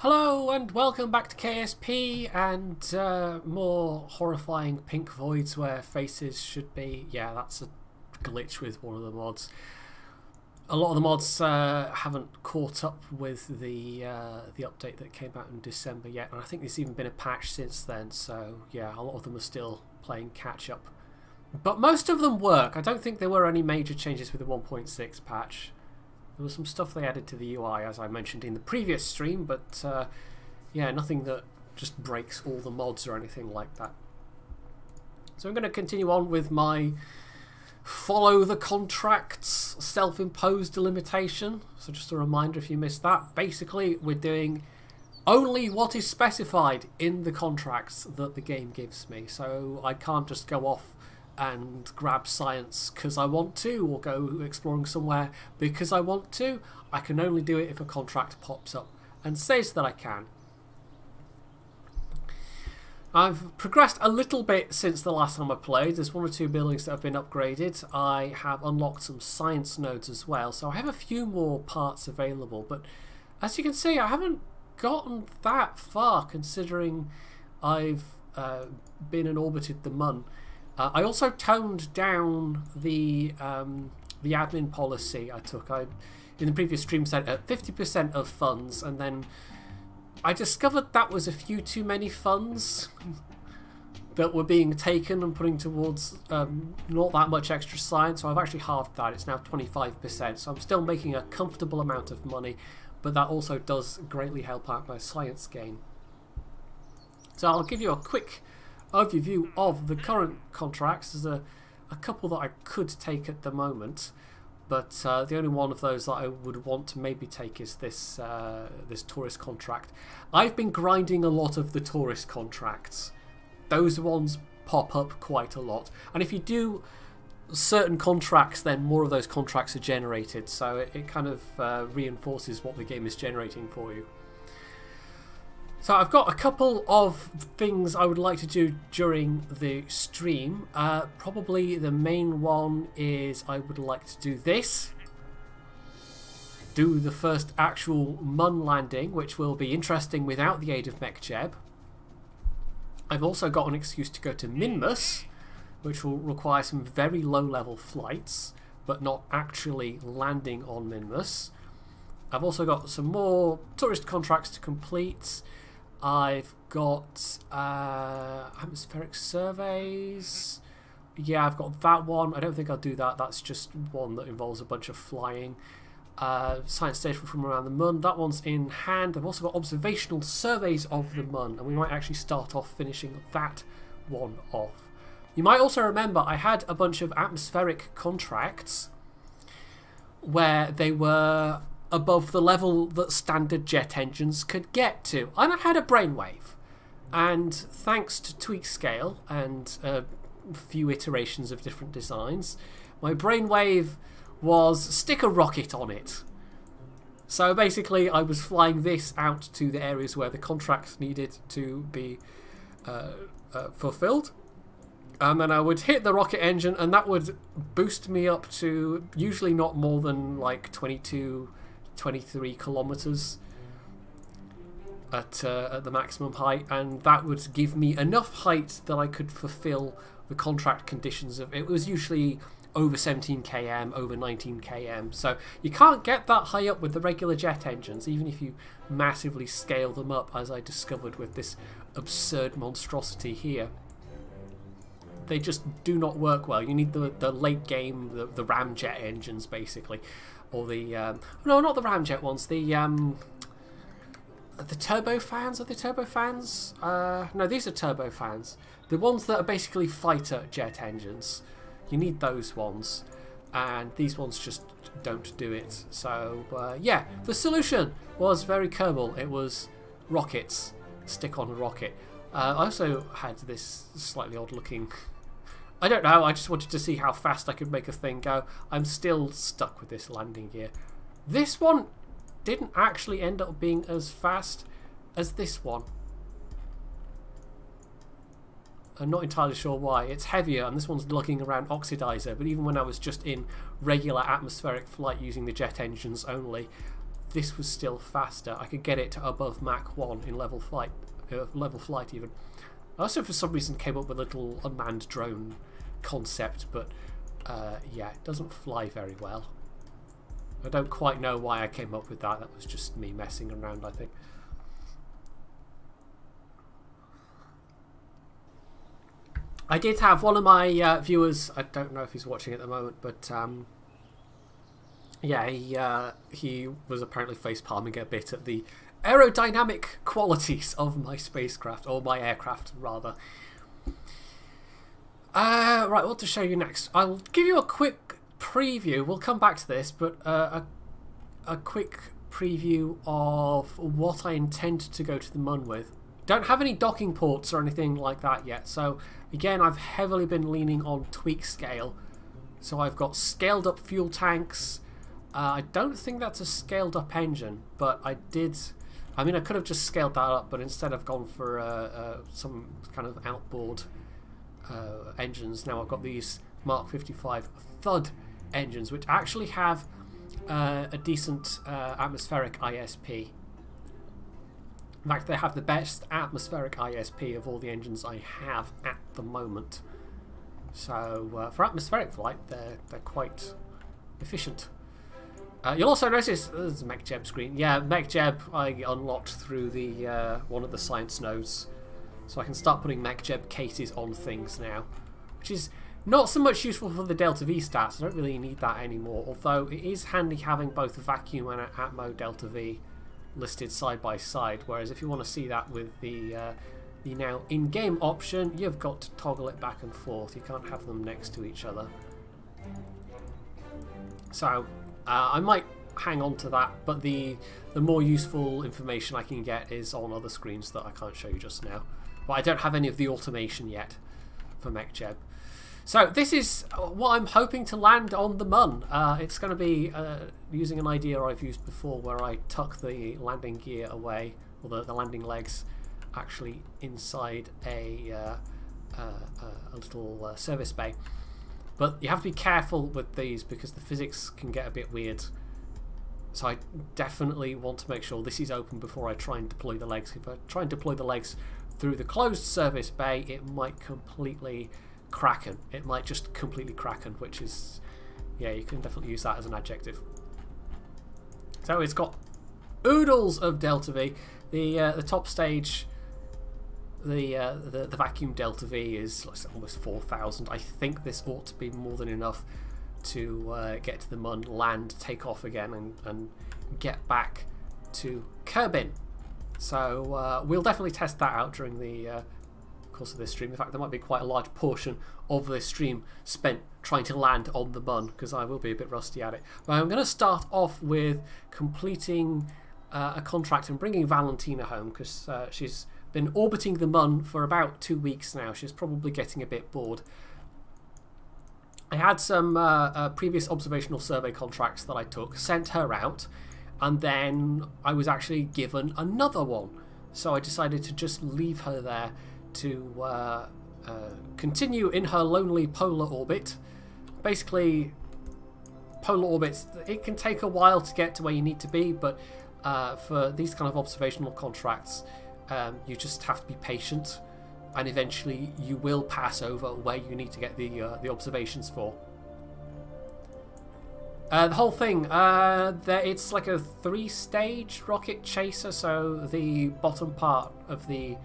Hello and welcome back to KSP and more horrifying pink voids where faces should be. Yeah, that's a glitch with one of the mods. A lot of the mods haven't caught up with the update that came out in December yet, and I think there's even been a patch since then, so yeah, a lot of them are still playing catch up. But most of them work. I don't think there were any major changes with the 1.6 patch. There was some stuff they added to the UI, as I mentioned in the previous stream, but yeah, nothing that just breaks all the mods or anything like that. So I'm going to continue on with my follow the contracts self-imposed limitation. So just a reminder if you missed that, basically we're doing only what is specified in the contracts that the game gives me. So I can't just go off and grab science because I want to, or go exploring somewhere because I want to. I can only do it if a contract pops up and says that I can. I've progressed a little bit since the last time I played. There's one or two buildings that have been upgraded. I have unlocked some science nodes as well, so I have a few more parts available, but as you can see I haven't gotten that far considering I've been and orbited the Mun. I also toned down the admin policy I took. I, in the previous stream, said at 50% of funds, and then I discovered that was a few too many funds that were being taken and putting towards not that much extra science, so I've actually halved that. It's now 25%, so I'm still making a comfortable amount of money, but that also does greatly help out my science gain. So I'll give you a quick overview of the current contracts. There's a couple that I could take at the moment, but the only one of those that I would want to maybe take is this this tourist contract. I've been grinding a lot of the tourist contracts. Those ones pop up quite a lot, and if you do certain contracts, then more of those contracts are generated, so it kind of reinforces what the game is generating for you. So I've got a couple of things I would like to do during the stream. Probably the main one is I would like to do this. Do the first actual Mun landing, which will be interesting without the aid of MechJeb. I've also got an excuse to go to Minmus, which will require some very low level flights, but not actually landing on Minmus. I've also got some more tourist contracts to complete. I've got atmospheric surveys. Yeah, I've got that one. I don't think I'll do that. That's just one that involves a bunch of flying. Science data from around the Mun. That one's in hand. I've also got observational surveys of the Mun, and we might actually start off finishing that one off. You might also remember I had a bunch of atmospheric contracts where they were above the level that standard jet engines could get to, and I had a brainwave, and thanks to tweak scale and a few iterations of different designs, my brainwave was stick a rocket on it. So basically I was flying this out to the areas where the contracts needed to be fulfilled, and then I would hit the rocket engine and that would boost me up to usually not more than like 23 kilometers at the maximum height, and that would give me enough height that I could fulfill the contract conditions of it. Was usually over 17 km, over 19 km, so you can't get that high up with the regular jet engines, even if you massively scale them up, as I discovered with this absurd monstrosity here. They just do not work well. You need the late game, the ramjet engines basically. Or the no, not the ramjet ones. The turbofans. Are they turbofans? No, these are turbofans. The ones that are basically fighter jet engines. You need those ones, and these ones just don't do it. So yeah, the solution was very Kerbal. It was rockets. Stick on a rocket. I also had this slightly odd-looking. I don't know, I just wanted to see how fast I could make a thing go. I'm still stuck with this landing gear. This one didn't actually end up being as fast as this one. I'm not entirely sure why. It's heavier and this one's lugging around oxidizer, but even when I was just in regular atmospheric flight using the jet engines only, this was still faster, I could get it to above Mach 1 in level flight even. I also for some reason came up with a little unmanned drone concept, but yeah, it doesn't fly very well. I don't quite know why I came up with that. That was just me messing around, I think. I did have one of my viewers, I don't know if he's watching at the moment, but yeah, he was apparently face-palming a bit at the aerodynamic qualities of my spacecraft, or my aircraft rather. Right, what to show you next? I'll give you a quick preview. We'll come back to this, but a quick preview of what I intend to go to the Mun with. Don't have any docking ports or anything like that yet, so again, I've heavily been leaning on tweak scale. So I've got scaled up fuel tanks. I don't think that's a scaled up engine, but I mean, I could have just scaled that up, but instead I've gone for some kind of outboard engines. Now I've got these Mark 55 Thud engines, which actually have a decent atmospheric ISP. In fact, they have the best atmospheric ISP of all the engines I have at the moment. So for atmospheric flight, they're quite efficient. You'll also notice there's a MechJeb screen. Yeah, MechJeb I unlocked through the one of the science nodes, so I can start putting MechJeb cases on things now, which is not so much useful for the Delta V stats. I don't really need that anymore, although it is handy having both vacuum and Atmo Delta V listed side by side, whereas if you want to see that with the now in-game option, you've got to toggle it back and forth. You can't have them next to each other. So I might hang on to that, but the more useful information I can get is on other screens that I can't show you just now. But I don't have any of the automation yet for MechJeb. So this is what I'm hoping to land on the Mun. It's going to be using an idea I've used before, where I tuck the landing gear away, or the landing legs, actually inside a little service bay. But you have to be careful with these because the physics can get a bit weird. So I definitely want to make sure this is open before I try and deploy the legs. If I try and deploy the legs through the closed service bay, it might completely kraken. It might just completely kraken, which is, yeah, you can definitely use that as an adjective. So it's got oodles of Delta V. The top stage, the vacuum Delta V is almost 4,000. I think this ought to be more than enough to get to the Mun, land, take off again, and get back to Kerbal. So we'll definitely test that out during the course of this stream. In fact, there might be quite a large portion of this stream spent trying to land on the Mun, because I will be a bit rusty at it. But I'm going to start off with completing a contract and bringing Valentina home, because she's been orbiting the Mun for about 2 weeks now. She's probably getting a bit bored. I had some previous observational survey contracts that I took, sent her out, and then I was actually given another one. So I decided to just leave her there to continue in her lonely polar orbit. Basically, polar orbits, it can take a while to get to where you need to be, but for these kind of observational contracts, you just have to be patient, and eventually you will pass over where you need to get the observations for. The whole thing, it's like a 3-stage rocket chaser, so the bottom part of the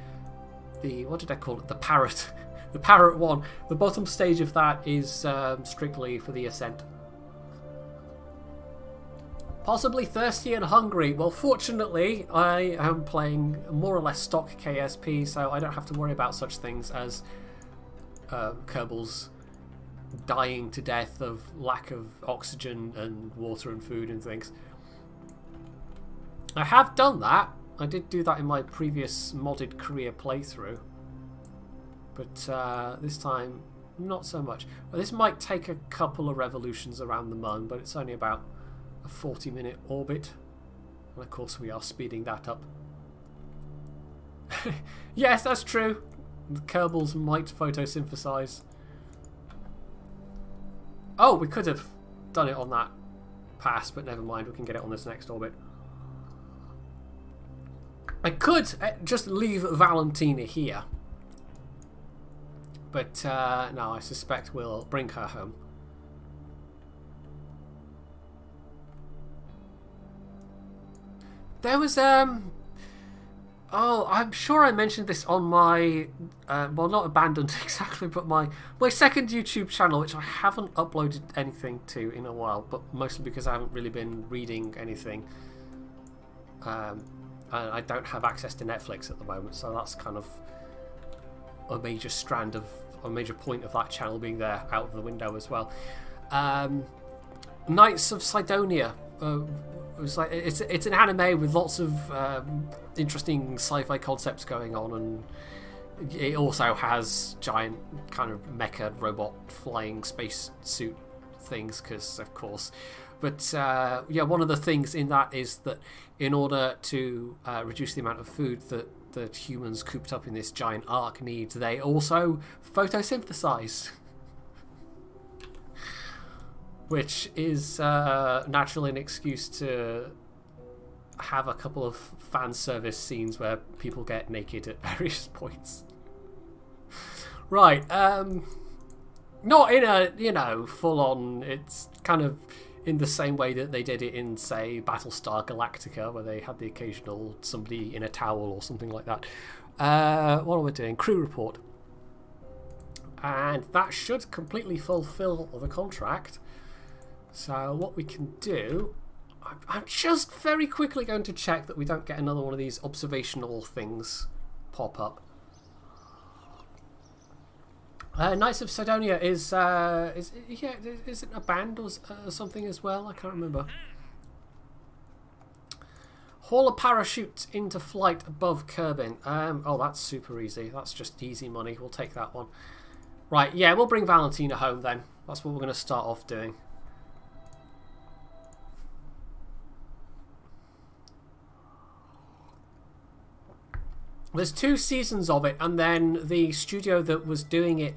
what did I call it? The Parrot. The Parrot 1. The bottom stage of that is strictly for the ascent. Possibly thirsty and hungry. Well, fortunately, I am playing more or less stock KSP, so I don't have to worry about such things as Kerbal's dying to death of lack of oxygen and water and food and things. I have done that. I did do that in my previous modded career playthrough, but this time not so much. Well, this might take a couple of revolutions around the Mun, but it's only about a 40-minute orbit, and of course we are speeding that up. Yes, that's true. The Kerbals might photosynthesize. Oh, we could have done it on that pass, but never mind, we can get it on this next orbit. I could just leave Valentina here. But no, I suspect we'll bring her home. There was oh, I'm sure I mentioned this on my well, not abandoned exactly, but my second YouTube channel, which I haven't uploaded anything to in a while, but mostly because I haven't really been reading anything. And I don't have access to Netflix at the moment, so that's kind of a major strand of a major point of that channel being there out of the window as well. Knights of Sidonia. It was like it's an anime with lots of interesting sci-fi concepts going on, and it also has giant kind of mecha robot flying space suit things, because of course. But yeah, one of the things in that is that in order to reduce the amount of food that humans cooped up in this giant ark need, they also photosynthesize. Which is naturally an excuse to have a couple of fan service scenes where people get naked at various points. Right, not in a, you know, full on, it's kind of in the same way that they did it in, say, Battlestar Galactica, where they had the occasional somebody in a towel or something like that. What are we doing? Crew report. And that should completely fulfill the contract. So what we can do, I'm just very quickly going to check that we don't get another one of these observational things pop up. Knights of Sidonia is yeah, is it a band or something as well? I can't remember. Haul a parachute into flight above Kerbal. Oh, that's super easy. That's just easy money. We'll take that one. Right, yeah, we'll bring Valentina home then. That's what we're going to start off doing. There's 2 seasons of it, and then the studio that was doing it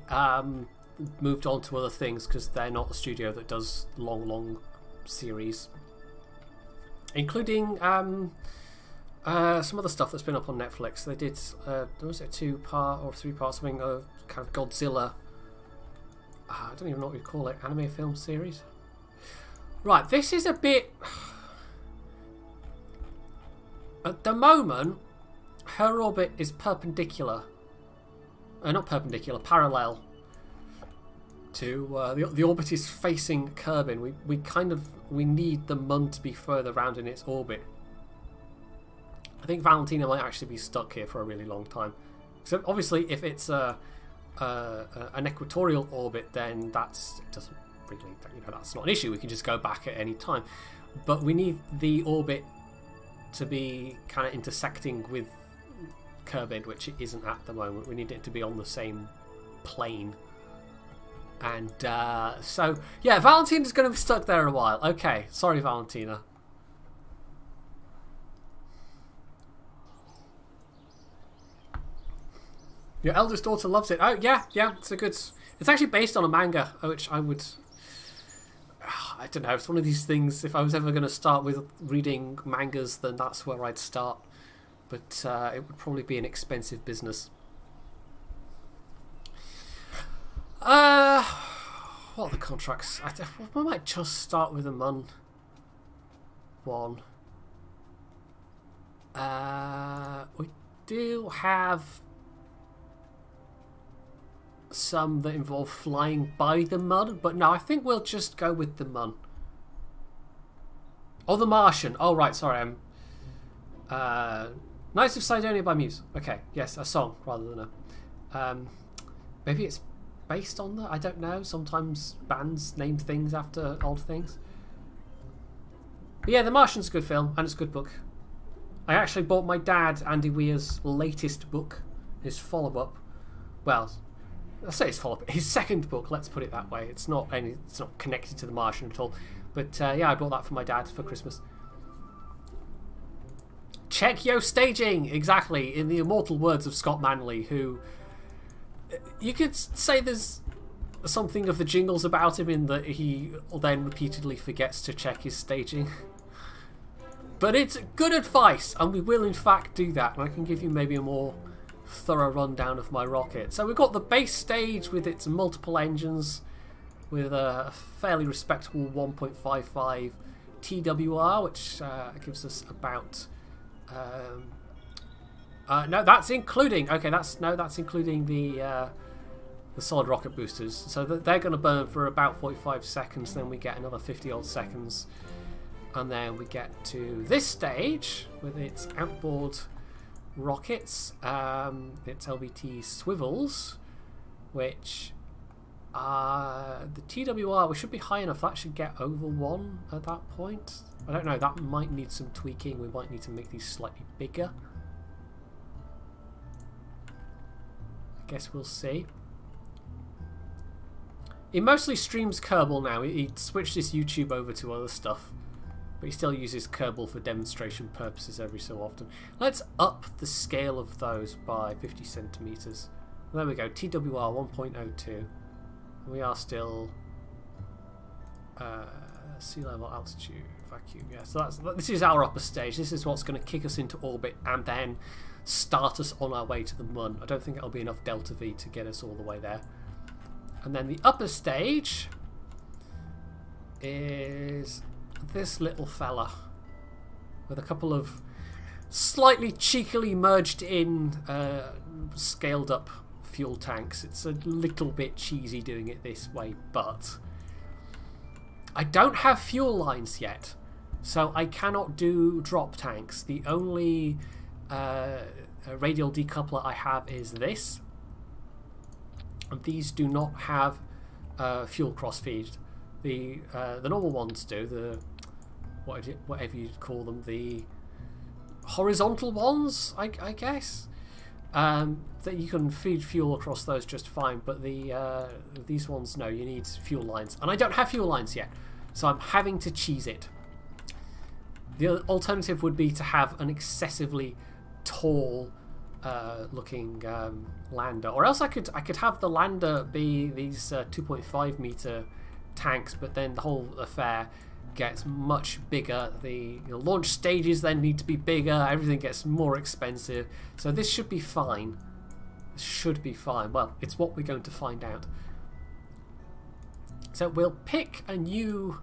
moved on to other things, because they're not the studio that does long series, including some other stuff that's been up on Netflix. They did was it a 2-part or 3-part something of kind of Godzilla. I don't even know what you call it, anime film series. Right, this is a bit at the moment. Her orbit is perpendicular. Not perpendicular, parallel to the orbit is facing Kerbal. We need the Mun to be further round in its orbit. I think Valentina might actually be stuck here for a really long time. So obviously, if it's an equatorial orbit, then it doesn't really, you know, that's not an issue. We can just go back at any time. But we need the orbit to be kind of intersecting with Kerbal, which it isn't at the moment. We need it to be on the same plane. And so, yeah, Valentina's going to be stuck there a while. Okay, sorry, Valentina. Your eldest daughter loves it. Oh, yeah, it's a good... It's actually based on a manga, which I would... I don't know, it's one of these things, if I was ever going to start with reading mangas, then that's where I'd start. But it would probably be an expensive business. What are the contracts? I might just start with a Mun one. We do have some that involve flying by the Mun, but no, I think we'll just go with the Mun. Oh, the Martian. Oh, right, sorry, I'm... Knights of Sidonia by Muse. Okay, yes, a song rather than a... maybe it's based on that? I don't know. Sometimes bands name things after old things. But yeah, The Martian's a good film, and it's a good book. I actually bought my dad Andy Weir's latest book, his follow-up. Well, I say his follow-up, his second book, let's put it that way. It's not connected to The Martian at all. But yeah, I bought that for my dad for Christmas. Check your staging! Exactly, in the immortal words of Scott Manley, who... You could say there's something of the jingles about him in that he then repeatedly forgets to check his staging. But it's good advice, and we will in fact do that. And I can give you maybe a more thorough rundown of my rocket. So we've got the base stage with its multiple engines, with a fairly respectable 1.55 TWR, which gives us about. No, that's including. Okay, that's including the solid rocket boosters. So they're going to burn for about 45 seconds. Then we get another 50 odd seconds. And then we get to this stage with its outboard rockets, its LVT swivels, which the TWR, we should be high enough. That should get over 1 at that point. I don't know, that might need some tweaking. We might need to make these slightly bigger. I guess we'll see. He mostly streams Kerbal now. He switched his YouTube over to other stuff. But he still uses Kerbal for demonstration purposes every so often. Let's up the scale of those by 50 centimeters. There we go, TWR 1.02. We are still sea level, altitude, vacuum. Yeah, so this is our upper stage. This is what's going to kick us into orbit and then start us on our way to the Mun. I don't think it'll be enough delta V to get us all the way there. And then the upper stage is this little fella with a couple of slightly cheekily merged in scaled up fuel tanks. It's a little bit cheesy doing it this way, but I don't have fuel lines yet, so I cannot do drop tanks. The only radial decoupler I have is this, and these do not have fuel crossfeed. The normal ones do, the whatever you call them, the horizontal ones, I guess, that you can feed fuel across those just fine, but these ones, no, you need fuel lines, and I don't have fuel lines yet, so I'm having to cheese it. The alternative would be to have an excessively tall looking lander, or else I could have the lander be these 2.5 meter tanks, but then the whole affair gets much bigger. The launch stages then need to be bigger, everything gets more expensive, so this should be fine. This should be fine. Well, it's what we're going to find out. So we'll pick a new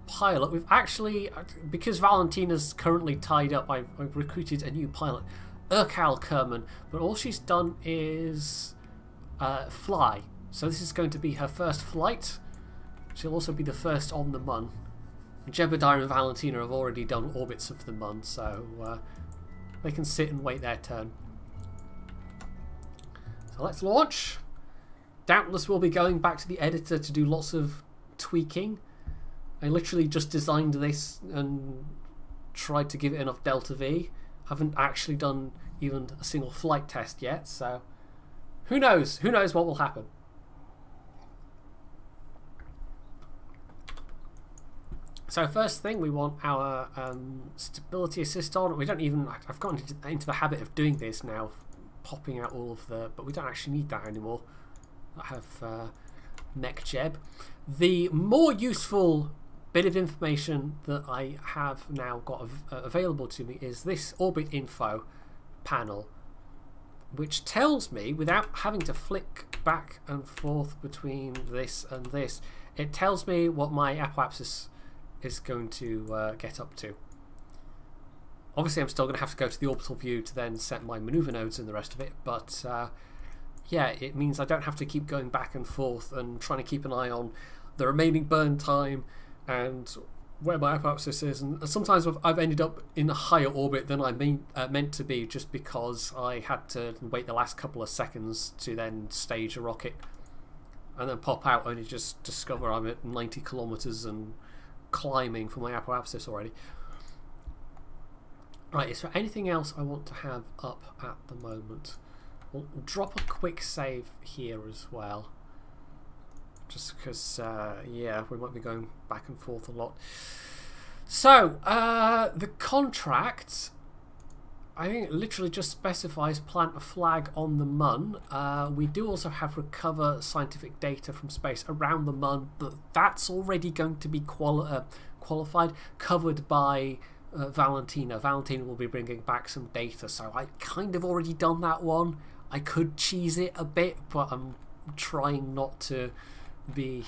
pilot. We've actually, because Valentina's currently tied up, I've recruited a new pilot, Urkal Kerman, but all she's done is fly. So this is going to be her first flight. She'll also be the first on the Mun. Jebediah and Valentina have already done orbits of the Mun, so they can sit and wait their turn. So let's launch. Doubtless we'll be going back to the editor to do lots of tweaking. I literally just designed this and tried to give it enough delta V. Haven't actually done even a single flight test yet, so who knows? Who knows what will happen? So first thing, we want our stability assist on. We don't even, I've gotten into the habit of doing this now, popping out all of the, but we don't actually need that anymore. I have mech jeb. The more useful bit of information that I have now got available to me is this orbit info panel, which tells me, without having to flick back and forth between this and this, it tells me what my apoapsis is going to get up to. Obviously I'm still going to have to go to the orbital view to then set my maneuver nodes and the rest of it, but yeah, it means I don't have to keep going back and forth and trying to keep an eye on the remaining burn time and where my apoapsis is, and sometimes I've ended up in a higher orbit than I meant to be, just because I had to wait the last couple of seconds to then stage a rocket and then pop out, only just discover I'm at 90 kilometers and climbing for my apoapsis already. Right, is there anything else I want to have up at the moment? We'll drop a quick save here as well, just because yeah, we might be going back and forth a lot. So the contract, I think it literally just specifies plant a flag on the Mun. We do also have recover scientific data from space around the Mun, but that's already going to be qualified, covered by Valentina. Valentina will be bringing back some data, so I kind of already done that one. I could cheese it a bit, but I'm trying not to be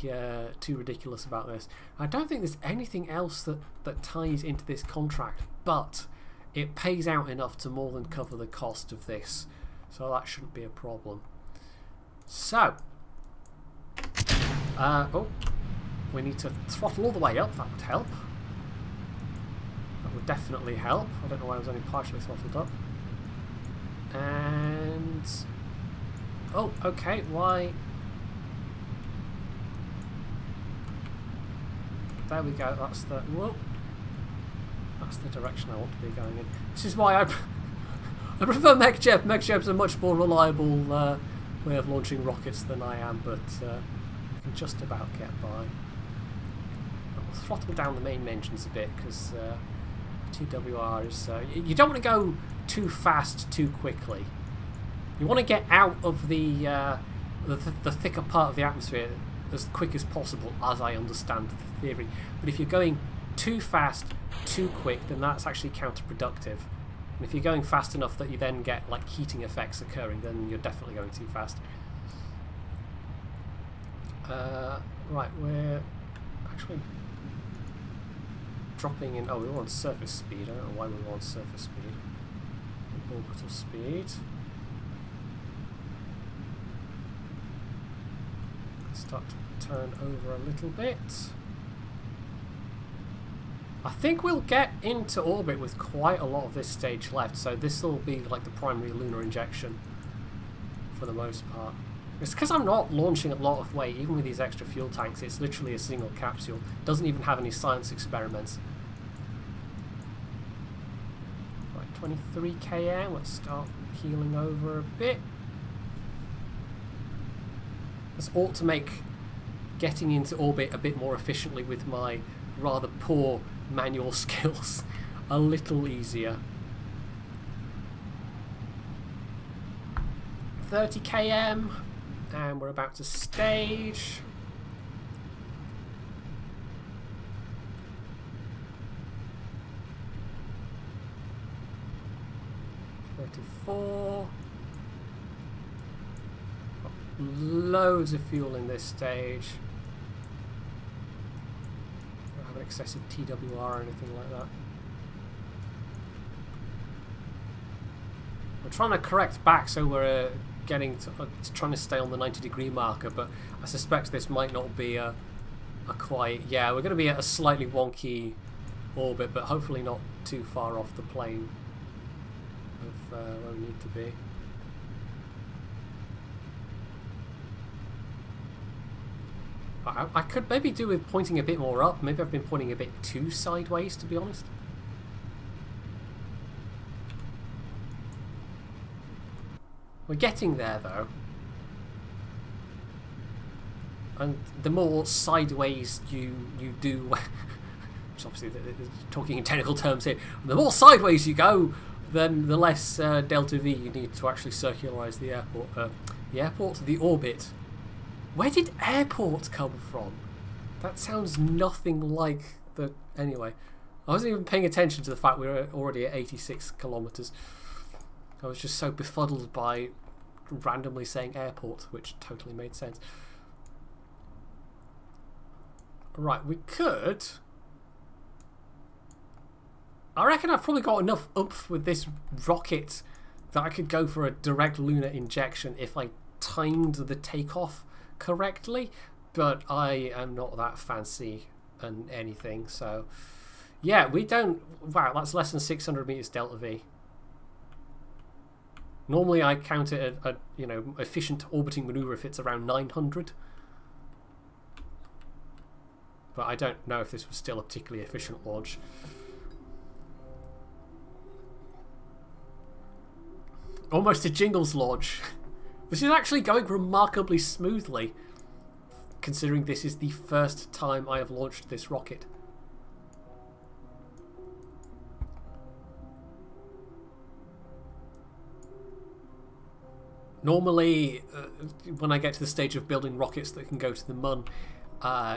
too ridiculous about this. I don't think there's anything else that ties into this contract, but it pays out enough to more than cover the cost of this, so that shouldn't be a problem. So, oh, we need to throttle all the way up. That would help. That would definitely help. I don't know why I was only partially throttled up. And oh, okay, why? There we go. That's the whoa. That's the direction I want to be going in. This is why I prefer MechJeb. MechJeb's a much more reliable way of launching rockets than I am, but I can just about get by. I'll throttle down the main engines a bit because TWR is. You don't want to go too fast too quickly. You want to get out of the thicker part of the atmosphere as quick as possible, as I understand the theory. But if you're going too fast, too quick, then that's actually counterproductive. And if you're going fast enough that you then get like heating effects occurring, then you're definitely going too fast. Right, we're actually dropping in. Oh, we want surface speed. I don't know why we want surface speed. Orbital speed. Start to turn over a little bit. I think we'll get into orbit with quite a lot of this stage left, so this will be like the primary lunar injection for the most part. It's because I'm not launching a lot of weight, even with these extra fuel tanks. It's literally a single capsule. Doesn't even have any science experiments. Right, 23 km. Let's start healing over a bit. This ought to make getting into orbit a bit more efficiently with my rather poor manual skills a little easier. 30 km, and we're about to stage. Loads of fuel in this stage. Don't have an excessive TWR or anything like that. I'm trying to correct back so we're getting to, trying to stay on the 90-degree marker, but I suspect this might not be a quite. Yeah, we're going to be at a slightly wonky orbit, but hopefully not too far off the plane of where we need to be. I could maybe do with pointing a bit more up. Maybe I've been pointing a bit too sideways, to be honest. We're getting there, though. And the more sideways you do, which obviously talking in technical terms here, the more sideways you go, then the less delta V you need to actually circularize the airport. The orbit. Where did airport come from? That sounds nothing like the... Anyway, I wasn't even paying attention to the fact we were already at 86 kilometers. I was just so befuddled by randomly saying airport, which totally made sense. Right, we could... I reckon I've probably got enough oomph with this rocket that I could go for a direct lunar injection if I timed the takeoff correctly, but I am not that fancy and anything, so yeah, we don't. Wow, that's less than 600 meters delta V. Normally I count it a you know, efficient orbiting maneuver if it's around 900, but I don't know if this was still a particularly efficient launch. Almost a Jingles launch. This is actually going remarkably smoothly, considering this is the first time I have launched this rocket. Normally, when I get to the stage of building rockets that can go to the Mun,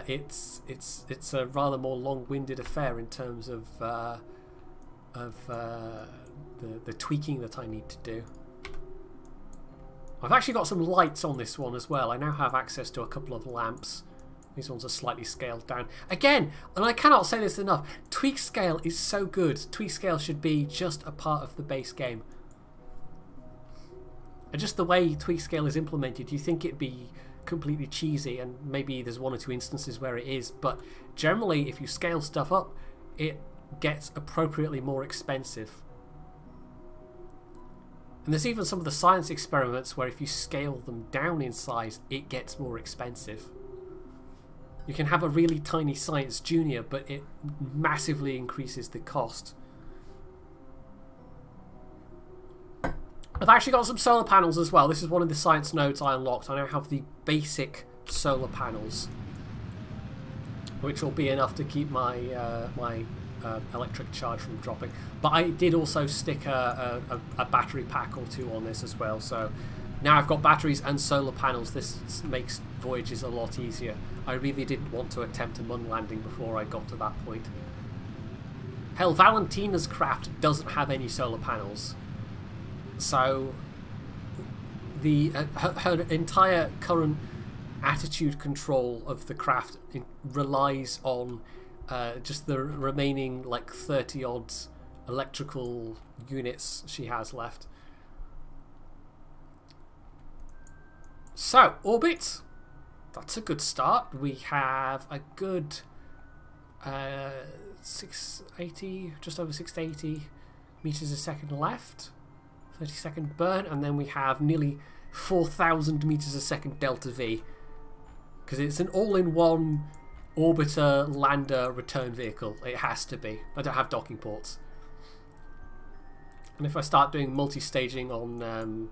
it's a rather more long-winded affair in terms of the tweaking that I need to do. I've actually got some lights on this one as well. I now have access to a couple of lamps. These ones are slightly scaled down. Again, and I cannot say this enough, tweak scale is so good. Tweak scale should be just a part of the base game. And just the way tweak scale is implemented, you think it'd be completely cheesy, and maybe there's one or two instances where it is, but generally if you scale stuff up, it gets appropriately more expensive. And there's even some of the science experiments where if you scale them down in size, it gets more expensive. You can have a really tiny science junior, but it massively increases the cost. I've actually got some solar panels as well. This is one of the science nodes I unlocked. I now have the basic solar panels, which will be enough to keep my electric charge from dropping. But I did also stick a battery pack or two on this as well. So now I've got batteries and solar panels. This makes voyages a lot easier. I really didn't want to attempt a moon landing before I got to that point. Hell, Valentina's craft doesn't have any solar panels. So her entire current attitude control of the craft relies on just the remaining like 30 odd electrical units she has left. So, orbit. That's a good start. We have a good 680, just over 680 meters a second left. 30-second burn, and then we have nearly 4,000 meters a second delta V, because it's an all-in-one orbiter, lander, return vehicle. It has to be. I don't have docking ports. And if I start doing multi-staging on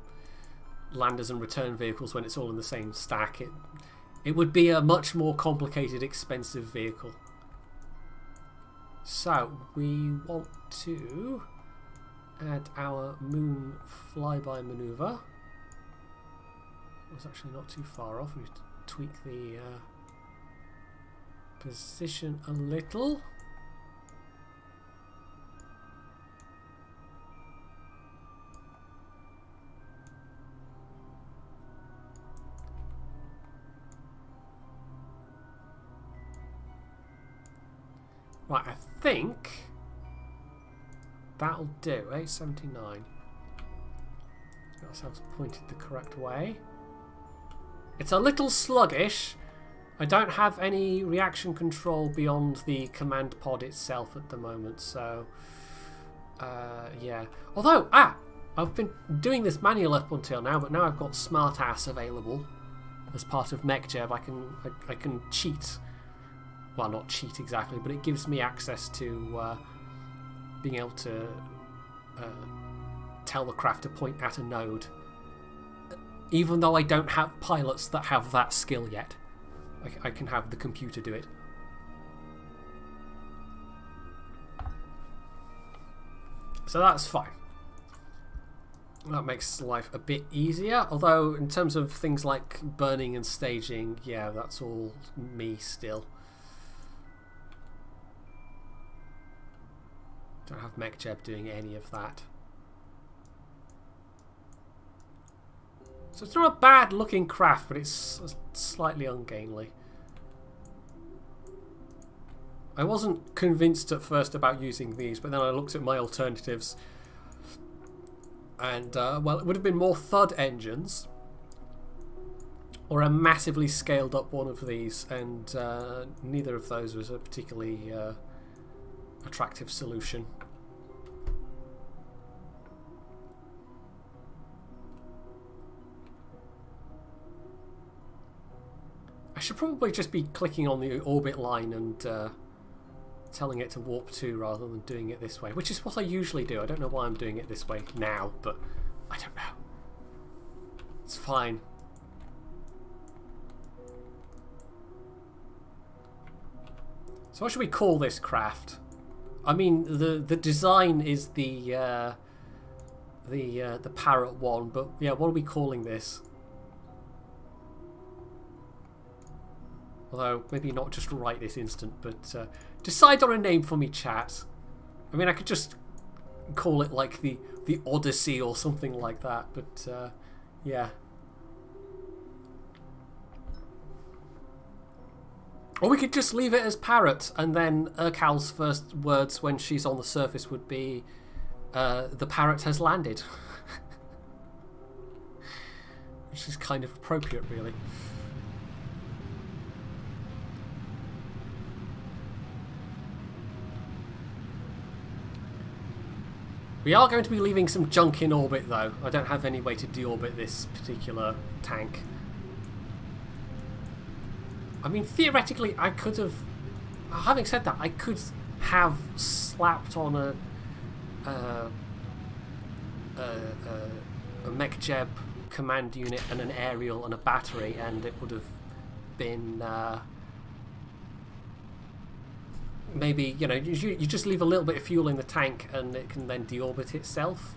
landers and return vehicles when it's all in the same stack, it would be a much more complicated, expensive vehicle. So we want to add our moon flyby maneuver. It's actually not too far off. We tweak the position a little. Right, I think that'll do. 879. Get ourselves pointed the correct way. It's a little sluggish. I don't have any reaction control beyond the command pod itself at the moment, so yeah. Although, I've been doing this manual up until now, but now I've got smartass available as part of MechJeb. I can cheat. Well, not cheat exactly, but it gives me access to being able to tell the craft to point at a node, even though I don't have pilots that have that skill yet. I can have the computer do it. So that's fine. That makes life a bit easier, although in terms of things like burning and staging, yeah, that's all me still. Don't have MechJeb doing any of that. So it's not a bad looking craft, but it's slightly ungainly. I wasn't convinced at first about using these, but then I looked at my alternatives, and well, it would have been more thud engines or a massively scaled up one of these, and neither of those was a particularly attractive solution. I should probably just be clicking on the orbit line and telling it to warp to rather than doing it this way, which is what I usually do. I don't know why I'm doing it this way now, but I don't know. It's fine. So what should we call this craft? I mean, the design is the Parrot one, but yeah, what are we calling this? Although, maybe not just right this instant, but decide on a name for me, chat. I mean, I could just call it like the Odyssey or something like that, but yeah. Or we could just leave it as parrot, and then Urkal's first words when she's on the surface would be, the parrot has landed. Which is kind of appropriate, really. We are going to be leaving some junk in orbit, though. I don't have any way to deorbit this particular tank. I mean, theoretically, I could have... Having said that, I could have slapped on a MechJeb command unit and an aerial and a battery, and it would have been... maybe, you know, you just leave a little bit of fuel in the tank and it can then deorbit itself.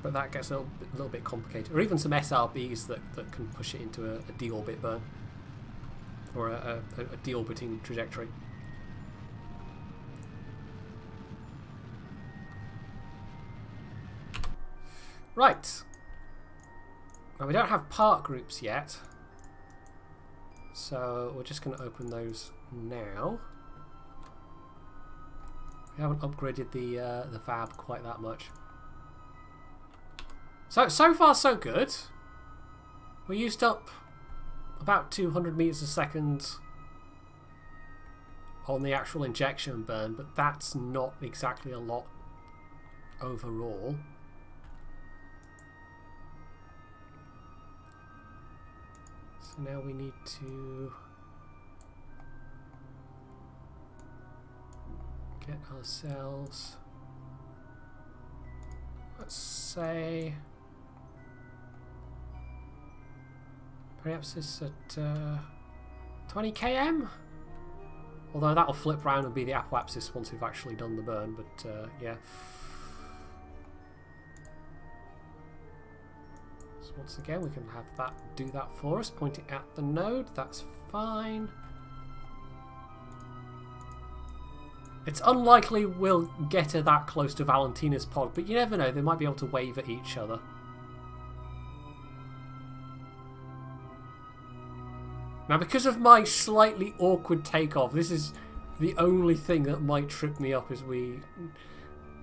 But that gets a little bit complicated. Or even some SRBs that can push it into a deorbit burn. Or a deorbiting trajectory. Right. Now we don't have part groups yet. So we're just going to open those now. We haven't upgraded the VAB quite that much. So far so good. We used up about 200 meters a second on the actual injection burn, but that's not exactly a lot overall. So now we need to get ourselves, let's say, perhaps it's at 20 km? Although that'll flip round and be the apoapsis once we've actually done the burn, but yeah. So once again, we can have that do that for us, pointing at the node, that's fine. It's unlikely we'll get her that close to Valentina's pod, but you never know, they might be able to wave at each other. Now, because of my slightly awkward takeoff, this is the only thing that might trip me up as we're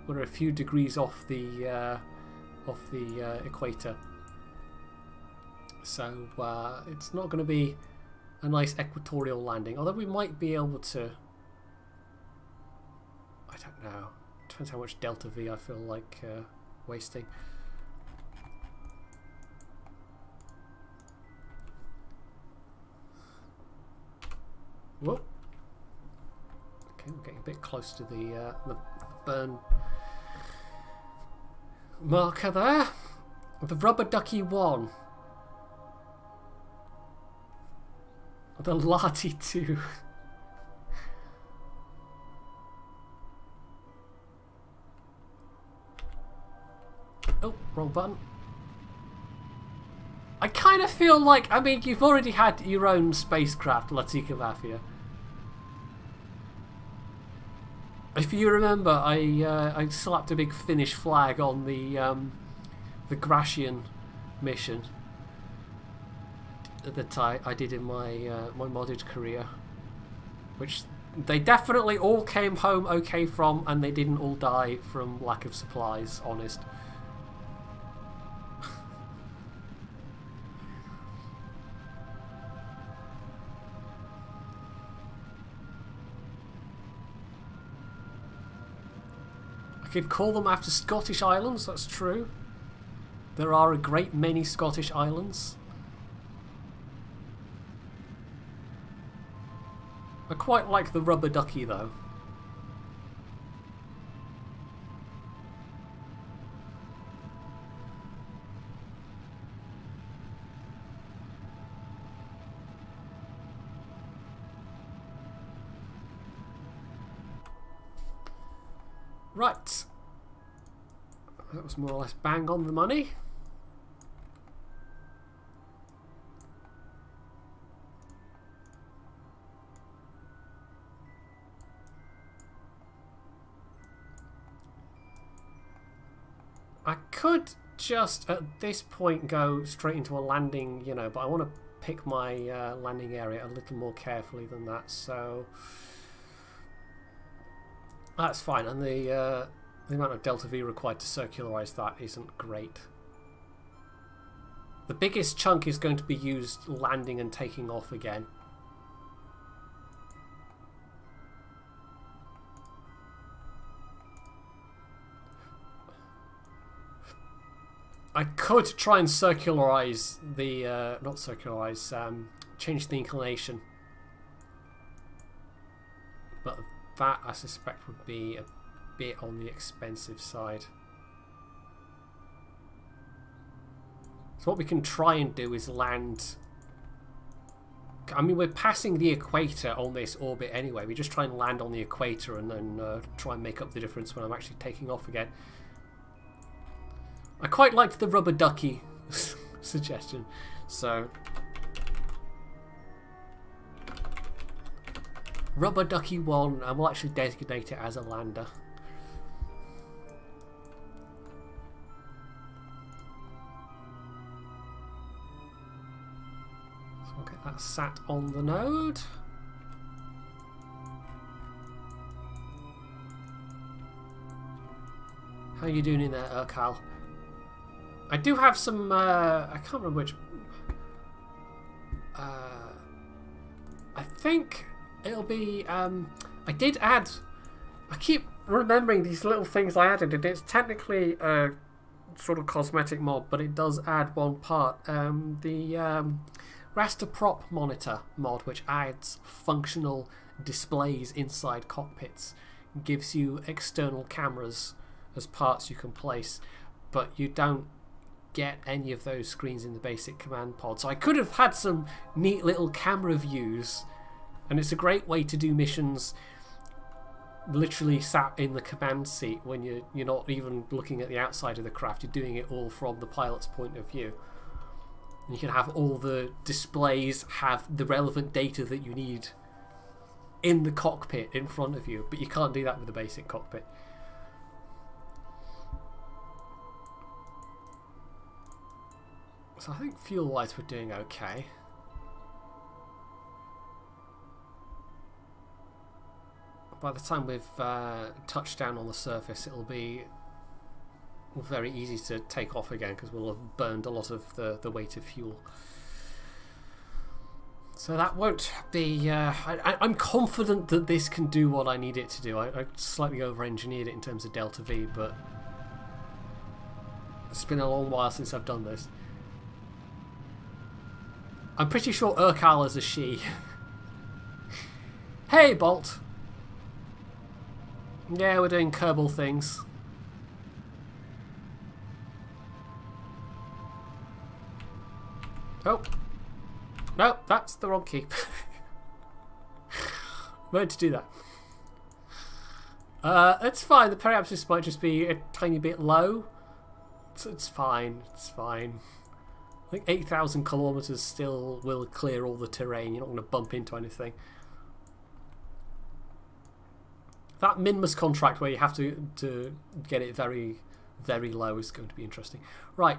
a few degrees off the equator. So it's not going to be a nice equatorial landing, although we might be able to. I don't know. Depends how much delta V I feel like wasting. Whoop. Okay, we're getting a bit close to the burn marker there. The Rubber Ducky 1. The Lati 2. Oh, wrong button. I kind of feel like, I mean, you've already had your own spacecraft, Latika Mafia. If you remember, I slapped a big Finnish flag on the Gratian mission that I did in my my modded career, which they definitely all came home okay from, and they didn't all die from lack of supplies, honest. I could call them after Scottish islands, that's true. There are a great many Scottish islands. I quite like the Rubber Ducky though. Right. That was more or less bang on the money. could just at this point go straight into a landing, you know, but I want to pick my landing area a little more carefully than that, so that's fine. And the amount of delta V required to circularize that isn't great. The biggest chunk is going to be used landing and taking off again. I could try and circularize the, not circularize, change the inclination. But that, I suspect, would be a bit on the expensive side. So what we can try and do is land... I mean, we're passing the equator on this orbit anyway. We just try and land on the equator and then try and make up the difference when I'm actually taking off again. I quite liked the rubber ducky suggestion, so rubber ducky 1, and we'll actually designate it as a lander. So I'll get that sat on the node. How are you doing in there, Urkal? I do have some, I can't remember which, I think it'll be, I did add, I keep remembering these little things I added, and it's technically a sort of cosmetic mod, but it does add one part, the raster prop monitor mod, which adds functional displays inside cockpits, gives you external cameras as parts you can place, but you don't get any of those screens in the basic command pod. So I could have had some neat little camera views, and it's a great way to do missions literally sat in the command seat when you're not even looking at the outside of the craft, you're doing it all from the pilot's point of view. And you can have all the displays have the relevant data that you need in the cockpit in front of you, but you can't do that with the basic cockpit. So I think fuel-wise we're doing okay. By the time we've touched down on the surface, it'll be very easy to take off again because we'll have burned a lot of the weight of fuel. So that won't be... I'm confident that this can do what I need it to do. I slightly over-engineered it in terms of delta V, but it's been a long while since I've done this. I'm pretty sure Urkal is a she. Hey, Bolt! Yeah, we're doing Kerbal things. Oh. No, that's the wrong key. Meant to do that. It's fine. The periapsis might just be a tiny bit low. So it's fine. It's fine. I think 8,000 kilometers still will clear all the terrain. You're not going to bump into anything. That Minmus contract where you have to get it very, very low is going to be interesting. Right,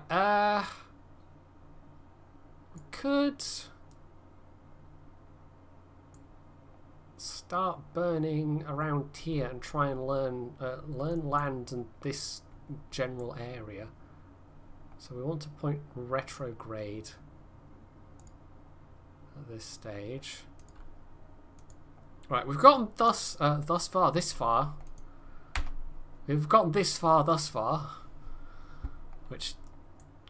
we could start burning around here and try and learn land in this general area. So we want to point retrograde at this stage. Right, we've gotten this far. We've gotten this far, thus far, which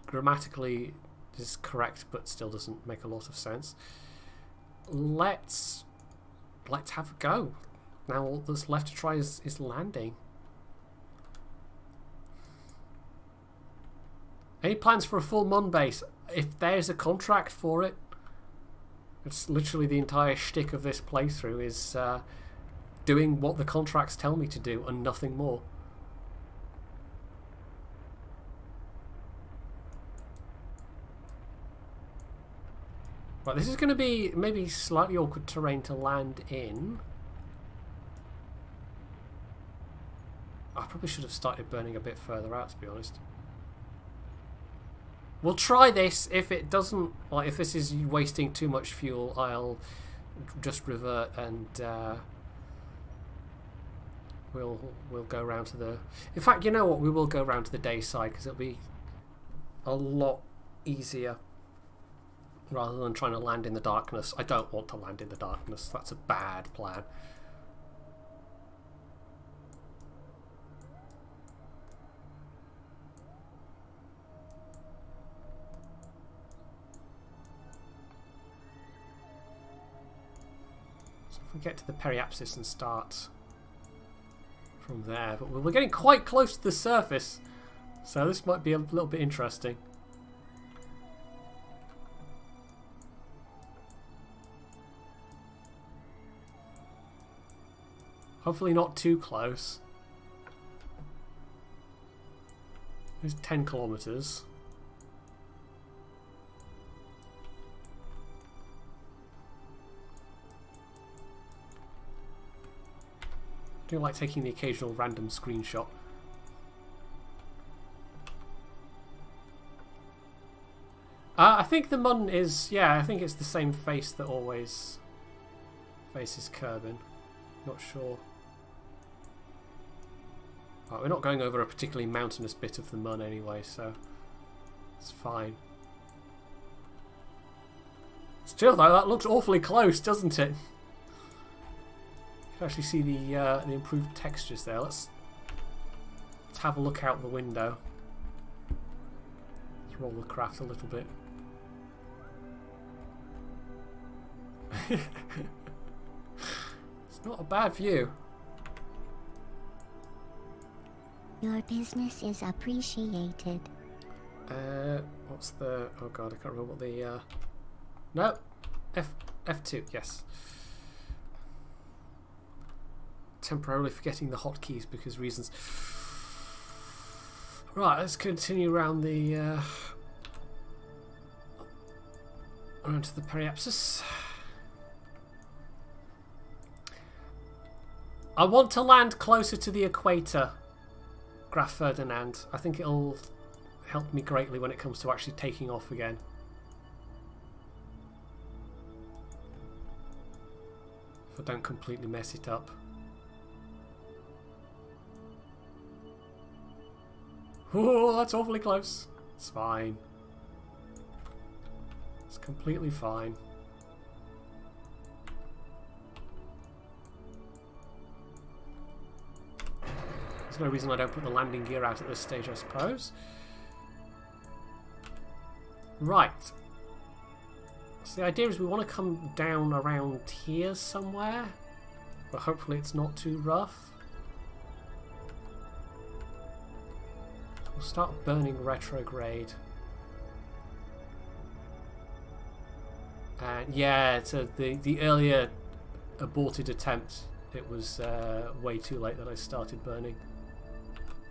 grammatically is correct, but still doesn't make a lot of sense. Let's have a go. Now all that's left to try is landing. Any plans for a full Mon base? If there's a contract for it, it's literally the entire shtick of this playthrough is doing what the contracts tell me to do and nothing more. Right, this is going to be maybe slightly awkward terrain to land in. I probably should have started burning a bit further out, to be honest. We'll try this. If it doesn't, like, if this is wasting too much fuel, I'll just revert and we'll go around to the. In fact, you know what? We will go around to the day side because it'll be a lot easier rather than trying to land in the darkness. I don't want to land in the darkness. That's a bad plan. If we get to the periapsis and start from there, but we're getting quite close to the surface, so this might be a little bit interesting. Hopefully not too close. There's 10 kilometers. I do like taking the occasional random screenshot. I think the Mun is, yeah, I think it's the same face that always faces Kerbal. Not sure. Right, we're not going over a particularly mountainous bit of the Mun anyway, so it's fine. Still though, that looks awfully close, doesn't it? You can actually see the improved textures there. Let's have a look out the window. Let's roll the craft a little bit. It's not a bad view. Your business is appreciated. What's the? Oh god, I can't remember what the. No, F2. Yes. Temporarily forgetting the hotkeys because reasons. Right, let's continue around the around to the periapsis. I want to land closer to the equator, Graf Ferdinand. I think it'll help me greatly when it comes to actually taking off again. If I don't completely mess it up. Oh, that's awfully close. It's fine. It's completely fine. There's no reason I don't put the landing gear out at this stage, I suppose. Right. So the idea is we want to come down around here somewhere, but hopefully it's not too rough. We'll start burning retrograde. And yeah, so the earlier aborted attempt, it was way too late that I started burning.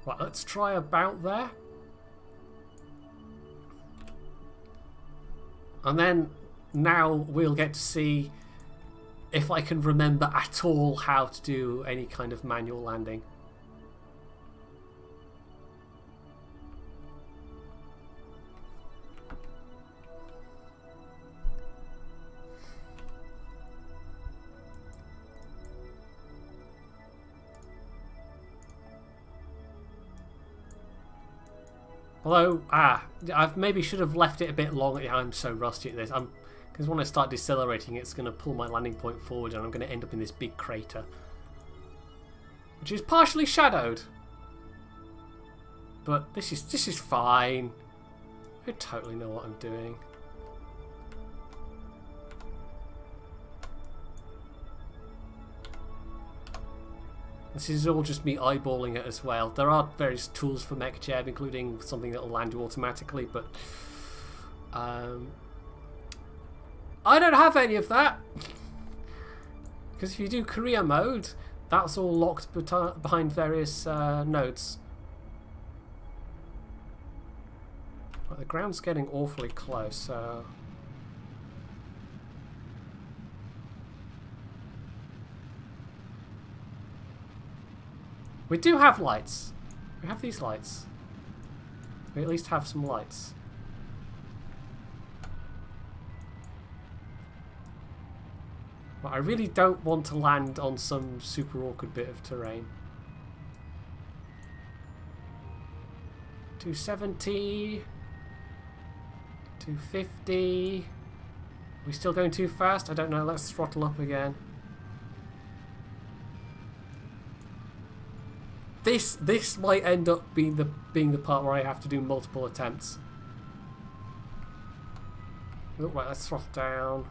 Right, let's try about there. And then now we'll get to see if I can remember at all how to do any kind of manual landing. Although, I maybe should have left it a bit longer. I'm so rusty at this. Because when I start decelerating, it's going to pull my landing point forward, and I'm going to end up in this big crater, which is partially shadowed. But this is fine. I totally know what I'm doing. This is all just me eyeballing it as well. There are various tools for MechJeb, including something that will land you automatically, but I don't have any of that. Because if you do career mode, that's all locked behind various nodes. Well, the ground's getting awfully close, so... We do have lights. We have these lights. We at least have some lights. But I really don't want to land on some super awkward bit of terrain. 270. 250. Are we still going too fast? I don't know. Let's throttle up again. This might end up being the part where I have to do multiple attempts. Oh, right, let's throttle down.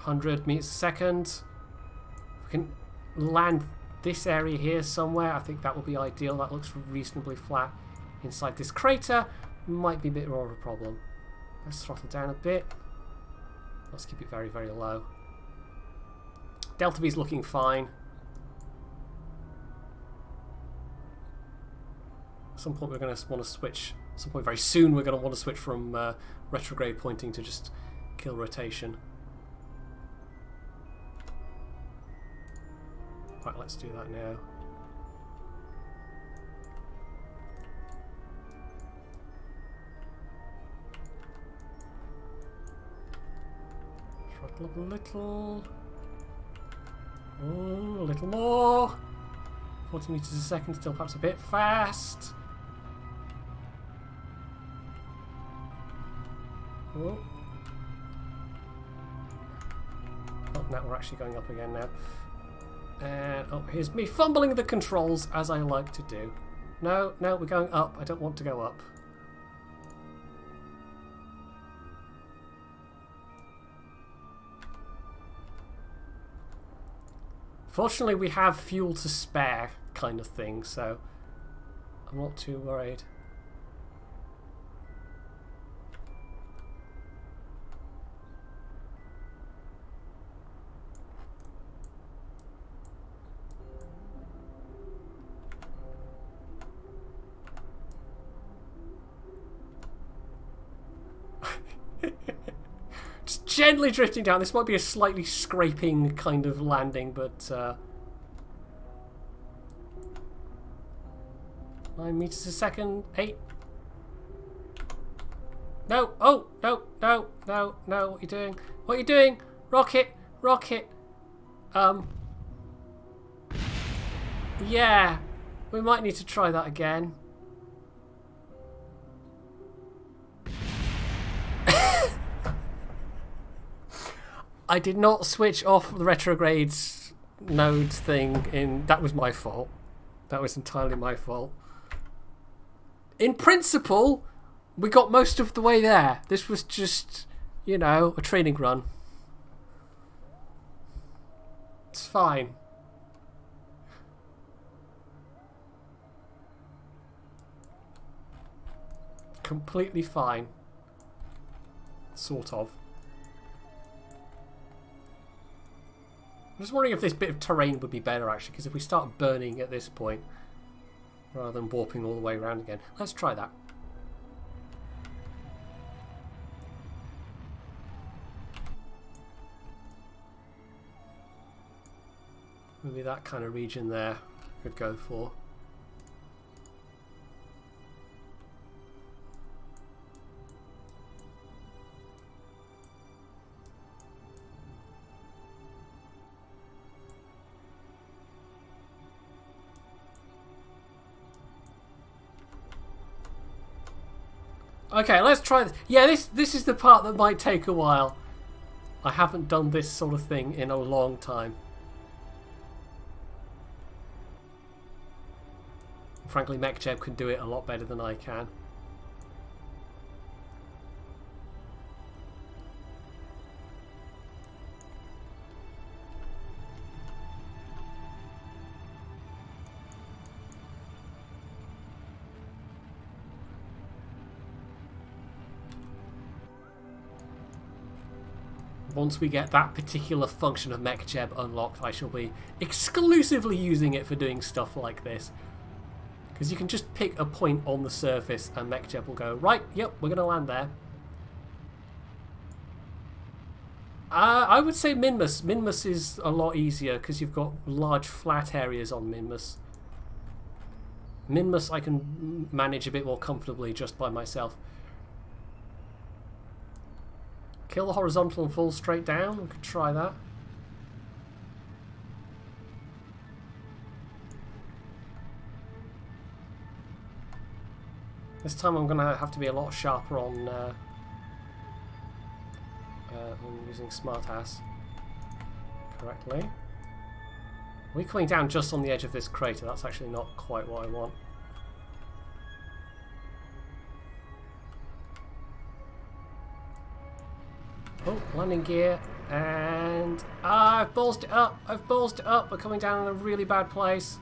100 meters a second. If we can land this area here somewhere, I think that will be ideal. That looks reasonably flat. Inside this crater might be a bit more of a problem. Let's throttle down a bit. Let's keep it very, very low. Delta V is looking fine. At some point we're going to want to switch. At some point very soon we're going to want to switch from retrograde pointing to just kill rotation. Right, let's do that now. Throttle up a little. Oh, a little more. 40 meters a second, still perhaps a bit fast. Oh. Oh, now we're actually going up again now. And oh, here's me fumbling the controls as I like to do. No, no, we're going up. I don't want to go up. Fortunately, we have fuel to spare, kind of thing, so I'm not too worried. Just gently drifting down. This might be a slightly scraping kind of landing, but 9 meters a second. 8. No. Oh, no, no, no, no. What are you doing? What are you doing? Rocket, rocket. Yeah. We might need to try that again. I did not switch off the retrograde node thing in... That was my fault. That was entirely my fault. In principle, we got most of the way there. This was just, you know, a training run. It's fine. Completely fine. Sort of. I'm just wondering if this bit of terrain would be better, actually, because if we start burning at this point, rather than warping all the way around again. Let's try that. Maybe that kind of region there could go for. Okay, let's try this. Yeah, this is the part that might take a while. I haven't done this sort of thing in a long time. Frankly, MechJeb can do it a lot better than I can. Once we get that particular function of MechJeb unlocked, I shall be exclusively using it for doing stuff like this. Because you can just pick a point on the surface and MechJeb will go, right, yep, we're going to land there. I would say Minmus. Minmus is a lot easier because you've got large flat areas on Minmus. Minmus I can manage a bit more comfortably just by myself. Kill the horizontal and fall straight down. We could try that. This time I'm going to have to be a lot sharper on using smart ass correctly. Are we coming down just on the edge of this crater? That's actually not quite what I want. Oh, landing gear, and I've ballsed it up. I've ballsed it up. We're coming down in a really bad place.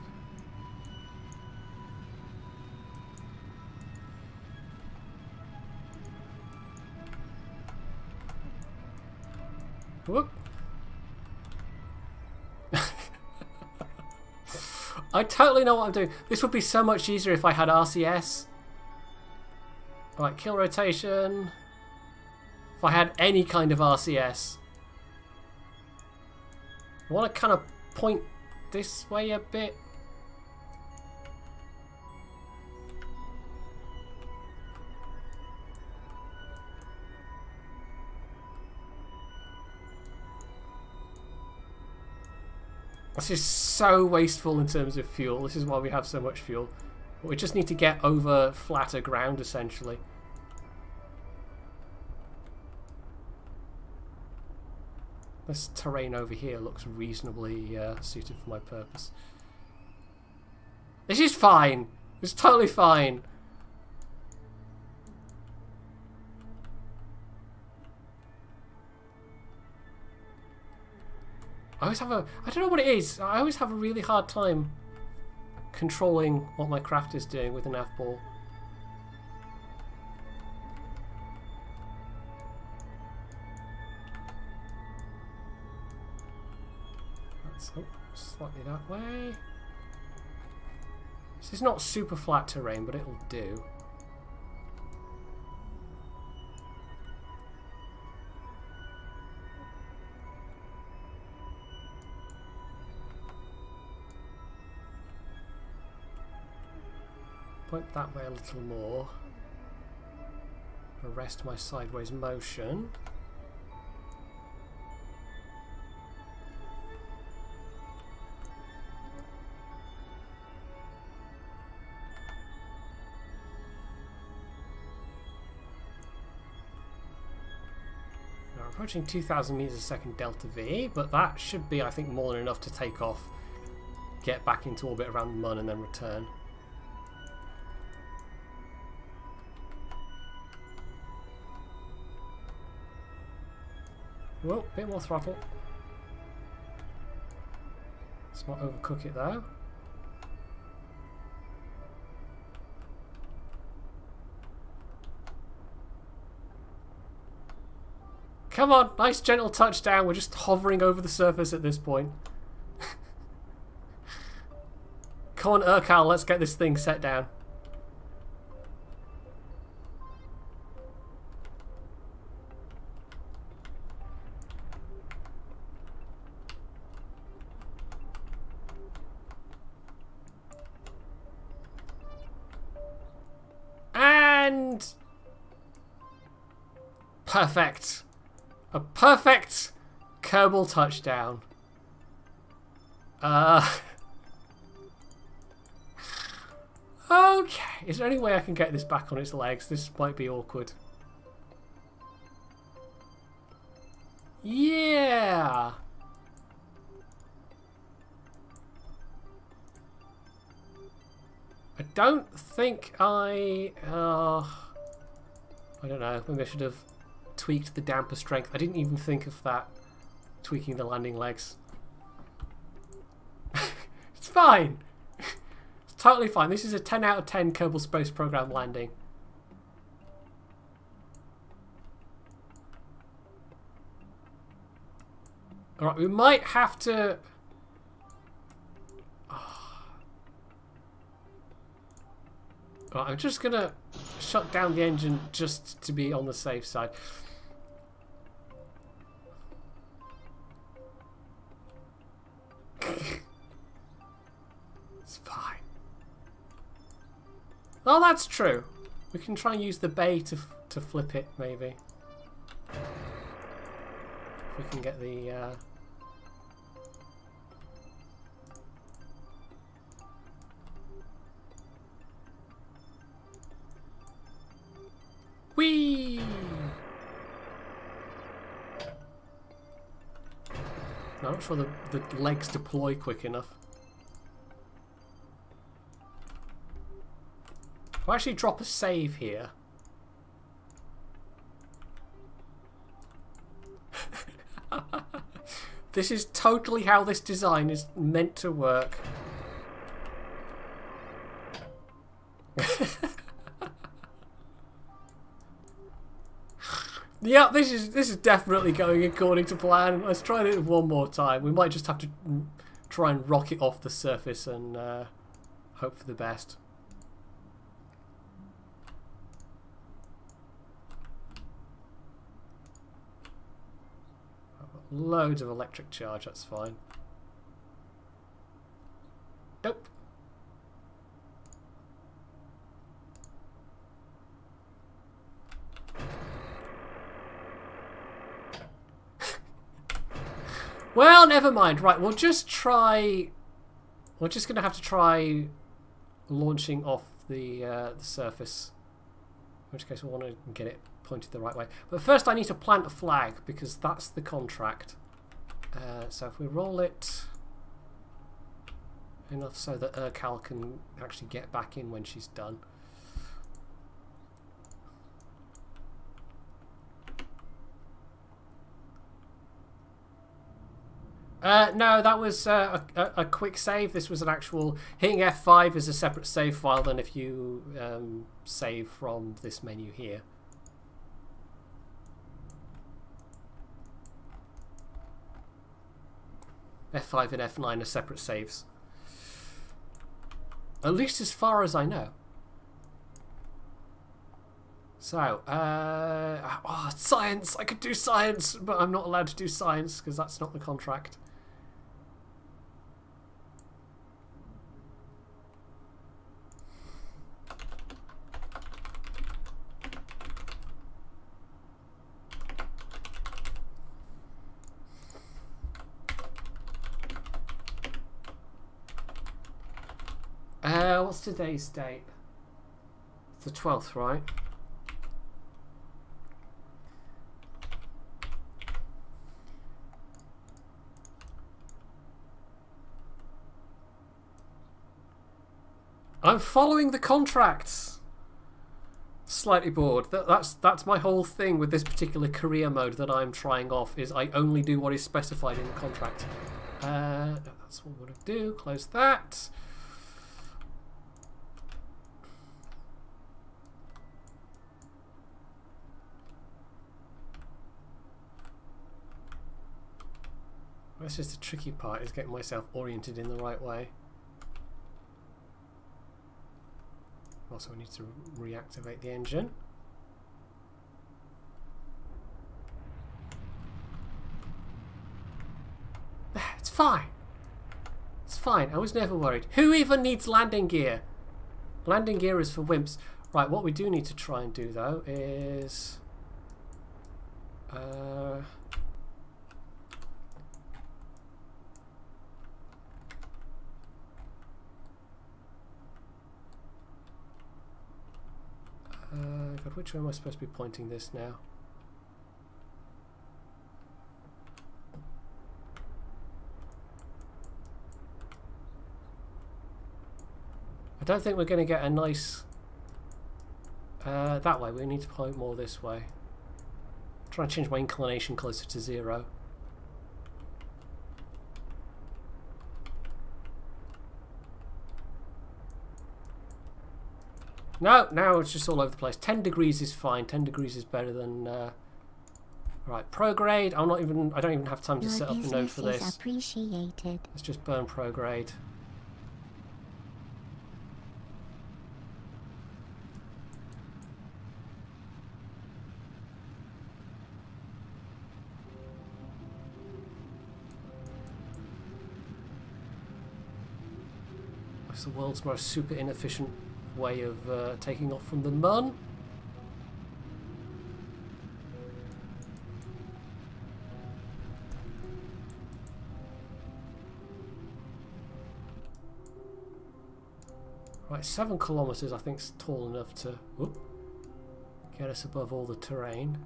Whoop. I totally know what I'm doing. This would be so much easier if I had RCS. Right, kill rotation. If I had any kind of RCS. I want to kind of point this way a bit. This is so wasteful in terms of fuel. This is why we have so much fuel. But we just need to get over flatter ground, essentially. This terrain over here looks reasonably suited for my purpose. This is fine. It's totally fine. I always have a... I don't know what it is. I always have a really hard time controlling what my craft is doing with an F-ball. That's slightly that way. This is not super flat terrain, but it'll do. Point that way a little more. Arrest my sideways motion. Now we're approaching 2,000 meters a second delta V, but that should be, I think, more than enough to take off, get back into orbit around the Mun, and then return. Whoa, bit more throttle. Let's not overcook it though. Come on, nice gentle touchdown. We're just hovering over the surface at this point. Come on, Urkal, let's get this thing set down. Perfect. A perfect Kerbal touchdown. Okay. Is there any way I can get this back on its legs? This might be awkward. Yeah. I don't think I don't know. Maybe I should have tweaked the damper strength. I didn't even think of that. Tweaking the landing legs. It's fine. It's totally fine. This is a 10 out of 10 Kerbal Space Program landing. Alright, we might have to... Right, I'm just going to shut down the engine just to be on the safe side. It's fine. Oh, that's true. We can try and use the bay to flip it, maybe. we can get the... Whee! No, I'm not sure the legs deploy quick enough. I'll actually drop a save here. This is totally how this design is meant to work. Yeah, this is definitely going according to plan. Let's try it one more time. We might just have to try and rock it off the surface and hope for the best. Loads of electric charge, that's fine. Nope. Well, never mind. Right, we'll just try... We're just going to have to try launching off the surface. In which case we'll want to get it pointed the right way. But first I need to plant a flag, because that's the contract. So if we roll it enough so that Urcal can actually get back in when she's done. No, that was a quick save. This was an actual... Hitting F5 is a separate save file than if you save from this menu here. F5 and F9 are separate saves. At least as far as I know. So, science! I could do science, but I'm not allowed to do science because that's not the contract. What's today's date? It's the 12th, right? I'm following the contracts. Slightly bored. That's my whole thing with this particular career mode that I'm trying off, is I only do what is specified in the contract. That's what we're going to do. Close that. That's just the tricky part, is getting myself oriented in the right way. Also, we need to reactivate the engine. It's fine. It's fine. I was never worried. Who even needs landing gear? Landing gear is for wimps. Right, what we do need to try and do, though, is... God, which way am I supposed to be pointing this now? I don't think we're going to get a nice... that way. We need to point more this way. Try and change my inclination closer to 0. No, now it's just all over the place. 10 degrees is fine. 10 degrees is better than... Right, prograde. I don't even have time to set up a node for this. Appreciated. Let's just burn prograde. It's the world's most super inefficient way of taking off from the mun. Right, 7 kilometers I think is tall enough to get us above all the terrain.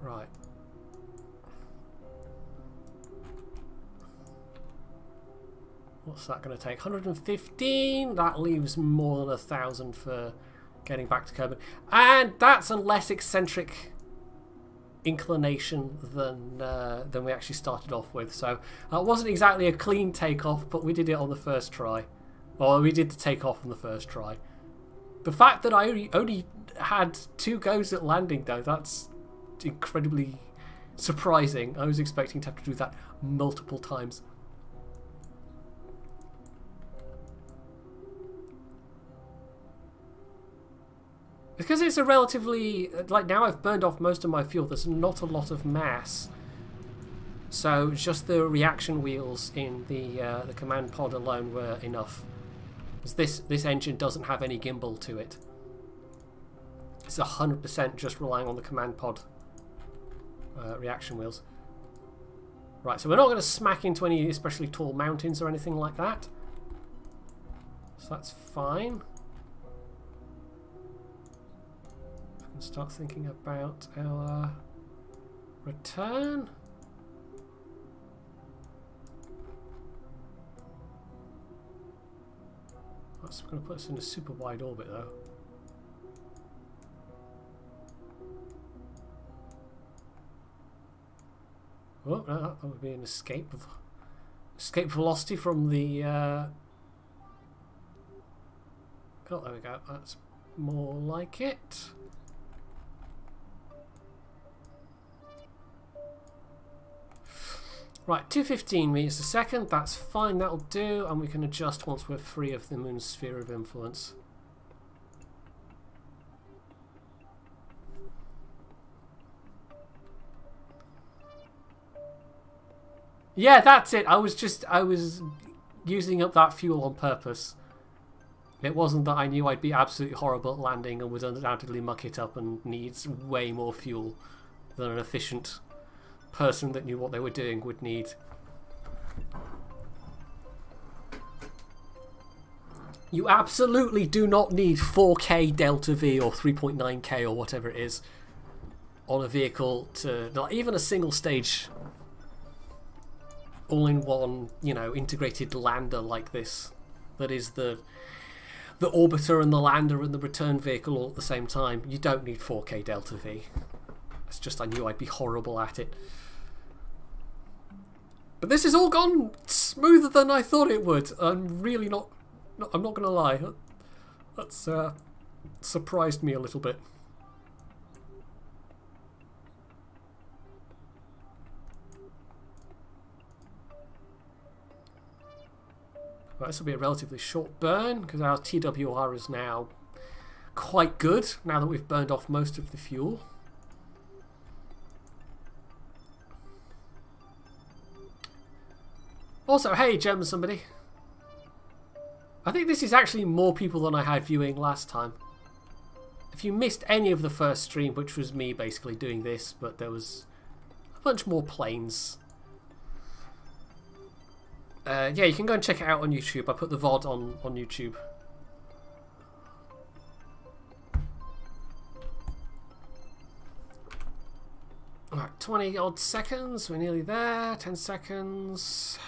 Right. What's that going to take? 115? That leaves more than 1,000 for getting back to Kerbal. And that's a less eccentric inclination than we actually started off with. So it wasn't exactly a clean takeoff, but we did it on the first try. Or we did the takeoff on the first try. The fact that I only had 2 goes at landing, though, that's incredibly surprising. I was expecting to have to do that multiple times. Because it's a relatively, like, now I've burned off most of my fuel, there's not a lot of mass. So just the reaction wheels in the command pod alone were enough. Because this engine doesn't have any gimbal to it. It's 100% just relying on the command pod reaction wheels. Right, so we're not going to smack into any especially tall mountains or anything like that. So that's fine. And start thinking about our return. That's going to put us in a super wide orbit, though. Oh, no, that would be an escape velocity from the. Oh, there we go. That's more like it. Right, 215 meters a second, that's fine, that'll do, and we can adjust once we're free of the moon's sphere of influence. Yeah, that's it. I was using up that fuel on purpose. It wasn't that I knew I'd be absolutely horrible at landing and would undoubtedly muck it up and needs way more fuel than an efficient person that knew what they were doing would need. You absolutely do not need 4K Delta V or 3.9K or whatever it is on a vehicle to, not even a single stage all-in-one, you know, integrated lander like this that is the orbiter and the lander and the return vehicle all at the same time. You don't need 4K Delta V. It's just I knew I'd be horrible at it. But this has all gone smoother than I thought it would. I'm really not I'm not going to lie. That's surprised me a little bit. Right, this will be a relatively short burn because our TWR is now quite good now that we've burned off most of the fuel. Also, hey, gem somebody. I think this is actually more people than I had viewing last time. If you missed any of the first stream, which was me basically doing this, but there was a bunch more planes. Yeah, you can go and check it out on YouTube. I put the VOD on YouTube. Alright, 20 odd seconds. We're nearly there. 10 seconds.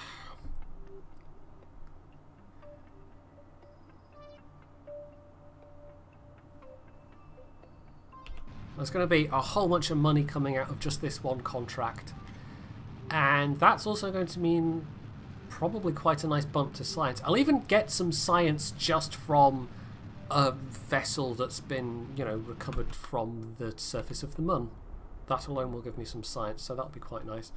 There's going to be a whole bunch of money coming out of just this one contract. And that's also going to mean probably quite a nice bump to science. I'll even get some science just from a vessel that's been, you know, recovered from the surface of the Mun. That alone will give me some science, so that'll be quite nice.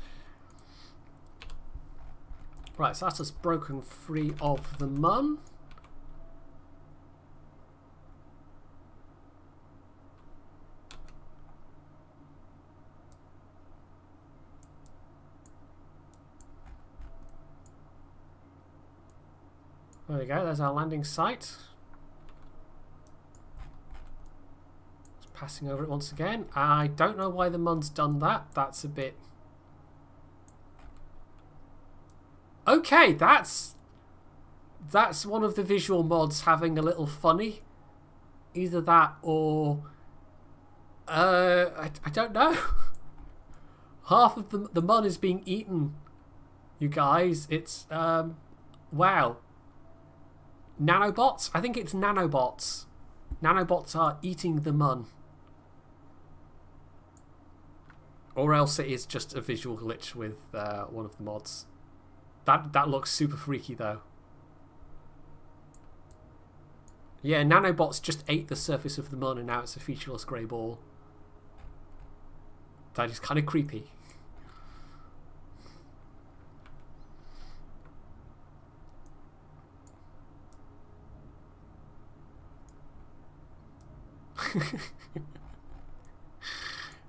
Right, so that's us broken free of the Mun. There we go, there's our landing site. Just passing over it once again. I don't know why the Mun's done that. That's a bit Okay, that's one of the visual mods having a little funny. Either that or I don't know. Half of the mun is being eaten, you guys. It's wow. Nanobots? I think it's nanobots. Nanobots are eating the mun. Or else it is just a visual glitch with one of the mods. That looks super freaky though. Yeah, nanobots just ate the surface of the mun and now it's a featureless grey ball. That is kind of creepy.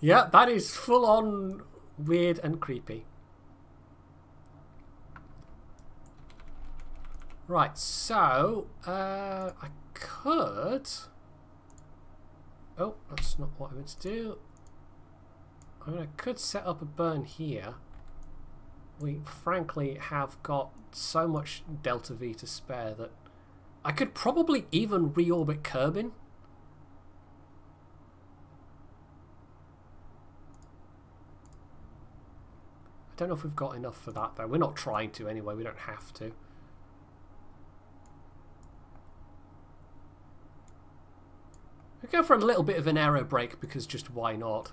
Yeah, that is full on weird and creepy. Right, so I could... Oh, that's not what I meant to do. I mean, I could set up a burn here. We frankly have got so much delta V to spare that I could probably even reorbit Kerbin. I don't know if we've got enough for that though. We're not trying to anyway, we don't have to. We go for a little bit of an aero break because just why not?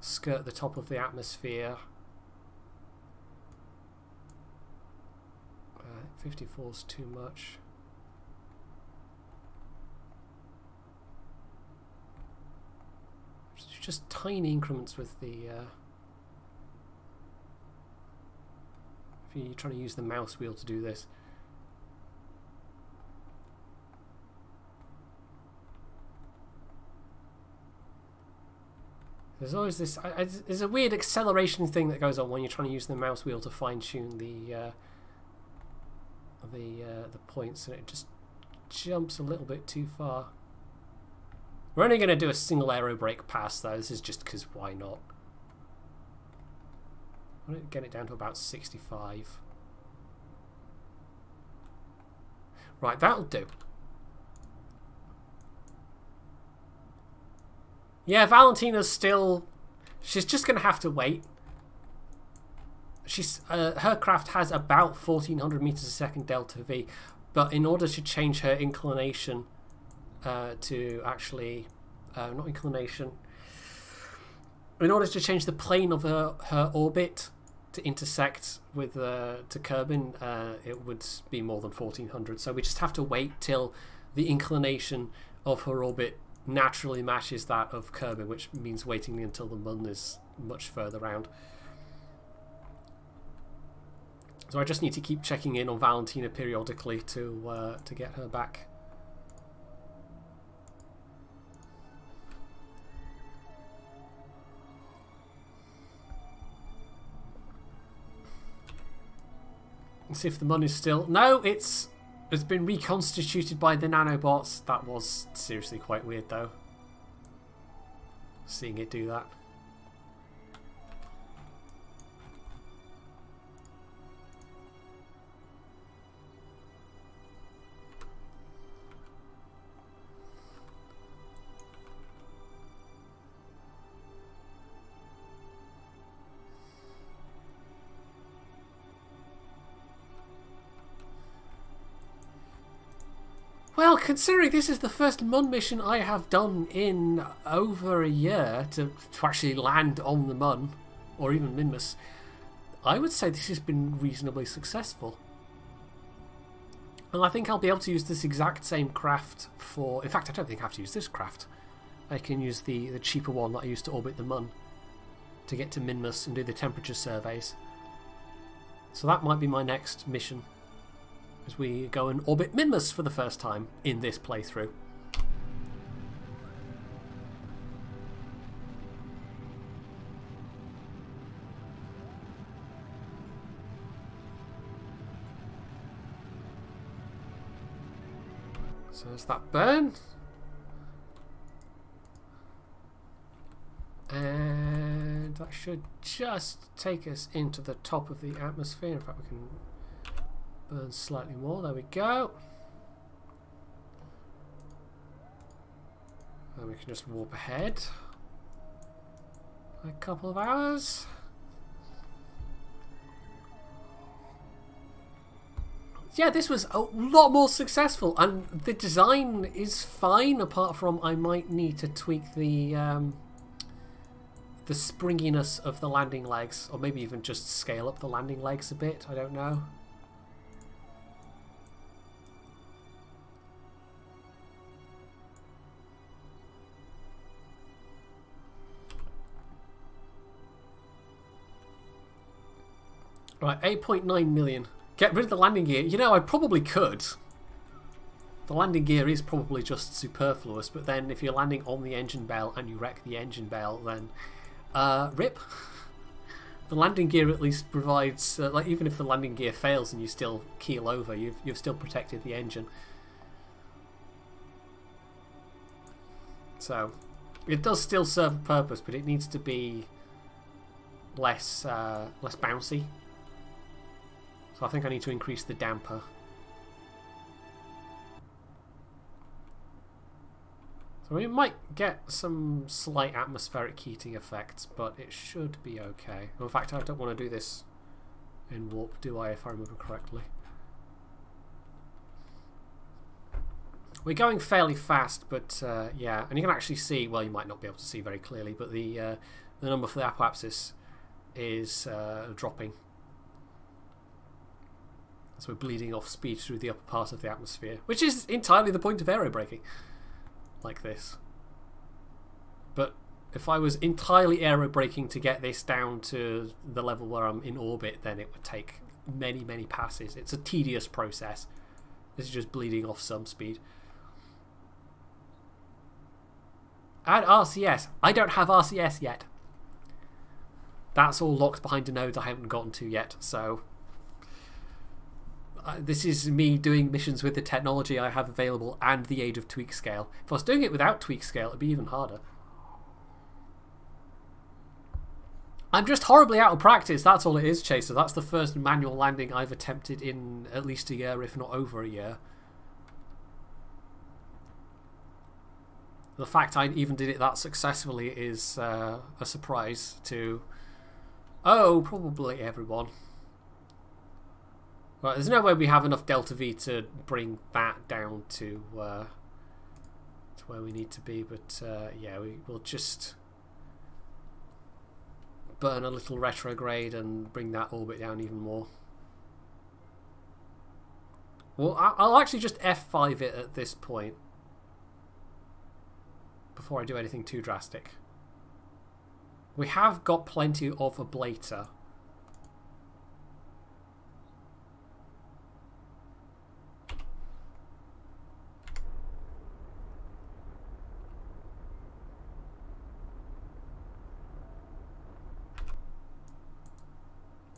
Skirt the top of the atmosphere. 54 is too much. Just tiny increments with the if you're trying to use the mouse wheel to do this. There's always this there's a weird acceleration thing that goes on when you're trying to use the mouse wheel to fine-tune the points, and it just jumps a little bit too far. We're only going to do a single aero brake pass though. This is just because why not? I'm going to get it down to about 65. Right, that'll do. Yeah, Valentina's still... She's just going to have to wait. She's her craft has about 1400 meters a second delta V, but in order to change her inclination to actually... not inclination. In order to change the plane of her orbit to intersect with to Kerbin, it would be more than 1400. So we just have to wait till the inclination of her orbit naturally matches that of Kerbin, which means waiting until the mun is much further round. So I just need to keep checking in on Valentina periodically to get her back. And see if the mun is still... No, it's been reconstituted by the nanobots. That was seriously quite weird though, seeing it do that. Well, considering this is the first mun mission I have done in over a year to actually land on the mun, or even Minmus, I would say this has been reasonably successful. And I think I'll be able to use this exact same craft for... In fact, I don't think I have to use this craft. I can use the cheaper one that I used to orbit the mun to get to Minmus and do the temperature surveys. So that might be my next mission, as we go and orbit Minmus for the first time in this playthrough. So there's that burn. And that should just take us into the top of the atmosphere. In fact, we can burn slightly more. There we go. And we can just warp ahead a couple of hours. Yeah, this was a lot more successful, and the design is fine, apart from I might need to tweak the springiness of the landing legs, or maybe even just scale up the landing legs a bit. I don't know. Right, 8.9 million. Get rid of the landing gear. You know, I probably could. The landing gear is probably just superfluous, but then if you're landing on the engine bell and you wreck the engine bell, then rip. The landing gear at least provides, like, even if the landing gear fails and you still keel over, you've still protected the engine. So it does still serve a purpose, but it needs to be less bouncy. So I think I need to increase the damper. So we might get some slight atmospheric heating effects, but it should be okay. In fact, I don't want to do this in warp, do I, if I remember correctly? We're going fairly fast, but yeah, and you can actually see, well, you might not be able to see very clearly, but the number for the apoapsis is dropping. So we're bleeding off speed through the upper part of the atmosphere, which is entirely the point of aerobraking, like this. But if I was entirely aerobraking to get this down to the level where I'm in orbit, then it would take many, many passes. It's a tedious process. This is just bleeding off some speed. Add RCS. I don't have RCS yet. That's all locked behind a node I haven't gotten to yet, so this is me doing missions with the technology I have available and the aid of tweak scale. If I was doing it without tweak scale, it'd be even harder. I'm just horribly out of practice, that's all it is, Chaser. That's the first manual landing I've attempted in at least a year, if not over a year. The fact I even did it that successfully is a surprise to, oh, probably everyone. Well, there's no way we have enough delta V to bring that down to where we need to be, but yeah, we'll just burn a little retrograde and bring that orbit down even more. Well, I'll actually just F5 it at this point before I do anything too drastic. We have got plenty of ablator.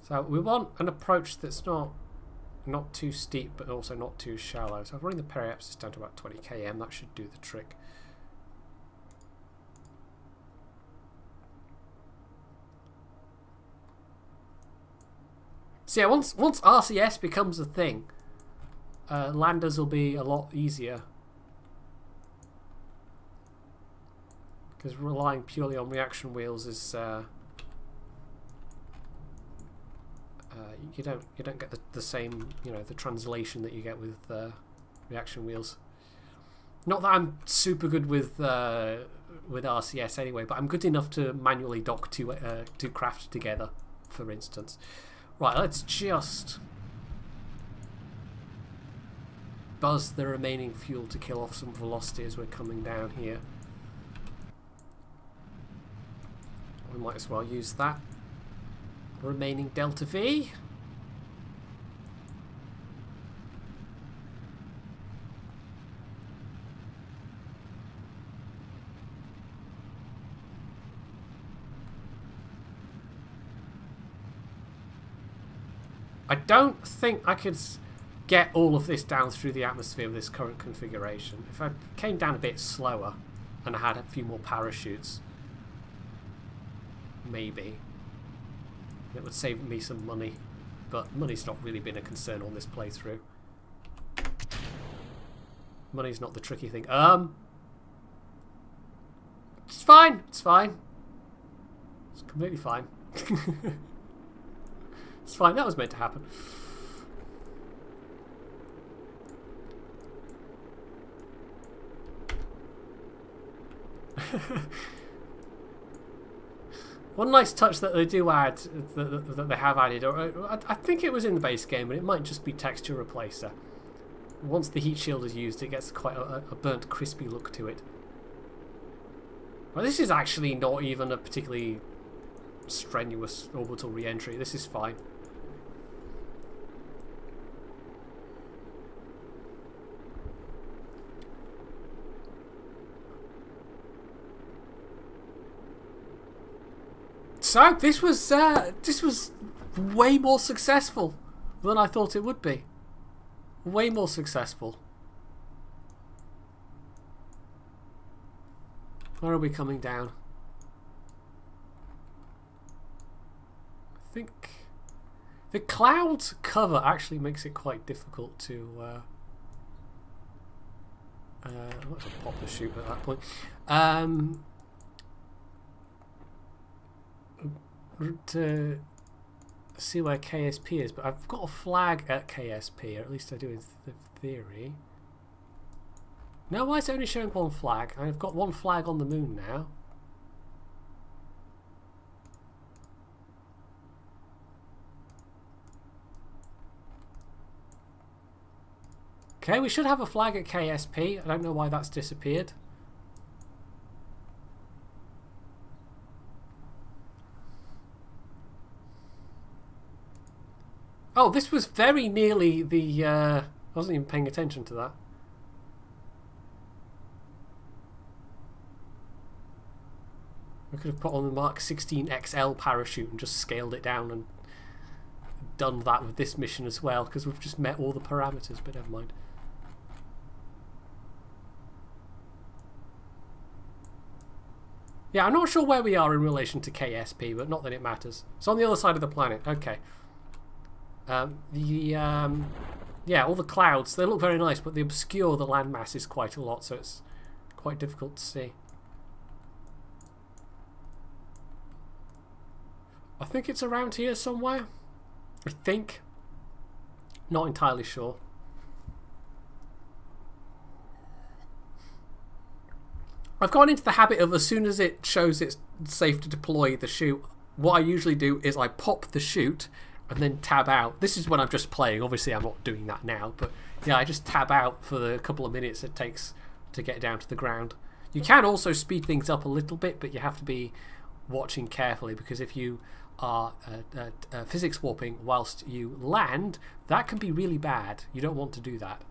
So we want an approach that's not too steep, but also not too shallow. So if I bring the periapsis down to about 20 km, that should do the trick. So yeah, once RCS becomes a thing, landers will be a lot easier. Because relying purely on reaction wheels is you don't get the same, you know, the translation that you get with reaction wheels. Not that I'm super good with RCS anyway, but I'm good enough to manually dock two craft together, for instance. Right, let's just buzz the remaining fuel to kill off some velocity as we're coming down here. We might as well use that remaining delta V. I don't think I could get all of this down through the atmosphere with this current configuration. If I came down a bit slower and I had a few more parachutes, maybe. And it would save me some money. But money's not really been a concern on this playthrough. Money's not the tricky thing. It's fine. It's fine. It's completely fine. It's fine. That was meant to happen. One nice touch that they do add, that they have added, or I think it was in the base game, but it might just be texture replacer. Once the heat shield is used, it gets quite a burnt, crispy look to it. Well, this is actually not even a particularly strenuous orbital re-entry. This is fine. So this was way more successful than I thought it would be. Way more successful. Where are we coming down? I think the clouds cover actually makes it quite difficult to let's pop the chute at that point. To see where KSP is, but I've got a flag at KSP, or at least I do in theory. No, why is it only showing one flag? I've got one flag on the moon now. Okay, we should have a flag at KSP. I don't know why that's disappeared. Oh, this was very nearly the... I wasn't even paying attention to that. I could have put on the Mark 16 XL parachute and just scaled it down and done that with this mission as well, because we've just met all the parameters, but never mind. Yeah, I'm not sure where we are in relation to KSP, but not that it matters. It's on the other side of the planet. Okay. Yeah, all the clouds, they look very nice, but they obscure the landmass is quite a lot, so it's quite difficult to see. I think it's around here somewhere. I think. Not entirely sure. I've gone into the habit of, as soon as it shows it's safe to deploy the chute, what I usually do is I pop the chute and then tab out. This is when I'm just playing. Obviously I'm not doing that now, but yeah, I just tab out for the couple of minutes it takes to get down to the ground. You can also speed things up a little bit, but you have to be watching carefully, because if you are physics warping whilst you land, that can be really bad. You don't want to do that.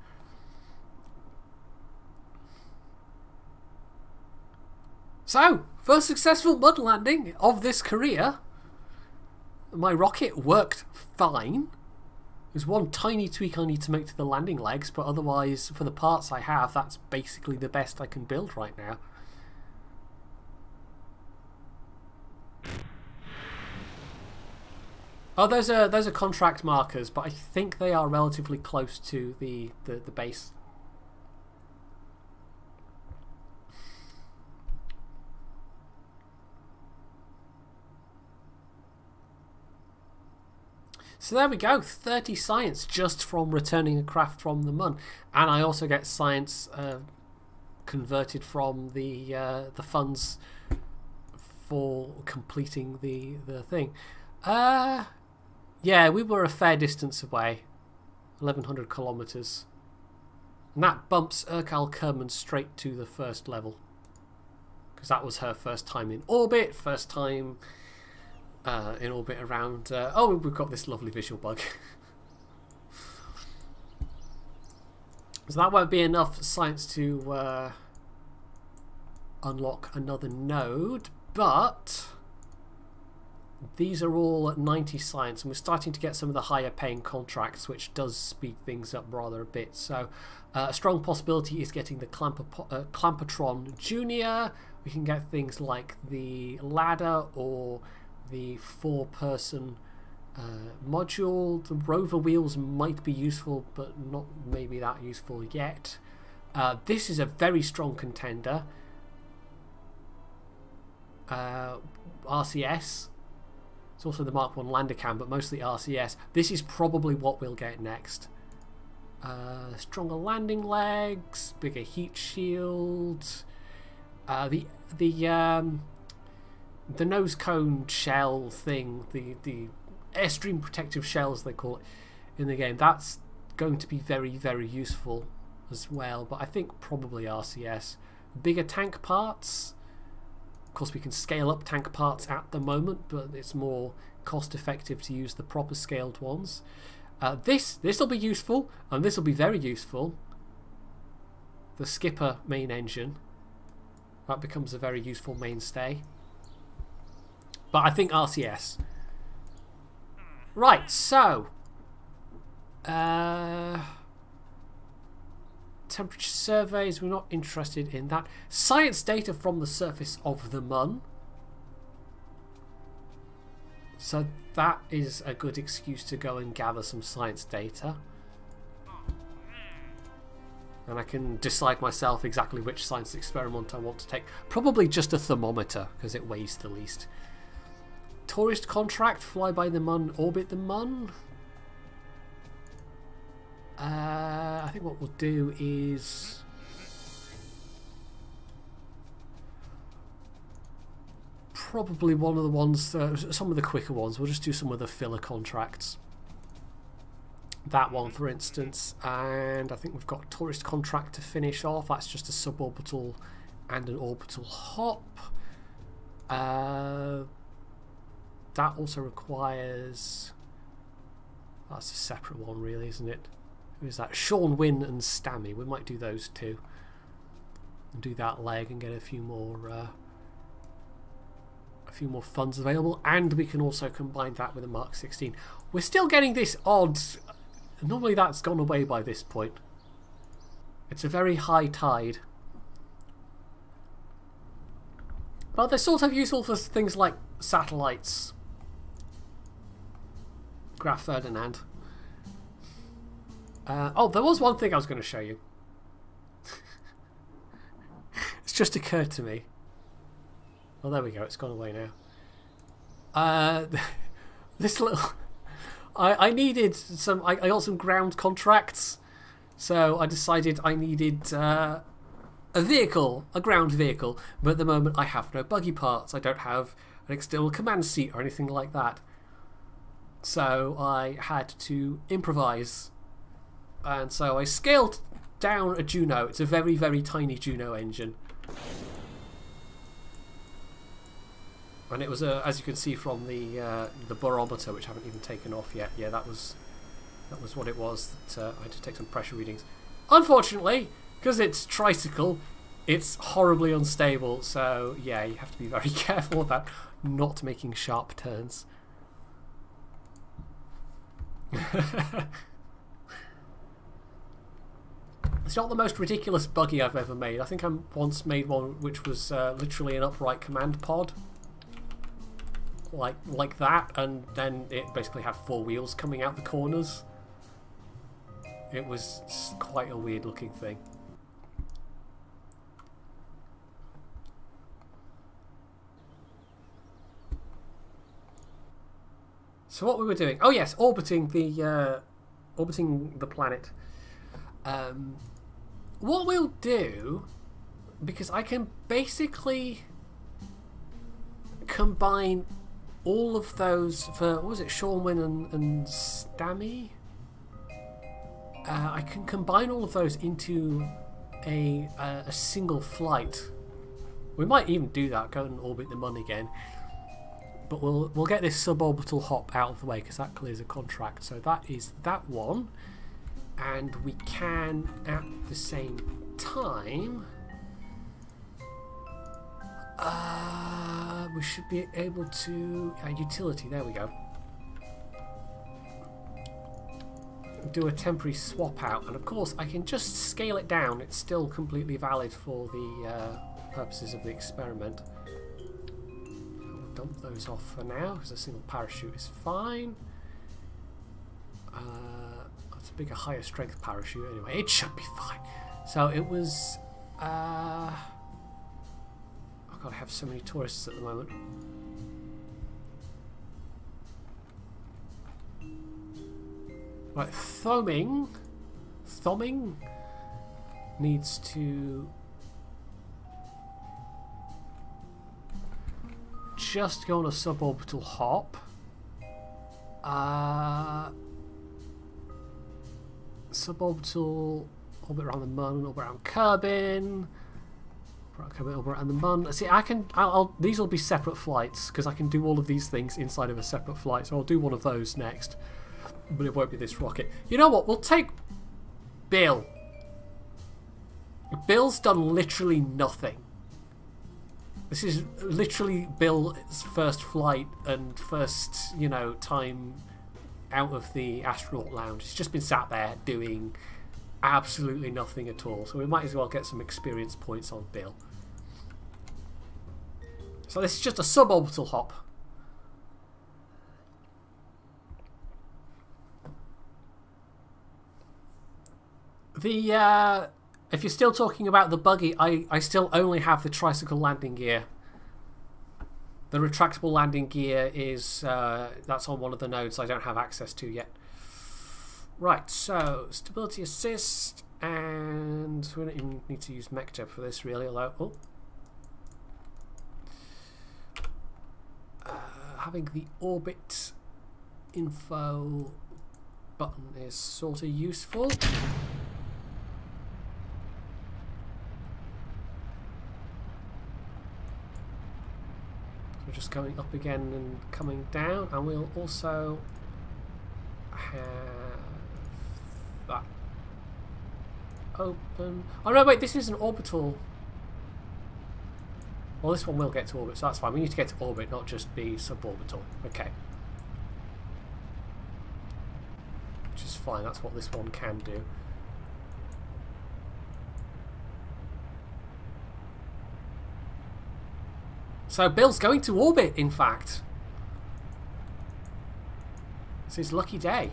So, first successful mud landing of this career. My rocket worked fine. There's one tiny tweak I need to make to the landing legs, but otherwise, for the parts I have, that's basically the best I can build right now. Oh, those are contract markers, but I think they are relatively close to the base. So there we go, 30 science just from returning a craft from the Mun, and I also get science converted from the funds for completing the thing. Yeah, we were a fair distance away, 1100 kilometers, and that bumps Urkal Kerman straight to the first level, because that was her first time in orbit, first time in orbit around... oh, we've got this lovely visual bug. So that won't be enough science to unlock another node, but these are all at 90 science, and we're starting to get some of the higher paying contracts, which does speed things up rather a bit. So a strong possibility is getting the Clampatron Junior. We can get things like the ladder or the 4-person module. The rover wheels might be useful, but not maybe that useful yet. This is a very strong contender. RCS. It's also the Mark 1 lander cam, but mostly RCS. This is probably what we'll get next. Stronger landing legs, bigger heat shield. The nose cone shell thing, the airstream protective shells they call it in the game. That's going to be very, very useful as well. But I think probably RCS. Bigger tank parts. Of course, we can scale up tank parts at the moment, but it's more cost effective to use the proper scaled ones. This will be useful, and this will be very useful. The skipper main engine. That becomes a very useful mainstay. But I think RCS. Right, so temperature surveys, we're not interested in that. Science data from the surface of the Mun. So that is a good excuse to go and gather some science data. And I can decide myself exactly which science experiment I want to take. Probably just a thermometer, because it weighs the least. Tourist contract, fly by the Mun, orbit the Mun. I think what we'll do is probably one of the ones, some of the quicker ones. We'll just do some of the filler contracts. That one, for instance, and I think we've got a tourist contract to finish off. That's just a suborbital and an orbital hop. That also requires... That's a separate one, really, isn't it? Who is that? Sean Wynn and Stammy. We might do those two. And do that leg and get a few more funds available. And we can also combine that with a Mark 16. We're still getting this odd... Normally that's gone away by this point. It's a very high tide. But they're sort of useful for things like satellites. Graf Ferdinand. Oh, there was one thing I was going to show you. It's just occurred to me. Well, there we go. It's gone away now. This little... I needed some... I got some ground contracts. So I decided I needed a vehicle, a ground vehicle. But at the moment I have no buggy parts. I don't have an external command seat or anything like that. So I had to improvise. And so I scaled down a Juno. It's a very, very tiny Juno engine. And it was, as you can see from the barometer, which I haven't even taken off yet. Yeah, that was what it was. That I had to take some pressure readings. Unfortunately, because it's tricycle, it's horribly unstable. So yeah, you have to be very careful about not making sharp turns. It's not the most ridiculous buggy I've ever made. I think I once made one which was literally an upright command pod. Like that, and then it basically had 4 wheels coming out the corners. It was quite a weird looking thing. So what we were doing? Oh yes, orbiting the planet. What we'll do, because I can basically combine all of those for, what was it, Sean Wynn and Stammy? I can combine all of those into a single flight. We might even do that, go and orbit the Mun again. But we'll get this suborbital hop out of the way because that clears a contract. So that is that one. And we can, at the same time... we should be able to... utility, there we go. Do a temporary swap out. And of course, I can just scale it down. It's still completely valid for the purposes of the experiment. We've dump those off for now because a single parachute is fine. That's a bigger, higher strength parachute anyway. It should be fine. So it was... oh god, I have so many tourists at the moment. Right, Thumbing needs to just go on a suborbital hop. Suborbital orbit around the Mun, orbit around Kerbin, orbit around the Mun. See, these will be separate flights because I can do all of these things inside of a separate flight. So I'll do one of those next, but it won't be this rocket. You know what? We'll take Bill. Bill's done literally nothing. This is literally Bill's first flight and first, you know, time out of the astronaut lounge. He's just been sat there doing absolutely nothing at all. So we might as well get some experience points on Bill. So this is just a suborbital hop. If you're still talking about the buggy, I still only have the tricycle landing gear. The retractable landing gear is that's on one of the nodes I don't have access to yet. Right, so stability assist, and we don't even need to use MechJeb for this really, although having the orbit info button is sort of useful. We're just going up again and coming down, and we'll also have that open. Oh no, wait, this is an orbital. Well, this one will get to orbit, so that's fine. We need to get to orbit, not just be suborbital. Okay. Which is fine, that's what this one can do. So Bill's going to orbit, in fact. It's his lucky day.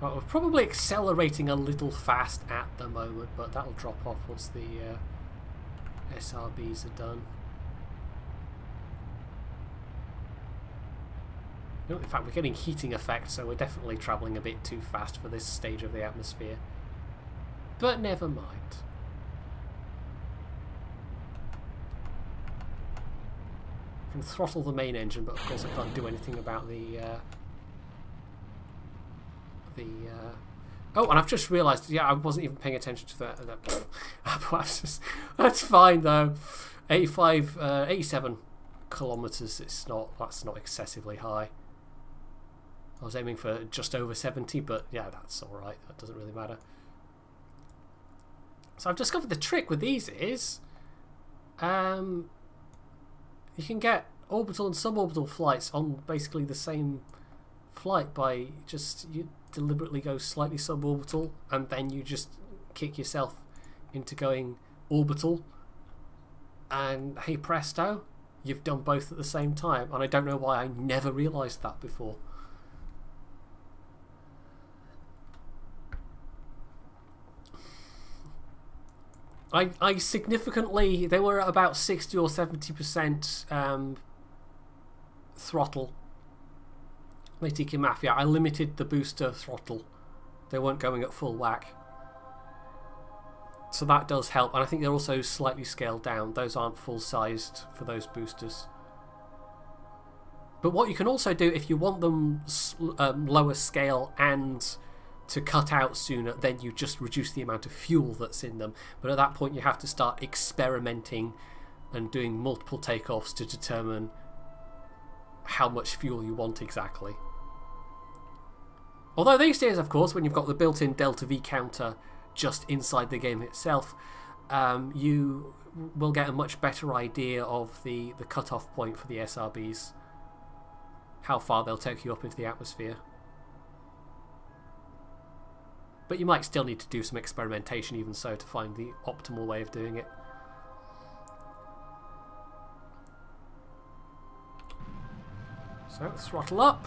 Right, we're probably accelerating a little fast at the moment, but that'll drop off once the SRBs are done. In fact, we're getting heating effects, so we're definitely travelling a bit too fast for this stage of the atmosphere. But never mind. I can throttle the main engine, but of course I can't do anything about the oh, and I've just realised, yeah, I wasn't even paying attention to that. That's fine though. 87 kilometres. That's not excessively high. I was aiming for just over 70, but yeah, that's all right. That doesn't really matter. So I've discovered the trick with these is, you can get orbital and suborbital flights on basically the same flight by just you deliberately go slightly suborbital and then you just kick yourself into going orbital, and hey presto, you've done both at the same time. And I don't know why I never realised that before. I significantly, they were at about 60 or 70% throttle. Tiki Mafia. I limited the booster throttle. They weren't going at full whack. So that does help. And I think they're also slightly scaled down. Those aren't full sized for those boosters. But what you can also do, if you want them lower scale and to cut out sooner, then you just reduce the amount of fuel that's in them. But at that point you have to start experimenting and doing multiple takeoffs to determine how much fuel you want exactly. Although these days, of course, when you've got the built-in Delta V counter just inside the game itself, you will get a much better idea of the cutoff point for the SRBs, how far they'll take you up into the atmosphere. But you might still need to do some experimentation even so to find the optimal way of doing it. So throttle up.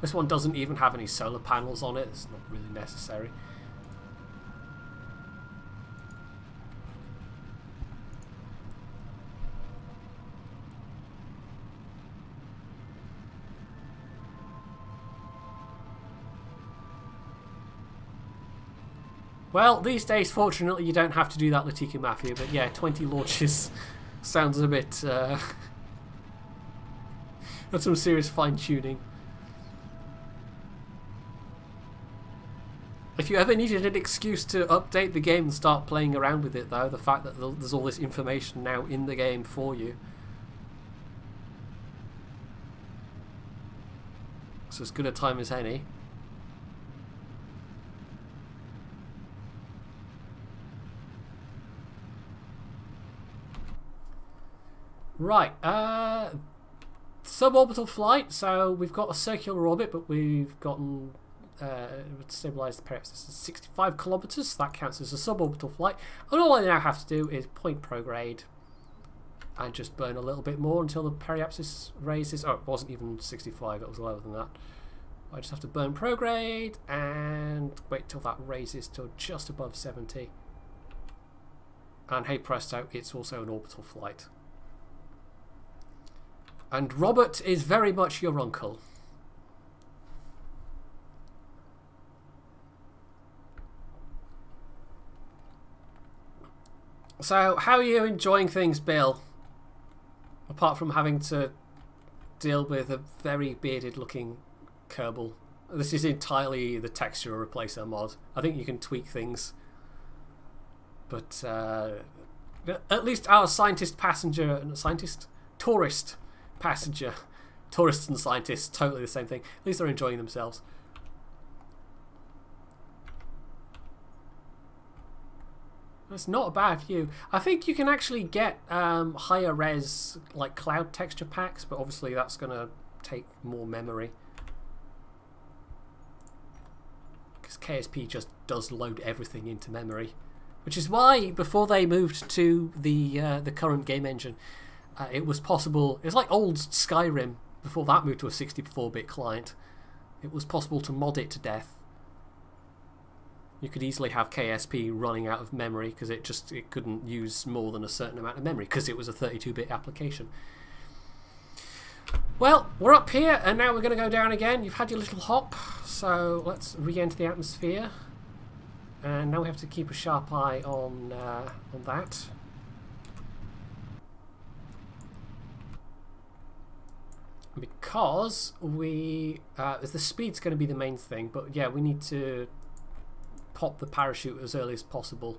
This one doesn't even have any solar panels on it, it's not really necessary. Well, these days, fortunately, you don't have to do that, Latika Mafia, but yeah, 20 launches sounds a bit... that's some serious fine-tuning. If you ever needed an excuse to update the game and start playing around with it, though, the fact that there's all this information now in the game for you. It's as good a time as any. Right, suborbital flight, so we've got a circular orbit, but we've gotten stabilised the periapsis at 65 kilometres, so that counts as a suborbital flight. And all I now have to do is point prograde and just burn a little bit more until the periapsis raises. Oh, it wasn't even 65, it was lower than that. I just have to burn prograde and wait till that raises to just above 70. And hey presto, it's also an orbital flight. And Robert is very much your uncle. So, how are you enjoying things, Bill? Apart from having to deal with a very bearded looking Kerbal. This is entirely the texture replacer mod. I think you can tweak things. But at least our tourist passenger, tourists and scientists, totally the same thing. At least they're enjoying themselves. That's not a bad view. I think you can actually get higher res like cloud texture packs, but obviously that's going to take more memory. Because KSP just does load everything into memory. Which is why before they moved to the current game engine, it was possible. It's like old Skyrim before that moved to a 64-bit client. It was possible to mod it to death. You could easily have KSP running out of memory because it couldn't use more than a certain amount of memory because it was a 32-bit application. Well, we're up here and now we're going to go down again. You've had your little hop, so let's re-enter the atmosphere. And now we have to keep a sharp eye on that. Because the speed's going to be the main thing, but yeah, we need to pop the parachute as early as possible.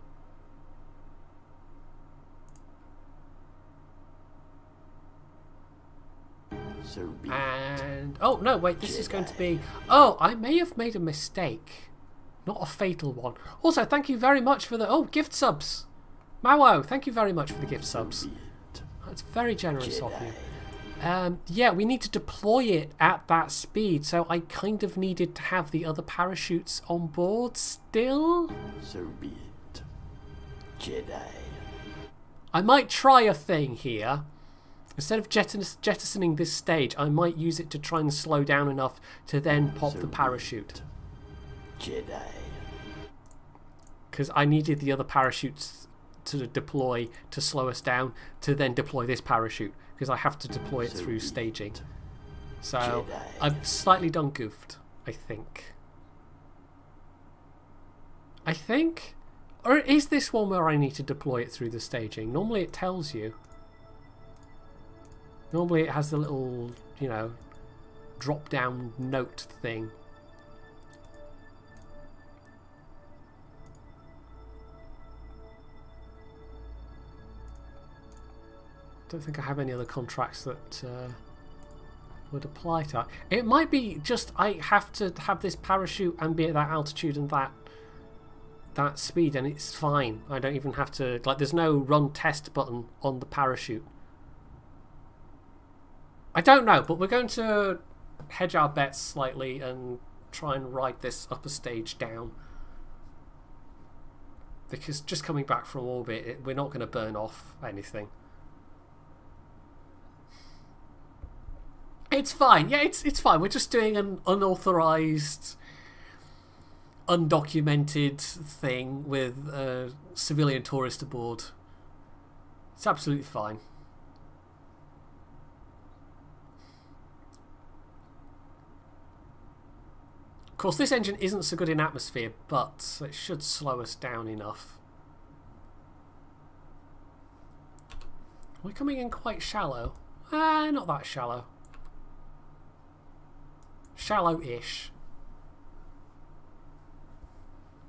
And oh no, wait, this is going to be. Oh, I may have made a mistake, not a fatal one. Also, thank you very much for the gift subs. Mawo, thank you very much for the gift subs. That's very generous of you. Yeah, we need to deploy it at that speed, so I kind of needed to have the other parachutes on board still. So be it, Jedi. I might try a thing here. Instead of jettisoning this stage, I might use it to try and slow down enough to then pop the parachute. Jedi. Because I needed the other parachutes to deploy to slow us down, to then deploy this parachute. Because I have to deploy it through staging. So I've slightly done goofed, I think. Or is this one where I need to deploy it through the staging? Normally it tells you. Normally it has the little, you know, drop down note thing. Don't think I have any other contracts that would apply to that. It might be just I have to have this parachute and be at that altitude and that that speed and it's fine. I don't even have to, like, there's no run test button on the parachute. I don't know, but we're going to hedge our bets slightly and try and ride this upper stage down. Because just coming back from orbit, we're not going to burn off anything. It's fine. Yeah, it's fine. We're just doing an unauthorized, undocumented thing with a civilian tourist aboard. It's absolutely fine. Of course, this engine isn't so good in atmosphere, but it should slow us down enough. We're coming in quite shallow. Not that shallow. Shallow-ish.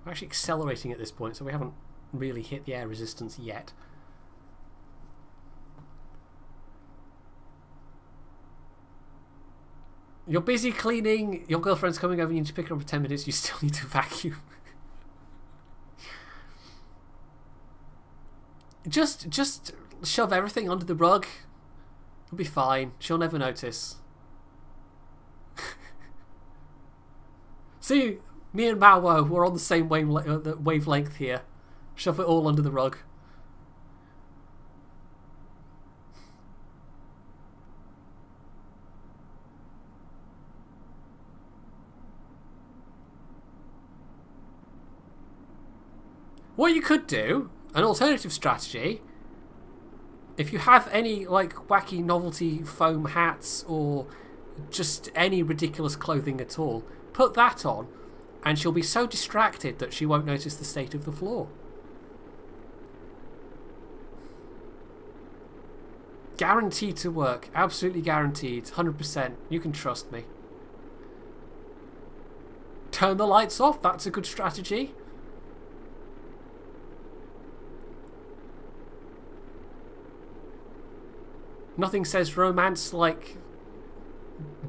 We're actually accelerating at this point, so we haven't really hit the air resistance yet. You're busy cleaning, your girlfriend's coming over, you need to pick her up for 10 minutes, you still need to vacuum. Just shove everything under the rug. It'll be fine. She'll never notice. See, me and Malwo, we're on the same wavelength here. Shove it all under the rug. What you could do, an alternative strategy, if you have any like wacky novelty foam hats or just any ridiculous clothing at all, put that on and she'll be so distracted that she won't notice the state of the floor. Guaranteed to work. Absolutely guaranteed. 100%. You can trust me. Turn the lights off. That's a good strategy. Nothing says romance like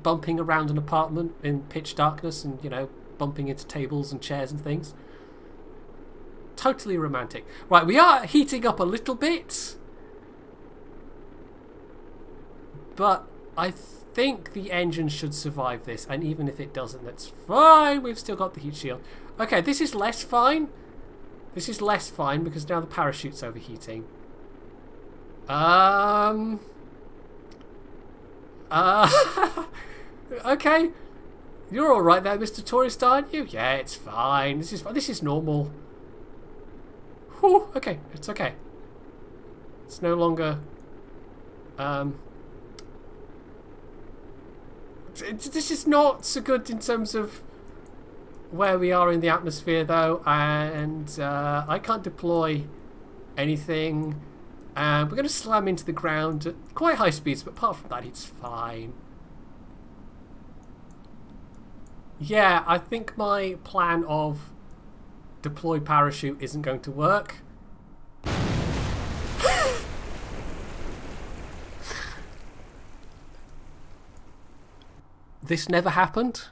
bumping around an apartment in pitch darkness and, you know, bumping into tables and chairs and things. Totally romantic. Right, we are heating up a little bit. But I think the engine should survive this, and even if it doesn't, that's fine. We've still got the heat shield. Okay, this is less fine. This is less fine because now the parachute's overheating. Okay. You're alright there, Mr. Tourist, aren't you? Yeah, it's fine. This is fine. This is normal. Whew, okay, it's okay. It's no longer... This is not so good in terms of where we are in the atmosphere, though, and I can't deploy anything. We're going to slam into the ground at quite high speeds, but apart from that, it's fine. Yeah, I think my plan of deploy parachute isn't going to work. This never happened.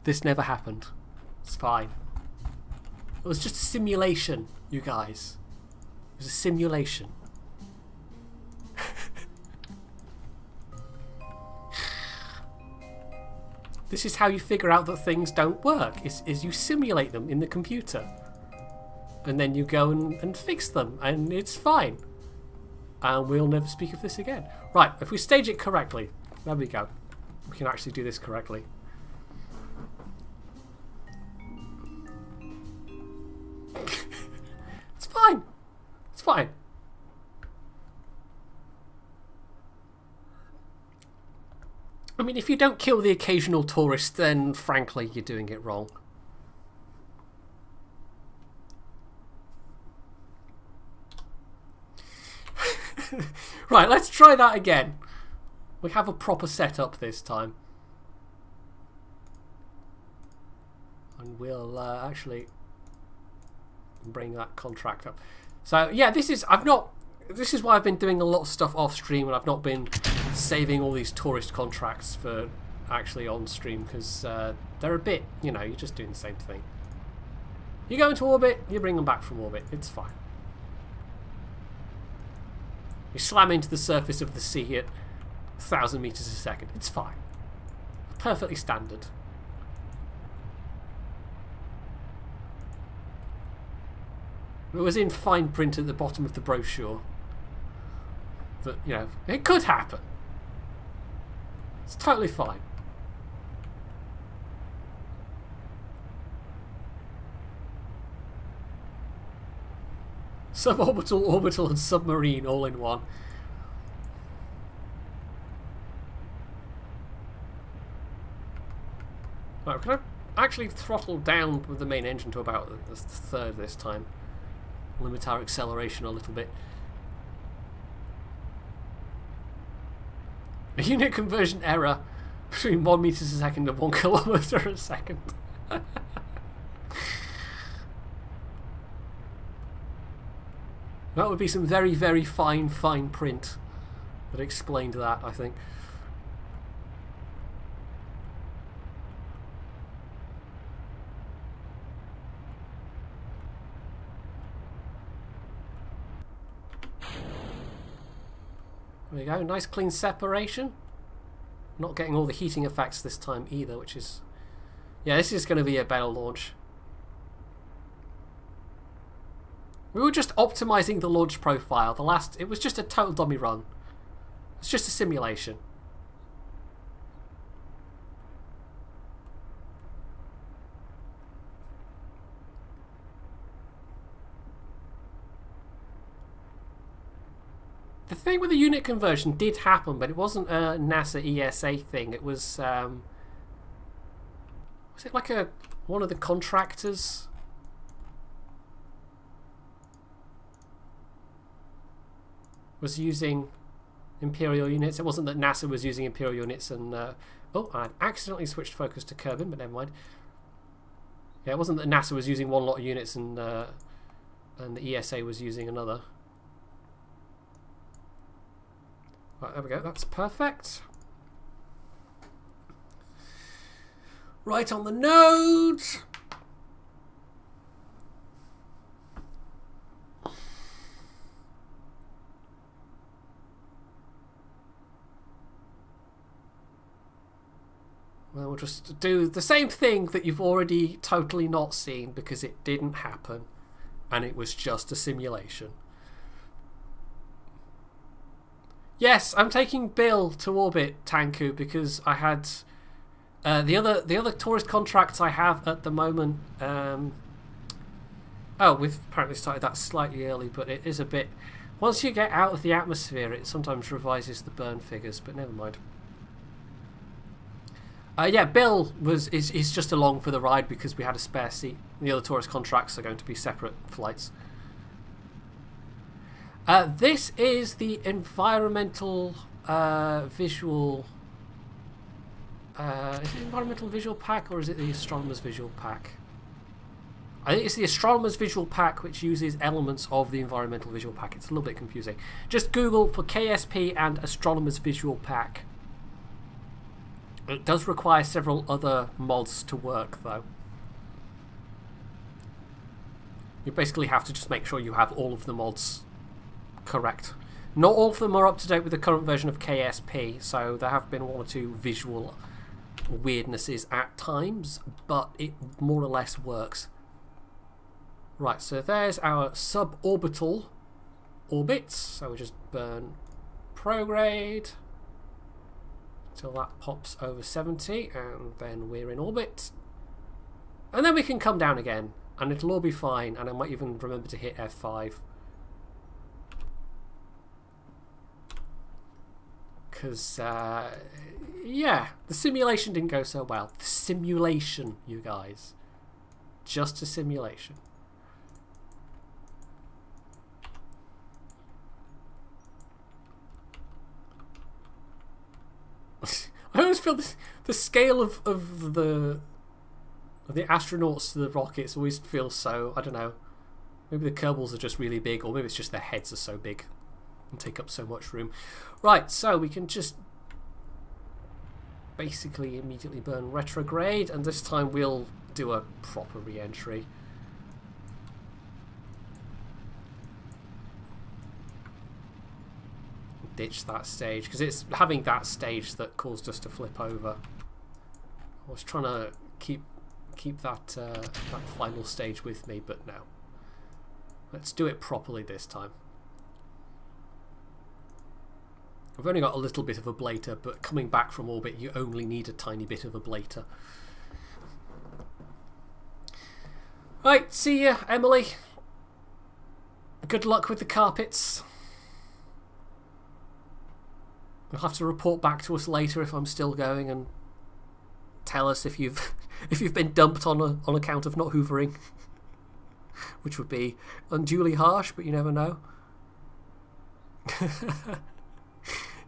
This never happened. It's fine. It was just a simulation, you guys. It was a simulation. This is how you figure out that things don't work, is you simulate them in the computer. And then you go and fix them, and it's fine. And we'll never speak of this again. Right, if we stage it correctly, there we go. We can actually do this correctly. It's fine. It's fine. I mean, if you don't kill the occasional tourist, then frankly, you're doing it wrong. Right, let's try that again. We have a proper setup this time. And we'll actually bring that contract up. So yeah, this is why I've been doing a lot of stuff off stream and I've not been saving all these tourist contracts for actually on stream, because they're a bit, you know, you're just doing the same thing. You go into orbit, you bring them back from orbit. It's fine. You slam into the surface of the sea at 1,000 meters a second. It's fine. Perfectly standard. It was in fine print at the bottom of the brochure that, you know, it could happen. It's totally fine. Suborbital, orbital and submarine all in one. Right, can I actually throttle down with the main engine to about the third this time? Limit our acceleration a little bit. A unit conversion error between 1 meter a second and 1 kilometer a second. That would be some very, very fine print that explained that, I think. There we go, nice clean separation. Not getting all the heating effects this time either, which is... Yeah, this is going to be a better launch. We were just optimizing the launch profile. It was just a total dummy run. It's just a simulation. The thing with the unit conversion did happen, but it wasn't a NASA ESA thing. It was it like one of the contractors? Was using Imperial units. It wasn't that NASA was using Imperial units and... oh, I accidentally switched focus to Kerbal, but never mind. Yeah, it wasn't that NASA was using one lot of units and the ESA was using another. Right, there we go. That's perfect. Right on the node. Well, we'll just do the same thing that you've already totally not seen because it didn't happen and it was just a simulation. Yes, I'm taking Bill to orbit, Tanku, because I had the other tourist contracts I have at the moment. Oh, we've apparently started that slightly early, but it is a bit... Once you get out of the atmosphere, it sometimes revises the burn figures, but never mind. Yeah, Bill is just along for the ride because we had a spare seat. The other tourist contracts are going to be separate flights. This is the environmental visual... is it the environmental visual pack or is it the astronomer's visual pack? I think it's the astronomer's visual pack which uses elements of the environmental visual pack. It's a little bit confusing. Just Google for KSP and astronomer's visual pack. It does require several other mods to work though. You basically have to just make sure you have all of the mods correct. Not all of them are up to date with the current version of KSP, so there have been one or two visual weirdnesses at times, but it more or less works. Right, so there's our suborbital orbits. So we just burn prograde till that pops over 70 and then we're in orbit. And then we can come down again and it'll all be fine, and I might even remember to hit F5. Because, yeah, the simulation didn't go so well. The simulation, you guys. Just a simulation. I always feel the scale of the astronauts to the rockets always feels so, I don't know, maybe the Kerbals are just really big, or maybe it's just their heads are so big and take up so much room. Right, so we can just basically immediately burn retrograde, and this time we'll do a proper re-entry. ditch that stage, because it's having that stage that caused us to flip over. I was trying to keep that that final stage with me, but no. Let's do it properly this time. I've only got a little bit of a ablator, but coming back from orbit you only need a tiny bit of a ablator. Right, see ya, Emily. Good luck with the carpets. You'll have to report back to us later if I'm still going, and tell us if you've been dumped on account of not hoovering, which would be unduly harsh, but you never know.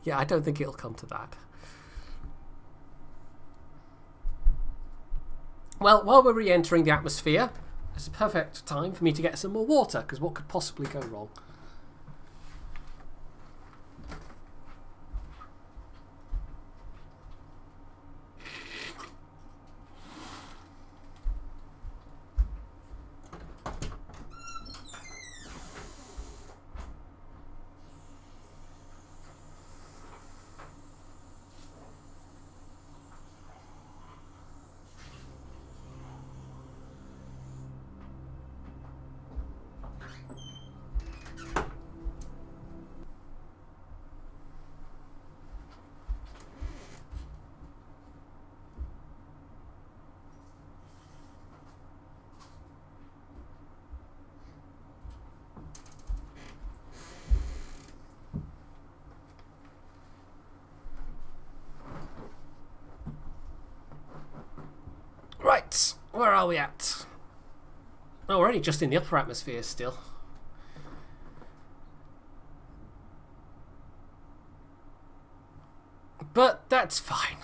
Yeah, I don't think it'll come to that. Well, while we're re-entering the atmosphere, it's a perfect time for me to get some more water, because what could possibly go wrong? Right, where are we at? Oh, we're only just in the upper atmosphere still. But that's fine.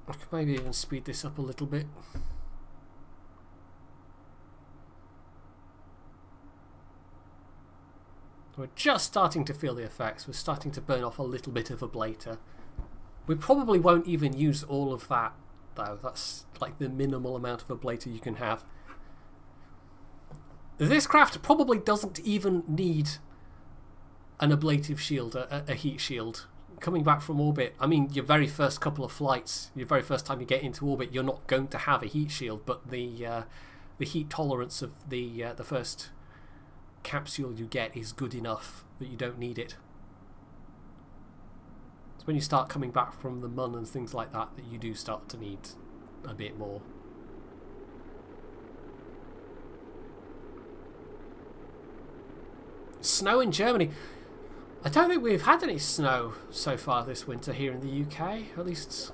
I could maybe even speed this up a little bit. We're just starting to feel the effects. We're starting to burn off a little bit of a ablator. We probably won't even use all of that, though. That's like the minimal amount of a ablator you can have. This craft probably doesn't even need an ablative shield, a heat shield. Coming back from orbit, I mean, your very first couple of flights, your very first time you get into orbit, you're not going to have a heat shield, but the heat tolerance of the first capsule you get is good enough that you don't need it. It's when you start coming back from the mun and things like that that you do start to need a bit more. Snow in Germany. I don't think we've had any snow so far this winter here in the UK. At least,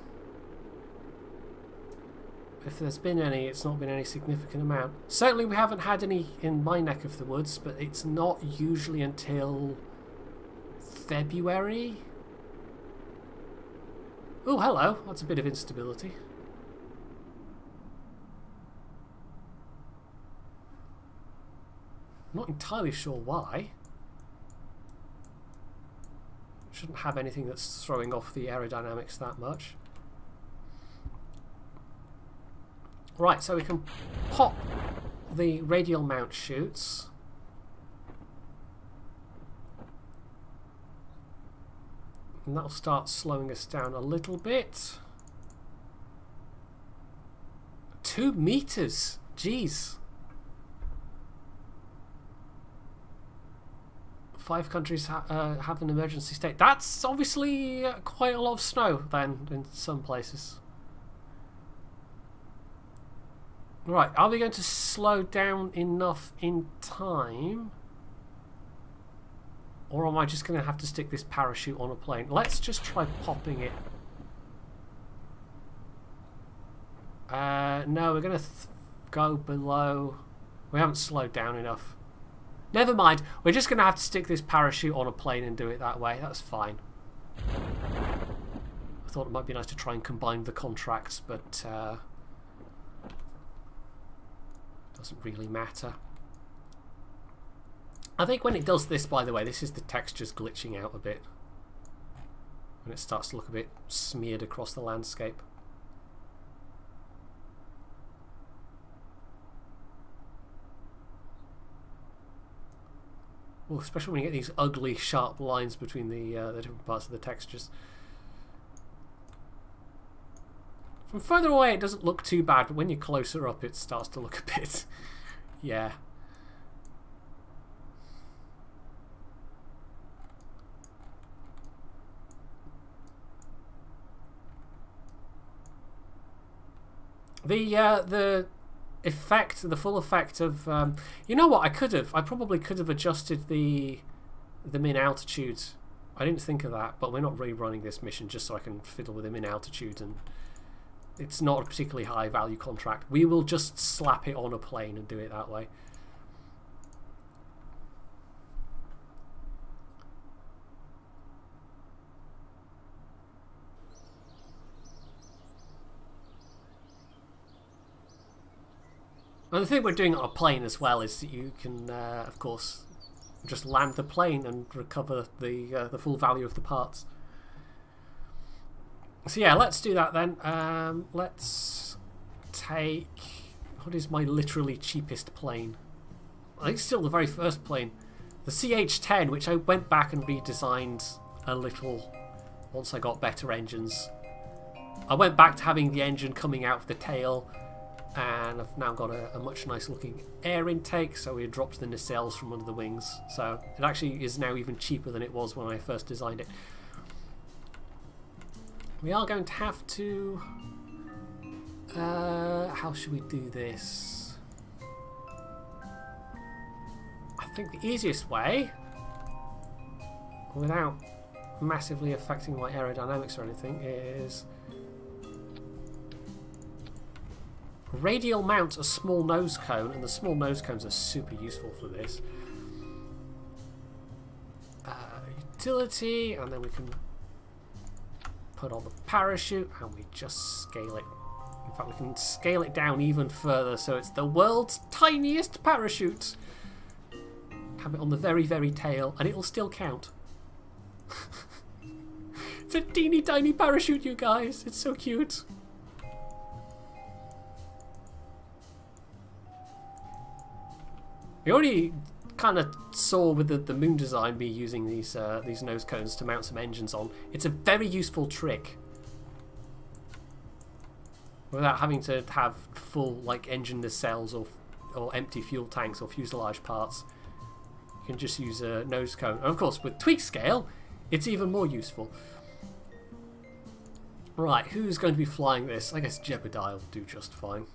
if there's been any, it's not been any significant amount. Certainly we haven't had any in my neck of the woods, but it's not usually until February. Oh, hello. That's a bit of instability. Not entirely sure why. Shouldn't have anything that's throwing off the aerodynamics that much. Right, so we can pop the radial mount chutes. And that'll start slowing us down a little bit. 2 meters! Jeez. 5 countries have an emergency state. That's obviously quite a lot of snow then in some places. Right, are we going to slow down enough in time? Or am I just going to have to stick this parachute on a plane? Let's just try popping it. No, we're going to go below. We haven't slowed down enough. Never mind, we're just going to have to stick this parachute on a plane and do it that way. That's fine. I thought it might be nice to try and combine the contracts, but doesn't really matter. I think when it does this, by the way, this is the textures glitching out a bit. When it starts to look a bit smeared across the landscape. Well, especially when you get these ugly, sharp lines between the different parts of the textures. From further away, it doesn't look too bad, but when you're closer up, it starts to look a bit... yeah. The effect, the full effect of you know what, I probably could have adjusted the min altitude. I didn't think of that, but we're not rerunning this mission just so I can fiddle with the min altitude, and it's not a particularly high value contract. We will just slap it on a plane and do it that way. And the thing we're doing on a plane as well is that you can, of course, just land the plane and recover the full value of the parts. So yeah, let's do that then. Let's take... what is my literally cheapest plane? I think it's still the very first plane. The CH-10, which I went back and redesigned a little once I got better engines. I went back to having the engine coming out of the tail, and I've now got a much nicer looking air intake, so we dropped the nacelles from under the wings, so it actually is now even cheaper than it was when I first designed it. We are going to have to... how should we do this? I think the easiest way, without massively affecting my aerodynamics or anything, is radial mount a small nose cone, and the small nose cones are super useful for this. Utility, and then we can put on the parachute, and we just scale it. In fact, we can scale it down even further, so it's the world's tiniest parachute. Have it on the very, very tail, and it'll still count. It's a teeny tiny parachute, you guys. It's so cute. We already kind of saw with the moon design me using these nose cones to mount some engines on. It's a very useful trick without having to have full like engine nacelles or empty fuel tanks or fuselage parts. You can just use a nose cone, and of course with tweak scale it's even more useful. Right, who's going to be flying this? I guess Jebediah will do just fine.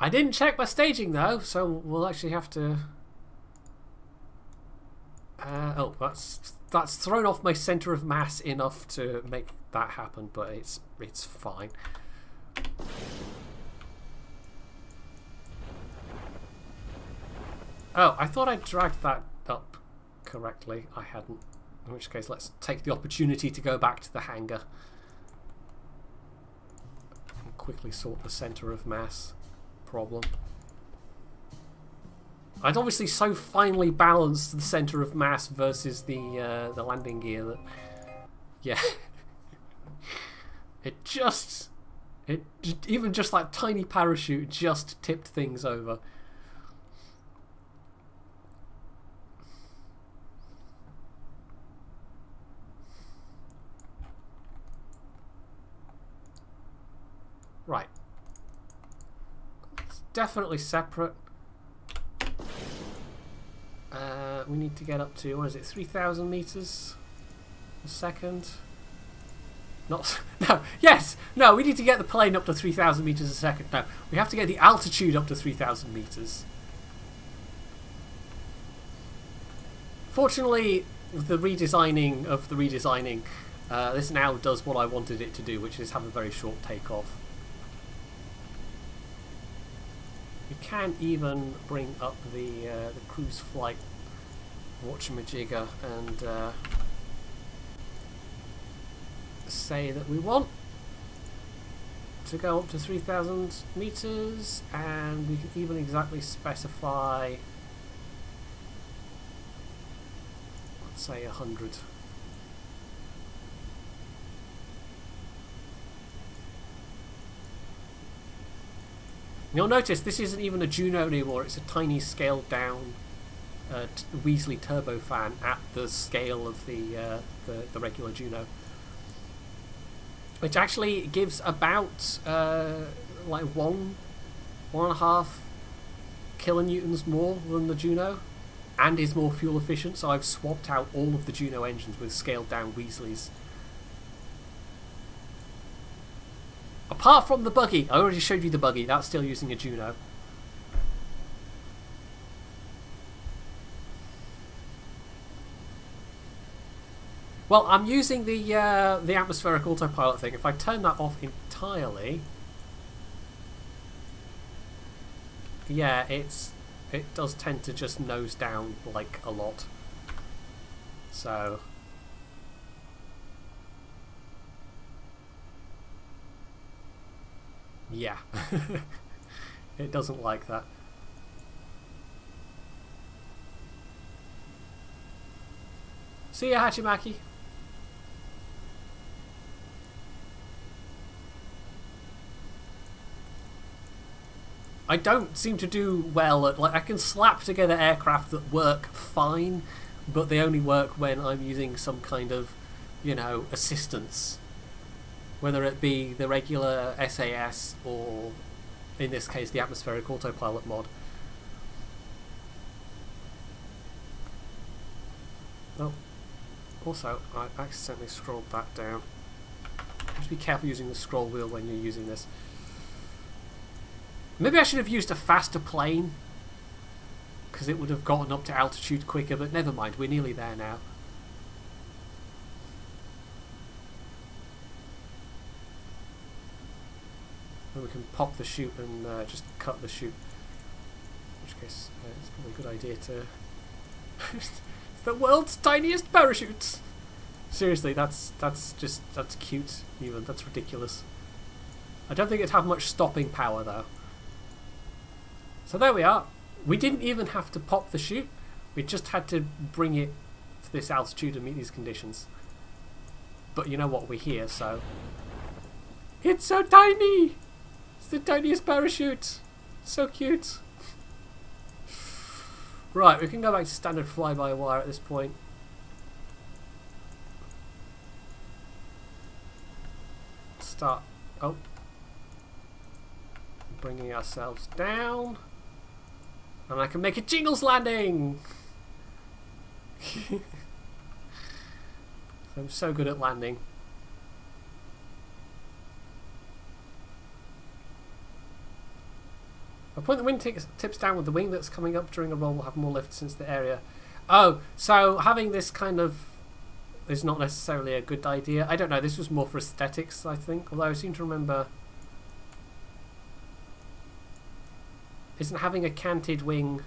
I didn't check my staging though, so we'll actually have to... oh, that's thrown off my centre of mass enough to make that happen, but it's fine. Oh, I thought I dragged that up correctly. I hadn't. In which case, let's take the opportunity to go back to the hangar and quickly sort the centre of mass problem. I'd obviously so finely balanced the centre of mass versus the landing gear that, yeah, even just that tiny parachute just tipped things over. Right. It's definitely separate. We need to get up to, what is it, 3,000 meters a second? Not, no, yes! No, we need to get the plane up to 3,000 meters a second. No, we have to get the altitude up to 3,000 meters. Fortunately, with the redesigning of the redesigning, this now does what I wanted it to do, which is have a very short takeoff. We can even bring up the cruise flight whatchamajigger and say that we want to go up to 3,000 meters, and we can even exactly specify, let's say 100. You'll notice this isn't even a Juno anymore, it's a tiny scaled down Weasley turbofan at the scale of the regular Juno. Which actually gives about like 1.5 kilonewtons more than the Juno, and is more fuel efficient, so I've swapped out all of the Juno engines with scaled down Weasleys. Apart from the buggy, I already showed you the buggy, that's still using a Juno. Well, I'm using the atmospheric autopilot thing. If I turn that off entirely, yeah, it does tend to just nose down like a lot. So yeah, it doesn't like that. See ya, Hachimaki. I don't seem to do well at, like, I can slap together aircraft that work fine, but they only work when I'm using some kind of, you know, assistance. Whether it be the regular SAS or, in this case, the atmospheric autopilot mod. Oh, also, I accidentally scrolled that down. Just be careful using the scroll wheel when you're using this. Maybe I should have used a faster plane, because it would have gotten up to altitude quicker, but never mind, we're nearly there now. And we can pop the chute and just cut the chute. In which case, it's probably a good idea to... It's the world's tiniest parachute! Seriously, that's cute, even. That's ridiculous. I don't think it'd have much stopping power, though. So there we are. We didn't even have to pop the chute. We just had to bring it to this altitude and meet these conditions. But you know what? We're here, so... It's so tiny! It's the tiniest parachute. So cute. Right, we can go back to standard fly-by-wire at this point. Start... Oh. Bringing ourselves down. And I can make a Jingles landing! I'm so good at landing. I'll point the wing tips down with the wing that's coming up during a roll will have more lift since the area. Oh, so having this kind of is not necessarily a good idea. I don't know, this was more for aesthetics, I think. Although I seem to remember... Isn't having a canted wing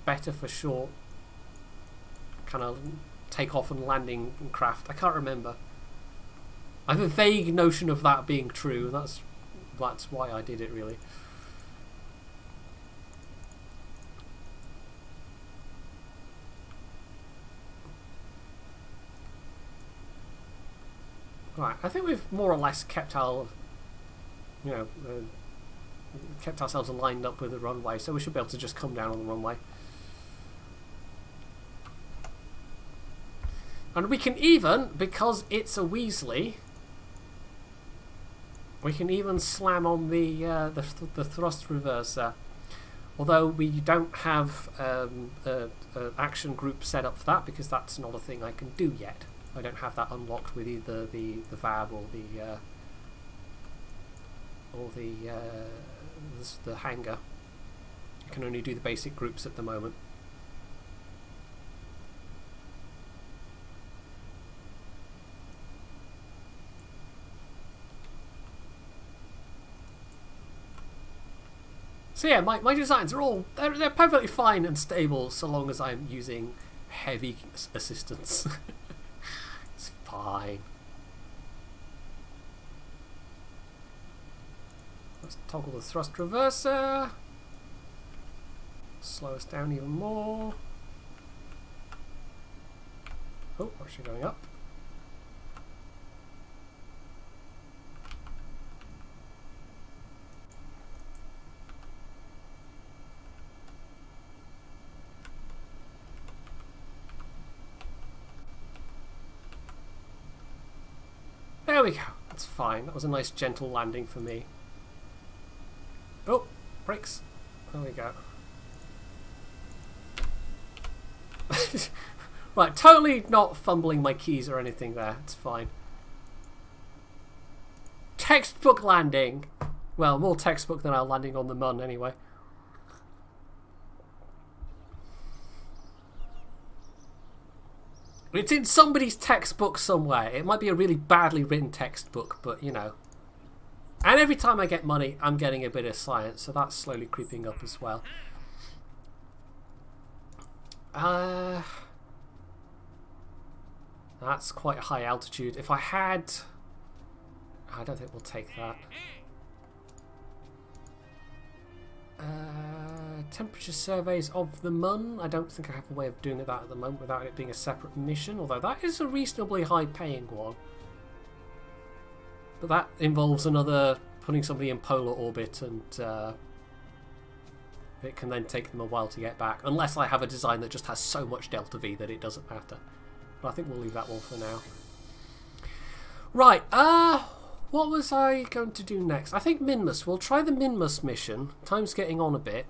better for short kind of take-off and landing craft? I can't remember. I have a vague notion of that being true, and that's why I did it, really. Right, I think we've more or less kept our, you know, kept ourselves aligned up with the runway, so we should be able to just come down on the runway. And we can even, because it's a Weasley, we can even slam on the thrust reverser. Although we don't have an action group set up for that, because that's not a thing I can do yet. I don't have that unlocked with either the VAB or the hangar. I can only do the basic groups at the moment. So yeah, my designs are all, they're perfectly fine and stable so long as I'm using heavy assistance. It's fine. Let's toggle the thrust reverser. Slow us down even more. Oh, we're actually going up. There we go. That's fine. That was a nice gentle landing for me. Oh, brakes. There we go. Right, totally not fumbling my keys or anything there. It's fine. Textbook landing. Well, more textbook than our landing on the Mun anyway. It's in somebody's textbook somewhere. It might be a really badly written textbook, but you know. And every time I get money, I'm getting a bit of science, so that's slowly creeping up as well. That's quite a high altitude. If I had... I don't think we'll take that. Temperature surveys of the Mun. I don't think I have a way of doing that at the moment without it being a separate mission, although that is a reasonably high paying one. But that involves another putting somebody in polar orbit, and it can then take them a while to get back, unless I have a design that just has so much delta V that it doesn't matter. But I think we'll leave that one for now. Right, what was I going to do next? I think Minmus. We'll try the Minmus mission. Time's getting on a bit.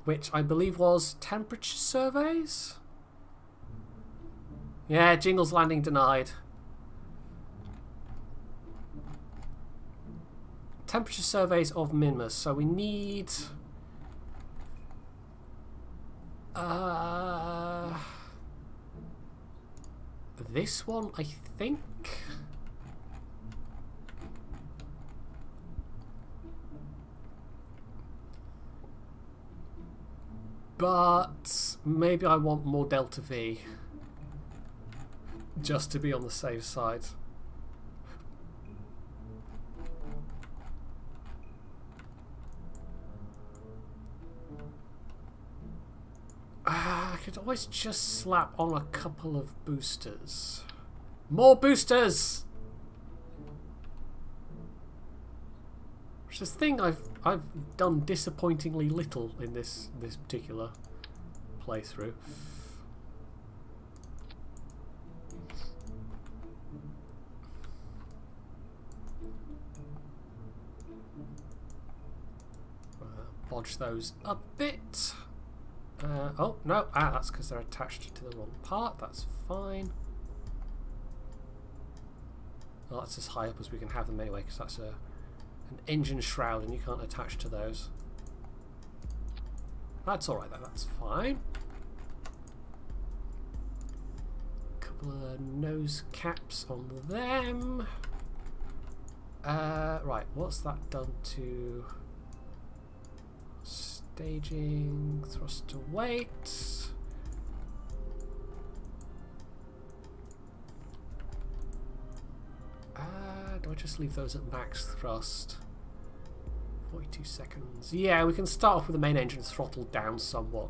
Which I believe was temperature surveys? Yeah, Jingle's landing denied. Temperature surveys of Minmus. So we need... this one, I think. But maybe I want more delta V, just to be on the safe side. I could always just slap on a couple of boosters. More boosters! Which is a thing I've done disappointingly little in this particular playthrough. Bodge those a bit. Oh, no. That's because they're attached to the wrong part. That's fine. Well, that's as high up as we can have them anyway, because that's an engine shroud and you can't attach to those. That's alright though, that's fine. Couple of nose caps on them. Right, what's that done to... staging, thrust to weight. Do I just leave those at max thrust? 42 seconds. Yeah, we can start off with the main engine throttled down somewhat.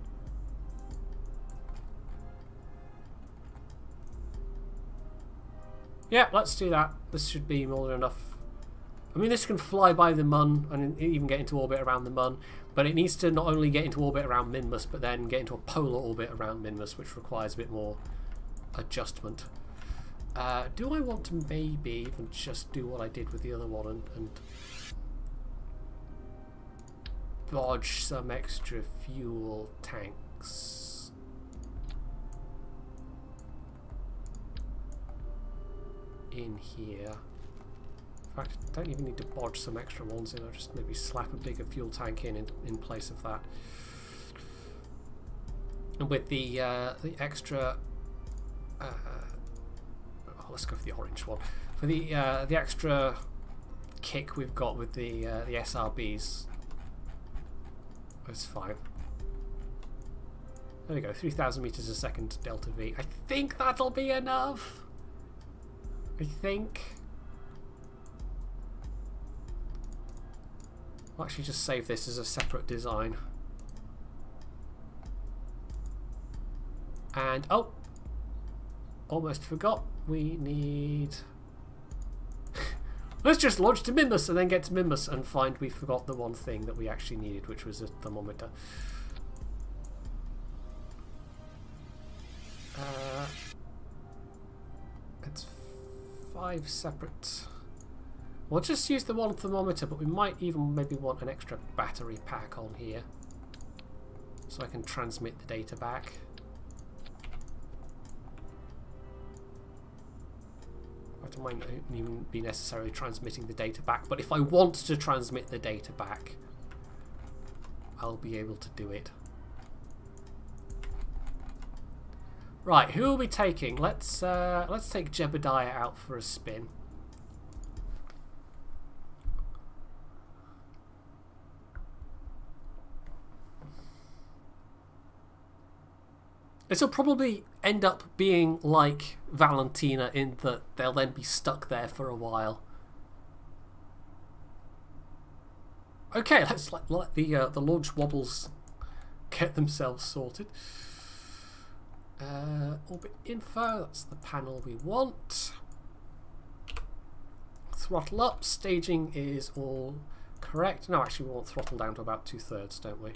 Yeah, let's do that. This should be more than enough. I mean, this can fly by the Mun and even get into orbit around the Mun, but it needs to not only get into orbit around Minmus, but then get into a polar orbit around Minmus, which requires a bit more adjustment. Do I want to maybe even just do what I did with the other one and bodge some extra fuel tanks? In here. In fact, I don't even need to bodge some extra ones in. I'll just maybe slap a bigger fuel tank in place of that. And with the extra, let's go for the orange one. For the extra kick we've got with the SRBs, that's fine. There we go, 3,000 meters a second delta V. I think that'll be enough. I think. I'll actually just save this as a separate design. And, oh, almost forgot, we need... Let's just launch to Minmus and then get to Minmus and find we forgot the one thing that we actually needed, which was a thermometer. Let's 5 separate. We'll just use the one thermometer, but we might even maybe want an extra battery pack on here, so I can transmit the data back. It might not even be necessarily transmitting the data back, but if I want to transmit the data back, I'll be able to do it. Right, who are we taking? Let's take Jebediah out for a spin. This will probably end up being like Valentina in that they'll then be stuck there for a while. Okay, let's let the launch wobbles get themselves sorted. Orbit info, that's the panel we want. Throttle up, staging is all correct. No, actually we want throttle down to about 2/3, don't we?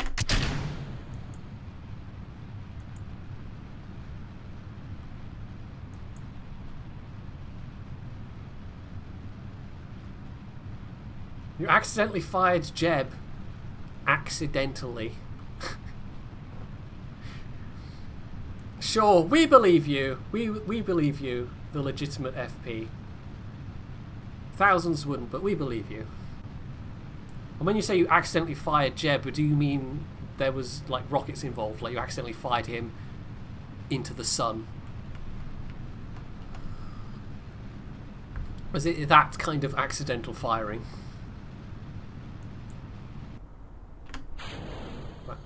You accidentally fired Jeb. Accidentally. Sure, we believe you. We believe you, the legitimate FP. Thousands wouldn't, but we believe you. And when you say you accidentally fired Jeb, do you mean there was like rockets involved? Like you accidentally fired him into the sun? Was it that kind of accidental firing?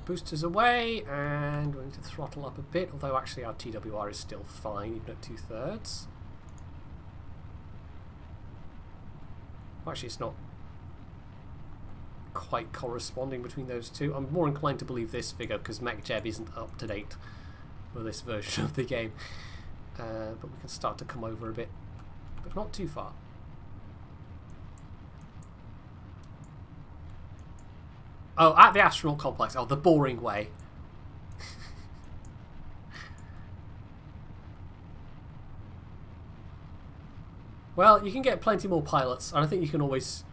Boosters away, and we're going to throttle up a bit, although actually our TWR is still fine, even at 2/3. Well, actually, it's not quite corresponding between those two. I'm more inclined to believe this figure because MacJeb isn't up to date with this version of the game. But we can start to come over a bit, but not too far. Oh, at the astronaut complex. Oh, the boring way. Well, you can get plenty more pilots, and I think you can always,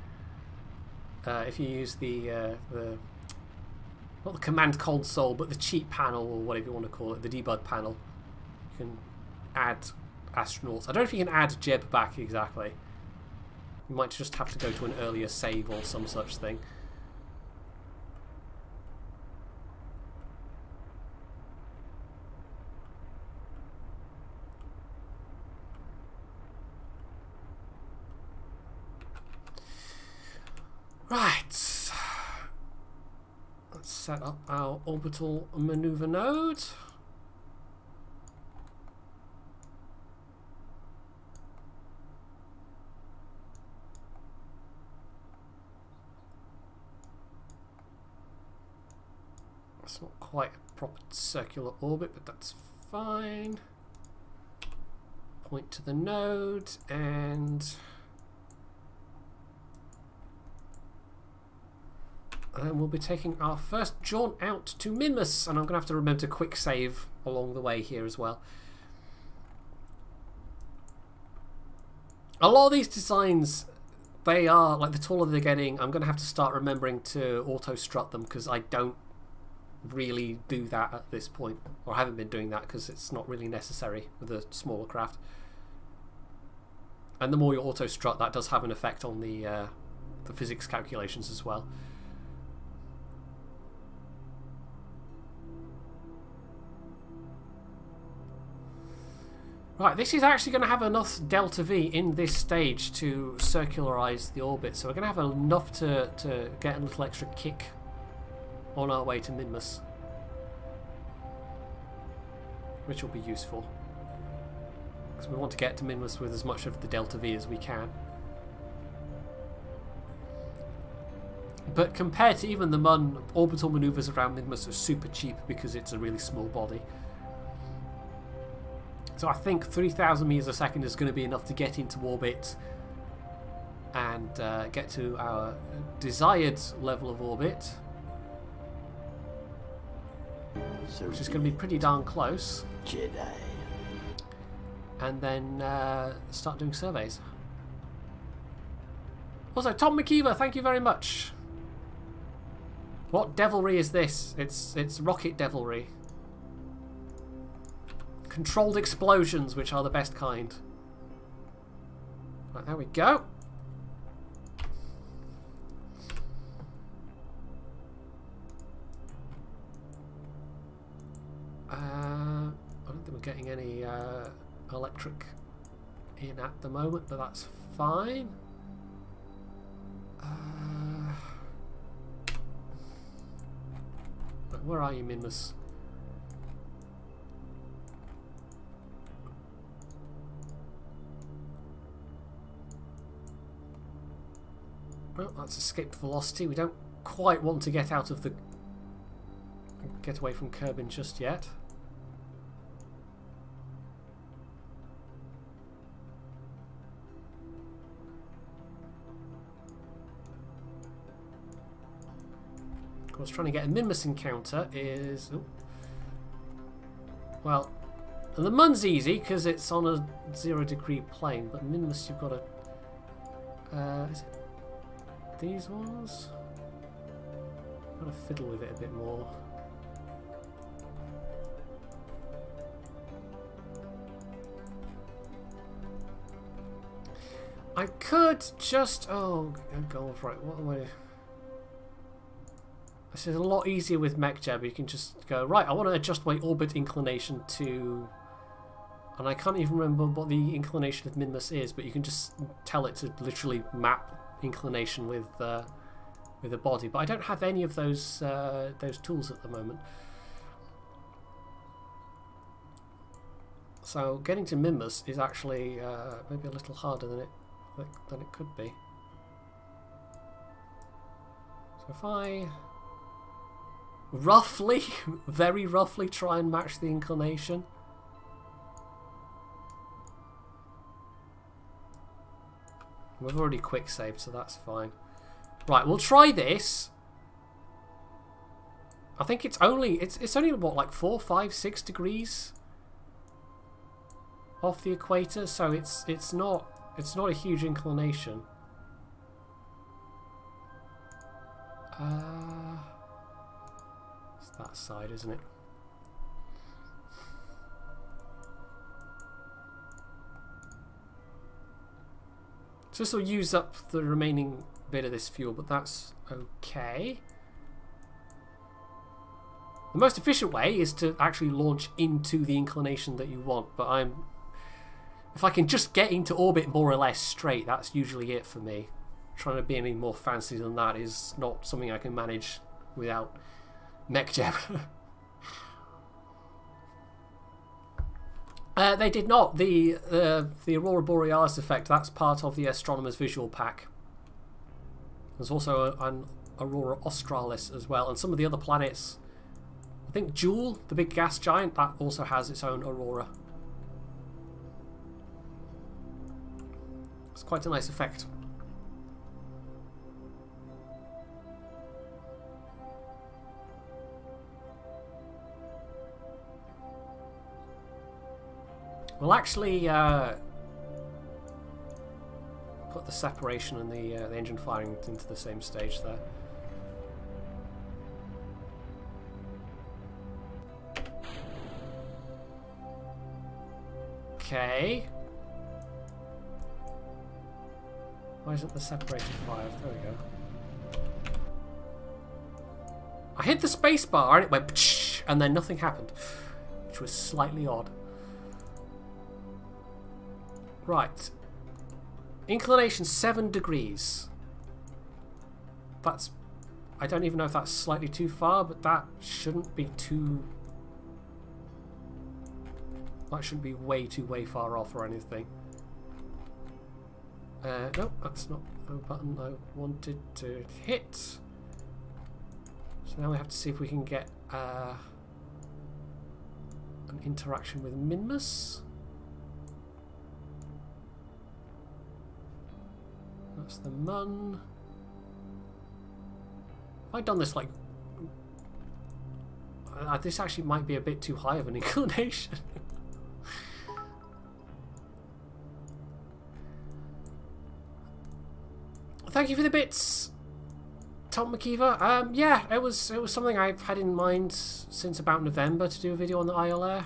if you use the not the command console, but the cheat panel or whatever you want to call it, the debug panel, you can add astronauts. I don't know if you can add Jeb back exactly. You might just have to go to an earlier save or some such thing. Right, let's set up our orbital maneuver node. It's not quite a proper circular orbit, but that's fine. Point to the node and then we'll be taking our first jaunt out to Minmus, and I'm going to have to remember to quick save along the way here as well. A lot of these designs, they are, like the taller they're getting, I'm going to have to start remembering to auto-strut them because I don't really do that at this point, or I haven't been doing that because it's not really necessary with a smaller craft. And the more you auto-strut, that does have an effect on the physics calculations as well. Right, this is actually going to have enough delta V in this stage to circularize the orbit, so we're going to have enough to get a little extra kick on our way to Minmus, which will be useful because we want to get to Minmus with as much of the delta V as we can. But compared to even the MUN, orbital maneuvers around Minmus are super cheap because it's a really small body. So I think 3,000 meters a second is going to be enough to get into orbit and get to our desired level of orbit, which is going to be pretty darn close. Jedi. and then start doing surveys. Also, Tom McKeever, thank you very much. What devilry is this? It's rocket devilry. Controlled explosions, which are the best kind. Right, there we go. I don't think we're getting any electric in at the moment, but that's fine. Where are you, Minmus? Well, that's escape velocity. We don't quite want to get out of the... get away from Kerbal just yet. Of course, trying to get a Minmus encounter is... Ooh. Well, the Mun's easy because it's on a 0-degree plane, but Minmus you've got to... is it these ones? I've got to fiddle with it a bit more. I could just... oh, go for it. What am I... This is a lot easier with MechJeb. You can just go, right, I want to adjust my orbit inclination to... and I can't even remember what the inclination of Minmus is, but you can just tell it to literally map inclination with the body. But I don't have any of those tools at the moment. So getting to Minmus is actually maybe a little harder than it could be. So if I roughly, very roughly try and match the inclination. We've already quick saved, so that's fine. Right, we'll try this. I think it's only what, like 4, 5, 6 degrees off the equator, so it's not a huge inclination. It's that side, isn't it? So this will use up the remaining bit of this fuel, but that's okay. The most efficient way is to actually launch into the inclination that you want, but if I can just get into orbit more or less straight, that's usually it for me. Trying to be any more fancy than that is not something I can manage without MechJeb. They did not. The Aurora Borealis effect, that's part of the Astronomer's Visual Pack. There's also an Aurora Australis as well, and some of the other planets. I think Joule, the big gas giant, that also has its own aurora. It's quite a nice effect. We'll actually put the separation and the engine firing into the same stage there. Okay. Why isn't the separator fired? There we go. I hit the space bar and it went psh, and then nothing happened, which was slightly odd. Right. Inclination 7 degrees. That's... I don't even know if that's slightly too far, but that shouldn't be too... that shouldn't be way far off or anything. No, that's not the button I wanted to hit. So now we have to see if we can get an interaction with Minmus. That's the Mun. Have I done this like... this actually might be a bit too high of an inclination. thank you for the bits, Tom McKeever. Yeah, it was something I've had in mind since about November to do a video on the Isle Air.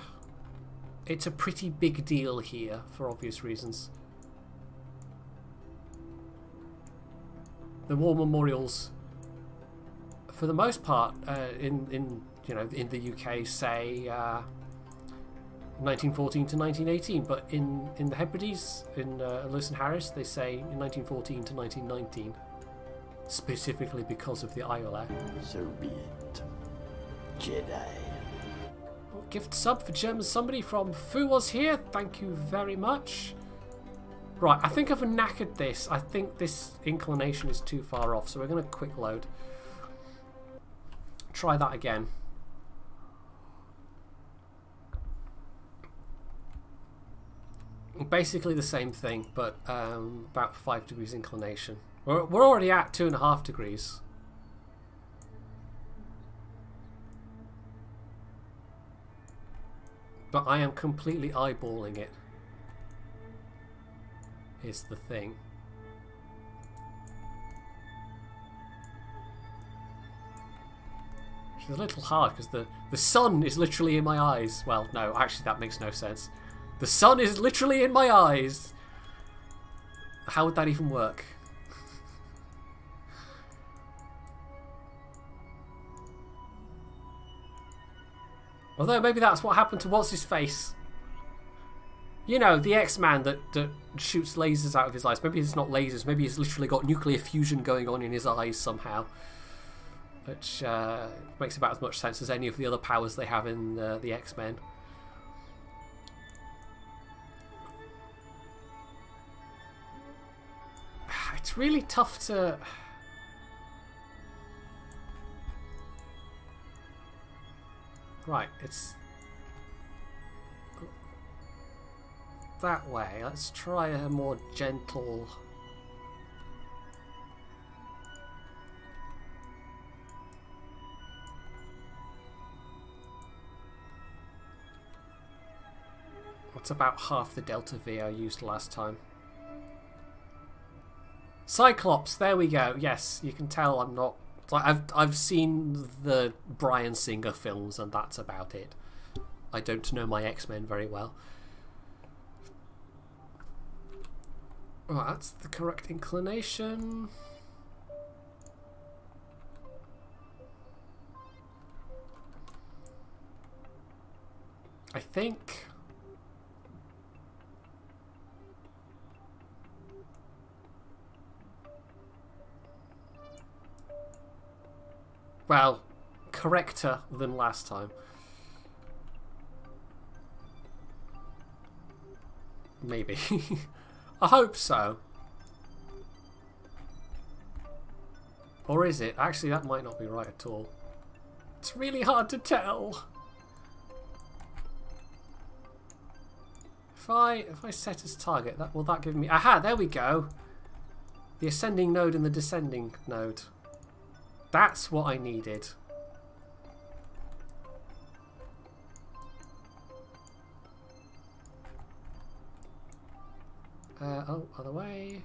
It's a pretty big deal here for obvious reasons. The war memorials, for the most part, in the UK, say 1914 to 1918, but in the Hebrides, in Lewis and Harris, they say 1914 to 1919, specifically because of the Isle Air. So be it, Jedi. Gift sub for German somebody from Fu was here. Thank you very much. Right, I think I've knackered this. I think this inclination is too far off, so we're going to quick load. Try that again. Basically the same thing, but about 5 degrees inclination. We're already at 2.5 degrees. But I am completely eyeballing it, is the thing. Which is a little hard because the sun is literally in my eyes. Well, no, actually that makes no sense. The sun is literally in my eyes. How would that even work? Although maybe that's what happened to what's-his-face. You know, the X-Man that shoots lasers out of his eyes. Maybe it's not lasers. Maybe he's literally got nuclear fusion going on in his eyes somehow. Which makes about as much sense as any of the other powers they have in the X-Men. It's really tough to... Right, it's that way. Let's try a more gentle... What's about half the delta V I used last time? Cyclops, there we go. Yes, you can tell I'm not... I've seen the Bryan Singer films and that's about it. I don't know my X-Men very well. Right, that's the correct inclination. I think... Well, correcter than last time. Maybe. I hope so. Or is it? Actually, that might not be right at all. It's really hard to tell. If I set as target, will that give me... Aha, there we go. The ascending node and the descending node. That's what I needed. Oh, other way.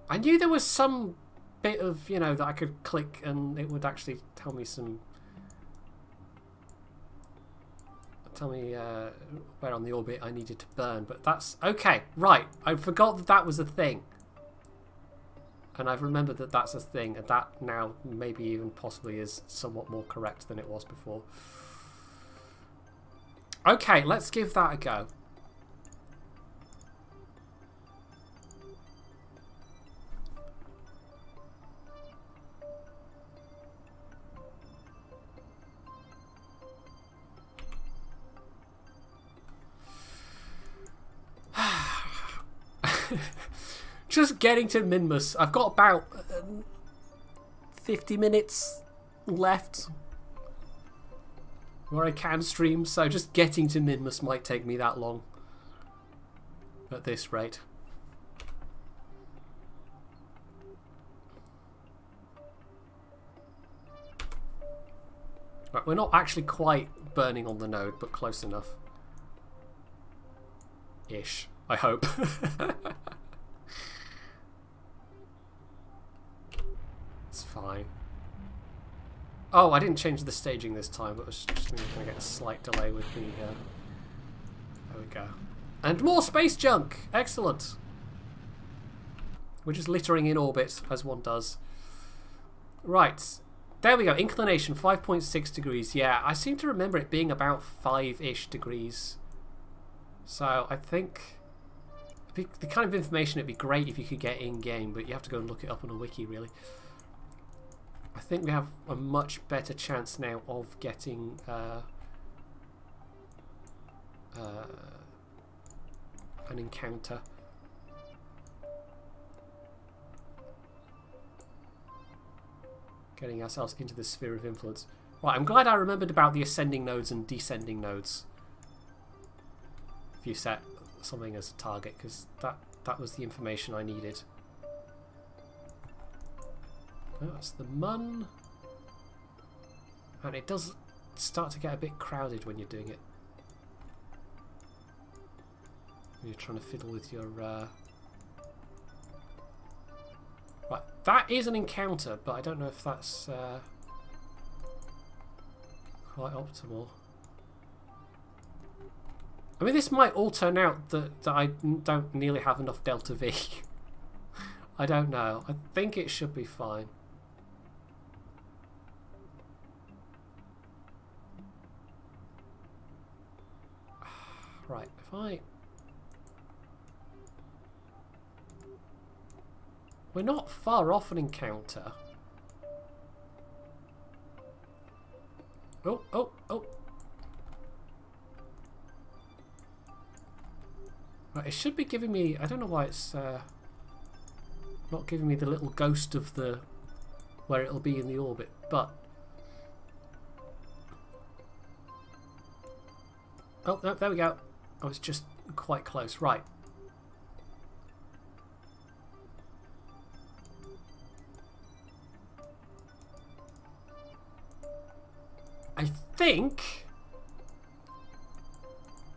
I knew there was some bit of, you know, that I could click and it would actually tell me some... Tell me where on the orbit I needed to burn, but that's okay. Right, I forgot that that was a thing, and I've remembered that that's a thing, and that now maybe even possibly is somewhat more correct than it was before. Okay, let's give that a go. Just getting to Minmus. I've got about 50 minutes left where I can stream, so just getting to Minmus might take me that long at this rate. Right, we're not actually quite burning on the node, but close enough. Ish. I hope. It's fine. Oh, I didn't change the staging this time, but it was just going to get a slight delay with the... there we go. And more space junk! Excellent! We're just littering in orbit, as one does. Right. There we go. Inclination, 5.6 degrees. Yeah, I seem to remember it being about 5-ish degrees. So, I think... the kind of information it'd be great if you could get in-game, but you have to go and look it up on a wiki, really. I think we have a much better chance now of getting an encounter. Getting ourselves into the sphere of influence. Right, I'm glad I remembered about the ascending nodes and descending nodes. If you set something as a target, because that was the information I needed. That's the Mun. And it does start to get a bit crowded when you're doing it. When you're trying to fiddle with your... Right, that is an encounter, but I don't know if that's quite optimal. I mean, this might all turn out that I don't nearly have enough Delta V. I don't know. I think it should be fine. Right, if I... We're not far off an encounter. Oh, oh, oh. Right, it should be giving me... I don't know why it's not giving me the little ghost of the... where it'll be in the orbit, but... Oh, no, there we go. I was just quite close. Right. I think...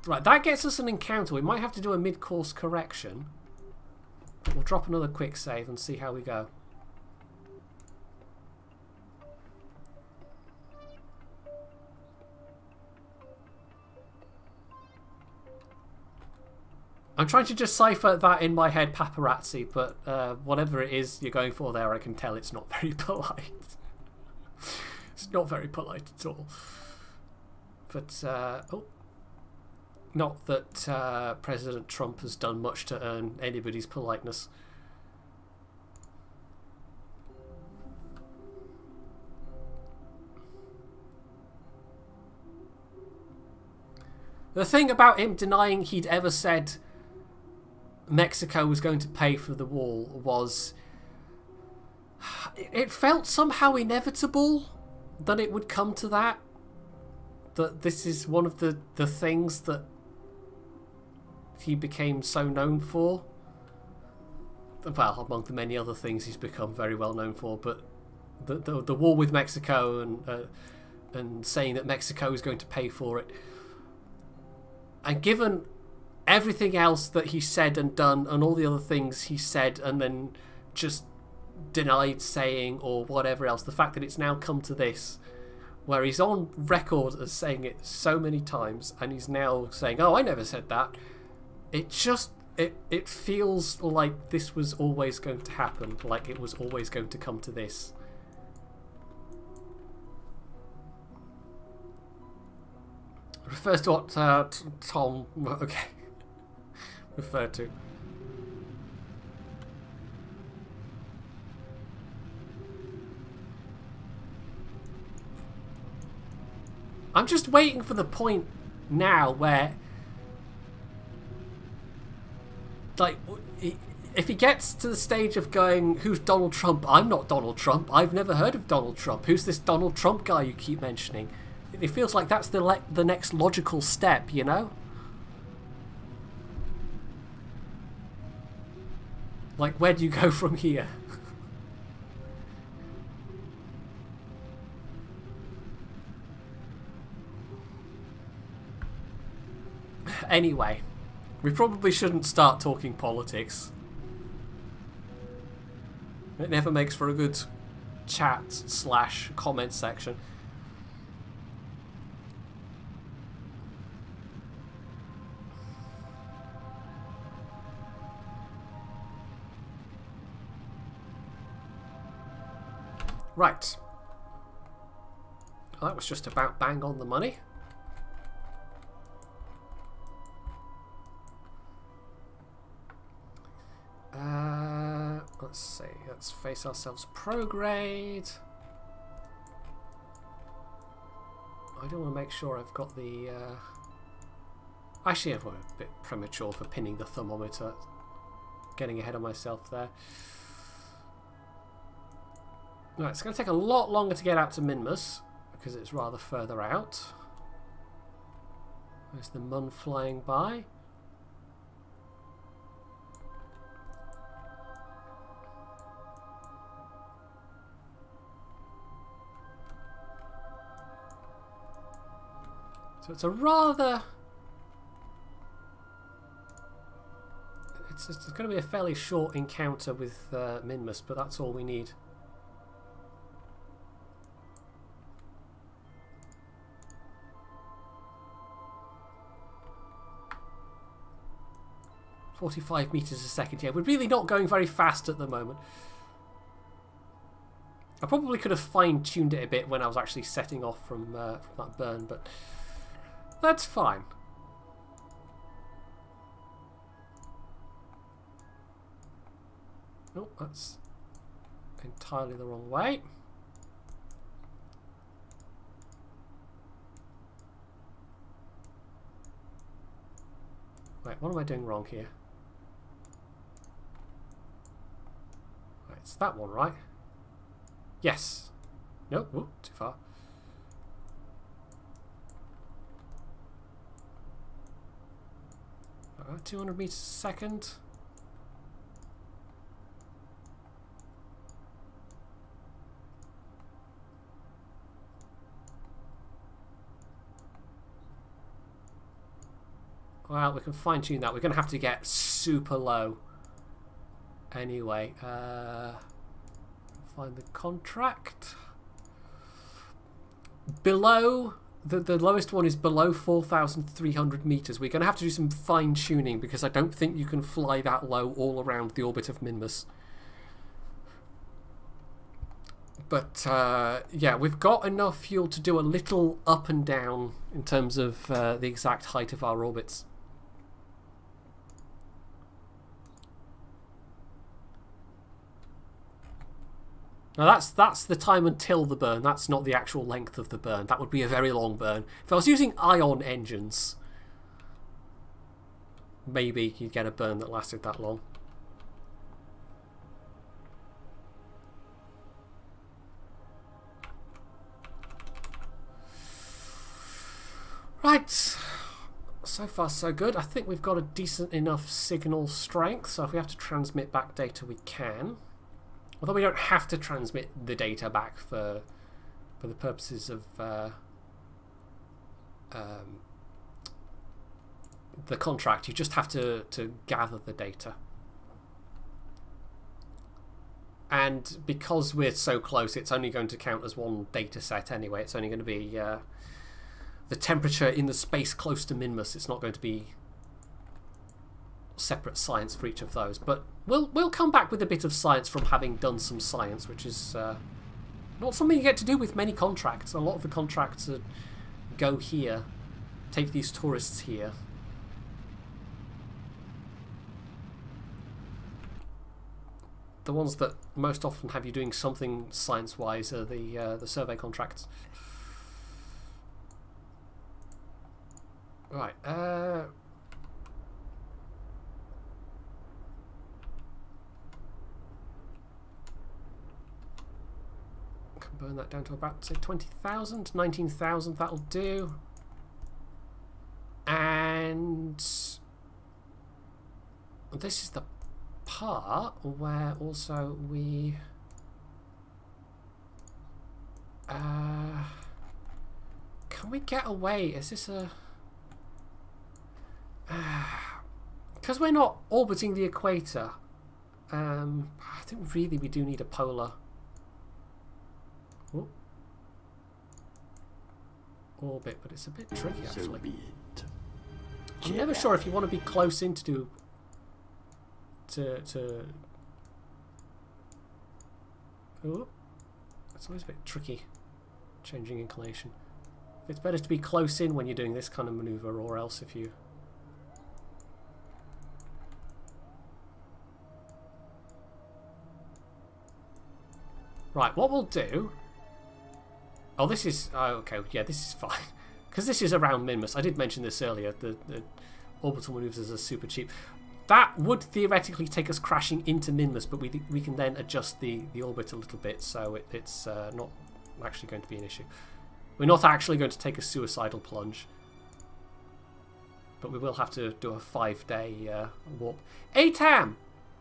Right, that gets us an encounter. We might have to do a mid-course correction. We'll drop another quick save and see how we go. I'm trying to decipher that in my head, paparazzi, but whatever it is you're going for there, I can tell it's not very polite. It's not very polite at all. But, oh. Not that President Trump has done much to earn anybody's politeness. The thing about him denying he'd ever said Mexico was going to pay for the wall was... It felt somehow inevitable that it would come to that. That this is one of the things that he became so known for. Well, among the many other things he's become very well known for, but the war with Mexico and saying that Mexico is going to pay for it. And given everything else that he said and done and all the other things he said and then just denied saying or whatever else, the fact that it's now come to this, where he's on record as saying it so many times and he's now saying, oh, I never said that. It just, it feels like this was always going to happen, like it was always going to come to this. Refers to what Tom, okay, referred to. I'm just waiting for the point now where, like, if he gets to the stage of going, who's Donald Trump? I'm not Donald Trump. I've never heard of Donald Trump. Who's this Donald Trump guy you keep mentioning? It feels like that's the next logical step, you know? Like, where do you go from here? Anyway, We probably shouldn't start talking politics. It never makes for a good chat/comment section. Right. Well, that was just about bang on the money. Let's see. Let's face ourselves prograde. I do want to make sure I've got the... Actually, I'm a bit premature for pinning the thermometer. Getting ahead of myself there. Right, it's going to take a lot longer to get out to Minmus because it's rather further out. There's the Mun flying by. So it's a rather... It's going to be a fairly short encounter with Minmus, but that's all we need. .45 meters a second. Yeah, we're really not going very fast at the moment. I probably could have fine-tuned it a bit when I was actually setting off from that burn, but that's fine. Oh, that's entirely the wrong way. Right, what am I doing wrong here? Right, it's that one, right? Yes. Nope, whoop, too far. 200 meters a second. Well, we can fine tune that. We're going to have to get super low. Anyway, find the contract. Below, the lowest one is below 4,300 meters. We're going to have to do some fine tuning because I don't think you can fly that low all around the orbit of Minmus. But yeah, we've got enough fuel to do a little up and down in terms of the exact height of our orbits. Now that's the time until the burn. That's not the actual length of the burn. That would be a very long burn. If I was using ion engines, maybe you'd get a burn that lasted that long. Right, so far so good. I think we've got a decent enough signal strength, so if we have to transmit back data, we can. Although we don't have to transmit the data back for the purposes of the contract. You just have to gather the data. And because we're so close, it's only going to count as one data set anyway. It's only going to be the temperature in the space close to Minmus. It's not going to be separate science for each of those, but we'll come back with a bit of science from having done some science, which is not something you get to do with many contracts. A lot of the contracts go here, take these tourists here. The ones that most often have you doing something science-wise are the survey contracts. Right. Burn that down to about, say, 20,000, 19,000, that'll do. And this is the part where also we can we get away? Is this a because we're not orbiting the equator, I think really we do need a polar orbit, but it's a bit tricky actually. So be it. I'm never sure if you want to be close in to do oh, it's always a bit tricky changing inclination. It's better to be close in when you're doing this kind of maneuver, or else if you right, what we'll do. Oh, this is okay. Yeah, this is fine because this is around Minmus. I did mention this earlier. The orbital maneuvers are super cheap. That would theoretically take us crashing into Minmus, but we can then adjust the orbit a little bit, so it's not actually going to be an issue. We're not actually going to take a suicidal plunge, but we will have to do a 5-day warp. ATAM!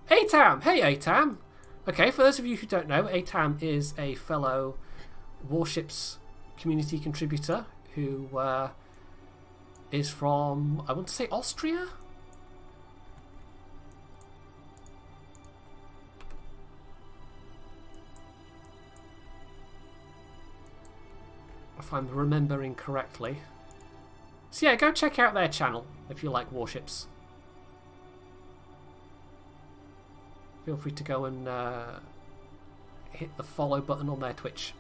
ATAM! Hey, ATAM! Okay, for those of you who don't know, ATAM is a fellow Warships community contributor who is from, I want to say, Austria? If I'm remembering correctly. So yeah, go check out their channel if you like Warships. Feel free to go and hit the follow button on their Twitch.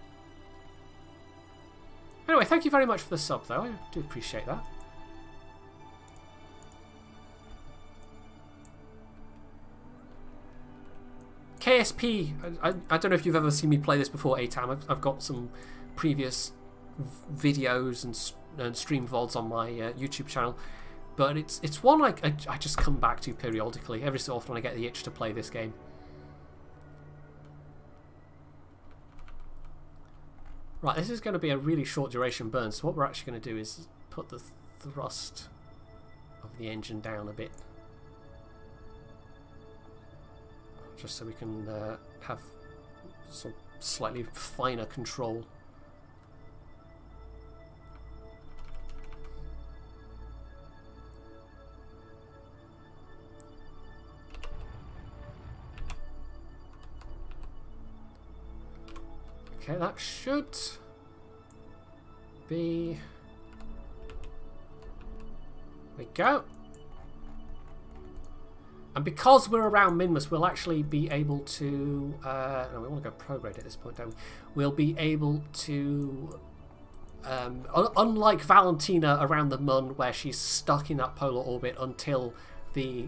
Anyway, thank you very much for the sub though, I do appreciate that. KSP, I don't know if you've ever seen me play this before, ATAM. I've got some previous videos and stream VODs on my YouTube channel, but it's one I just come back to periodically. Every so often I get the itch to play this game. Right, this is going to be a really short duration burn, so what we're actually going to do is put the thrust of the engine down a bit, just so we can have some slightly finer control. Okay, that should be... There we go. And because we're around Minmus, we'll actually be able to... no, we want to go prograde at this point, don't we? We'll be able to... unlike Valentina around the Mun, where she's stuck in that polar orbit until the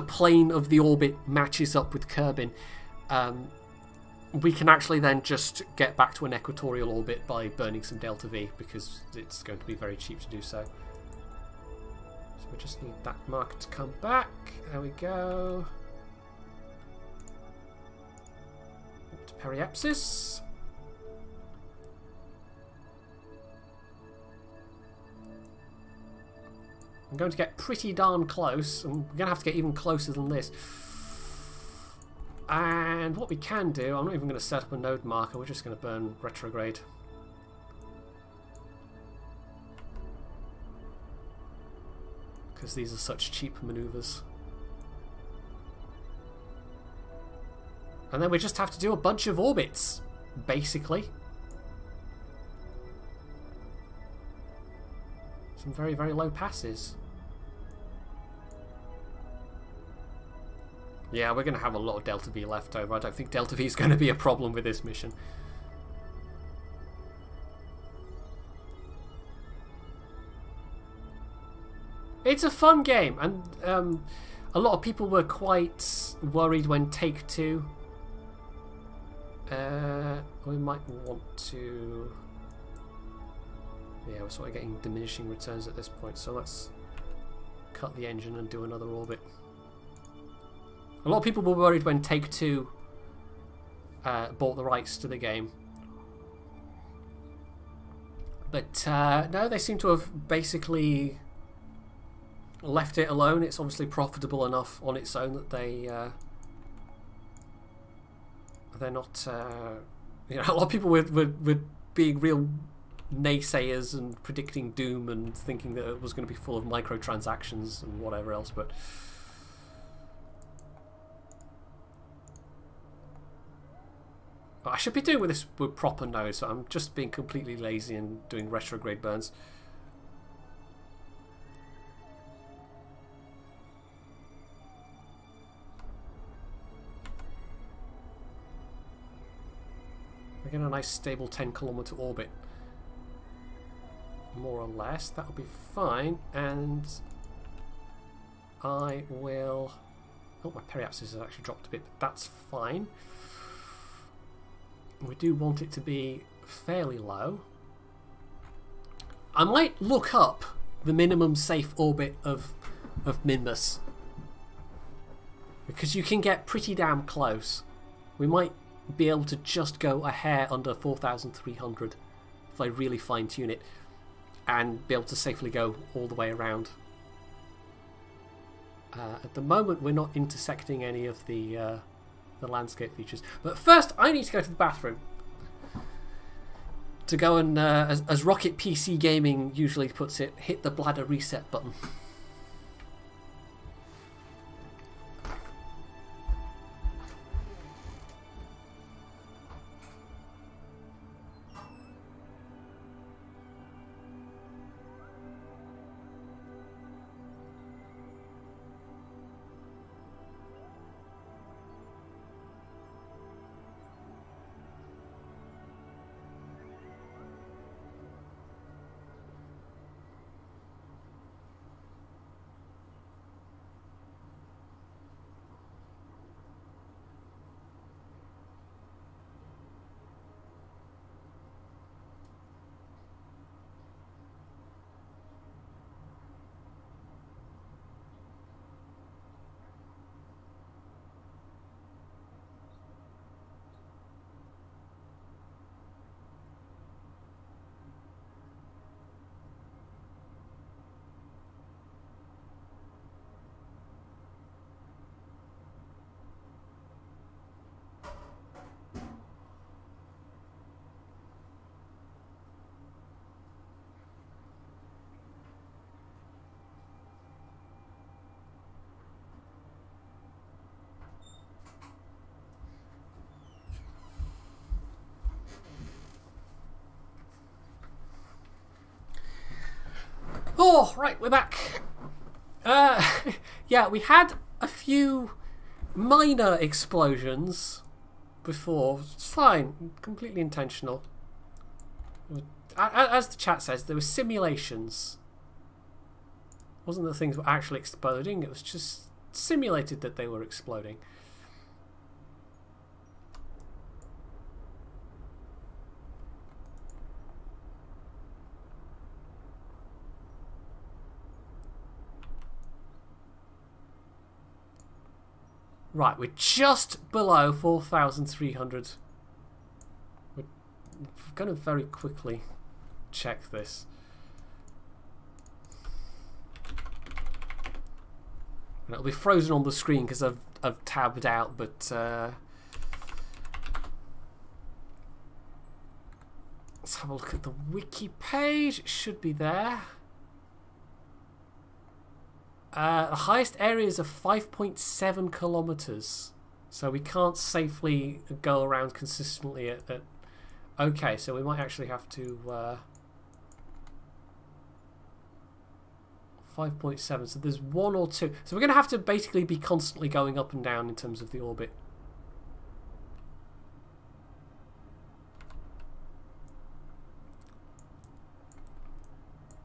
plane of the orbit matches up with Kerbin, we can actually then just get back to an equatorial orbit by burning some delta V, because it's going to be very cheap to do so. So we just need that marker to come back. There we go. Up to periapsis. I'm going to get pretty darn close. I'm going to have to get even closer than this. And what we can do, I'm not even going to set up a node marker, we're just going to burn retrograde. Because these are such cheap maneuvers. And then we just have to do a bunch of orbits, basically. Some very, very low passes. Yeah, we're going to have a lot of delta V left over. I don't think delta V is going to be a problem with this mission. It's a fun game, and a lot of people were quite worried when Take Two. We might want to... Yeah, we're sort of getting diminishing returns at this point, so let's cut the engine and do another orbit. A lot of people were worried when Take Two bought the rights to the game. But no, they seem to have basically left it alone. It's obviously profitable enough on its own that they're not... you know, a lot of people were being real naysayers and predicting doom and thinking that it was going to be full of microtransactions and whatever else, but I should be doing this with proper nodes, so I'm just being completely lazy and doing retrograde burns. We're getting a nice stable 10-kilometer orbit. More or less, that'll be fine, and I will... Oh, my periapsis has actually dropped a bit, but that's fine. We do want it to be fairly low. I might look up the minimum safe orbit of Minmus, because you can get pretty damn close. We might be able to just go a hair under 4,300 if I really fine-tune it, and be able to safely go all the way around. At the moment we're not intersecting any of the landscape features. But first I need to go to the bathroom to go and, as Rocket PC Gaming usually puts it, hit the bladder reset button. Oh, right, we're back. Yeah, we had a few minor explosions before. It's fine, completely intentional. As the chat says, there were simulations. It wasn't that things were actually exploding, it was just simulated that they were exploding. Right, we're just below 4,300. We're going to very quickly check this. And it'll be frozen on the screen because I've tabbed out, but let's have a look at the wiki page. It should be there. The highest areas are 5.7 kilometers, so we can't safely go around consistently at okay, so we might actually have to 5.7, so there's one or two, so we're going to have to basically be constantly going up and down in terms of the orbit.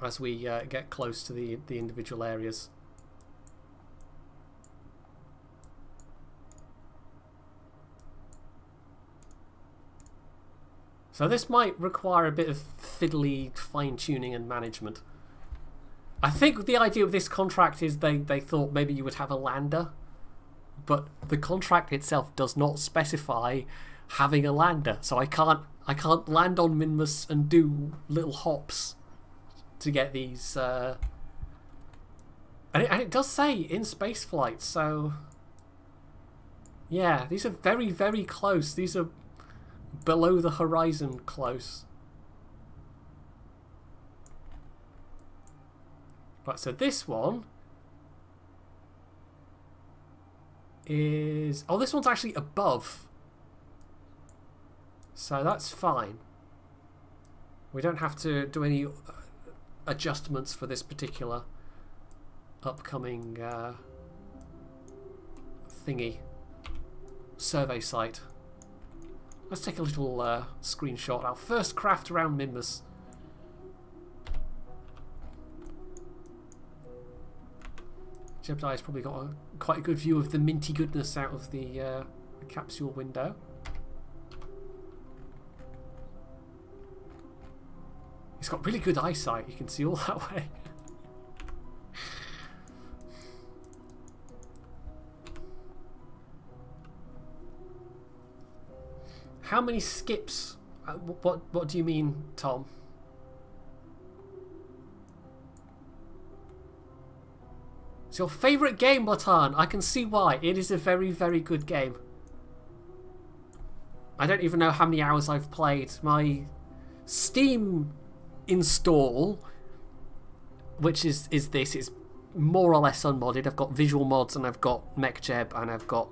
As we get close to the individual areas. So this might require a bit of fiddly fine-tuning and management. I think the idea of this contract is they thought maybe you would have a lander, but the contract itself does not specify having a lander. So I can't land on Minmus and do little hops to get these. And it does say in space flight, so yeah, these are very, very close. These are below the horizon close. Right, so this one is... Oh, this one's actually above. So that's fine. We don't have to do any adjustments for this particular upcoming thingy. Survey site. Let's take a little screenshot. Our first craft around Minmus. Jedi's probably got quite a good view of the minty goodness out of the capsule window. He's got really good eyesight. You can see all that way. How many skips? What do you mean, Tom? It's your favourite game, Latan. I can see why. It is a very, very good game. I don't even know how many hours I've played. My Steam install, which is this, is more or less unmodded. I've got visual mods and I've got MechJeb and I've got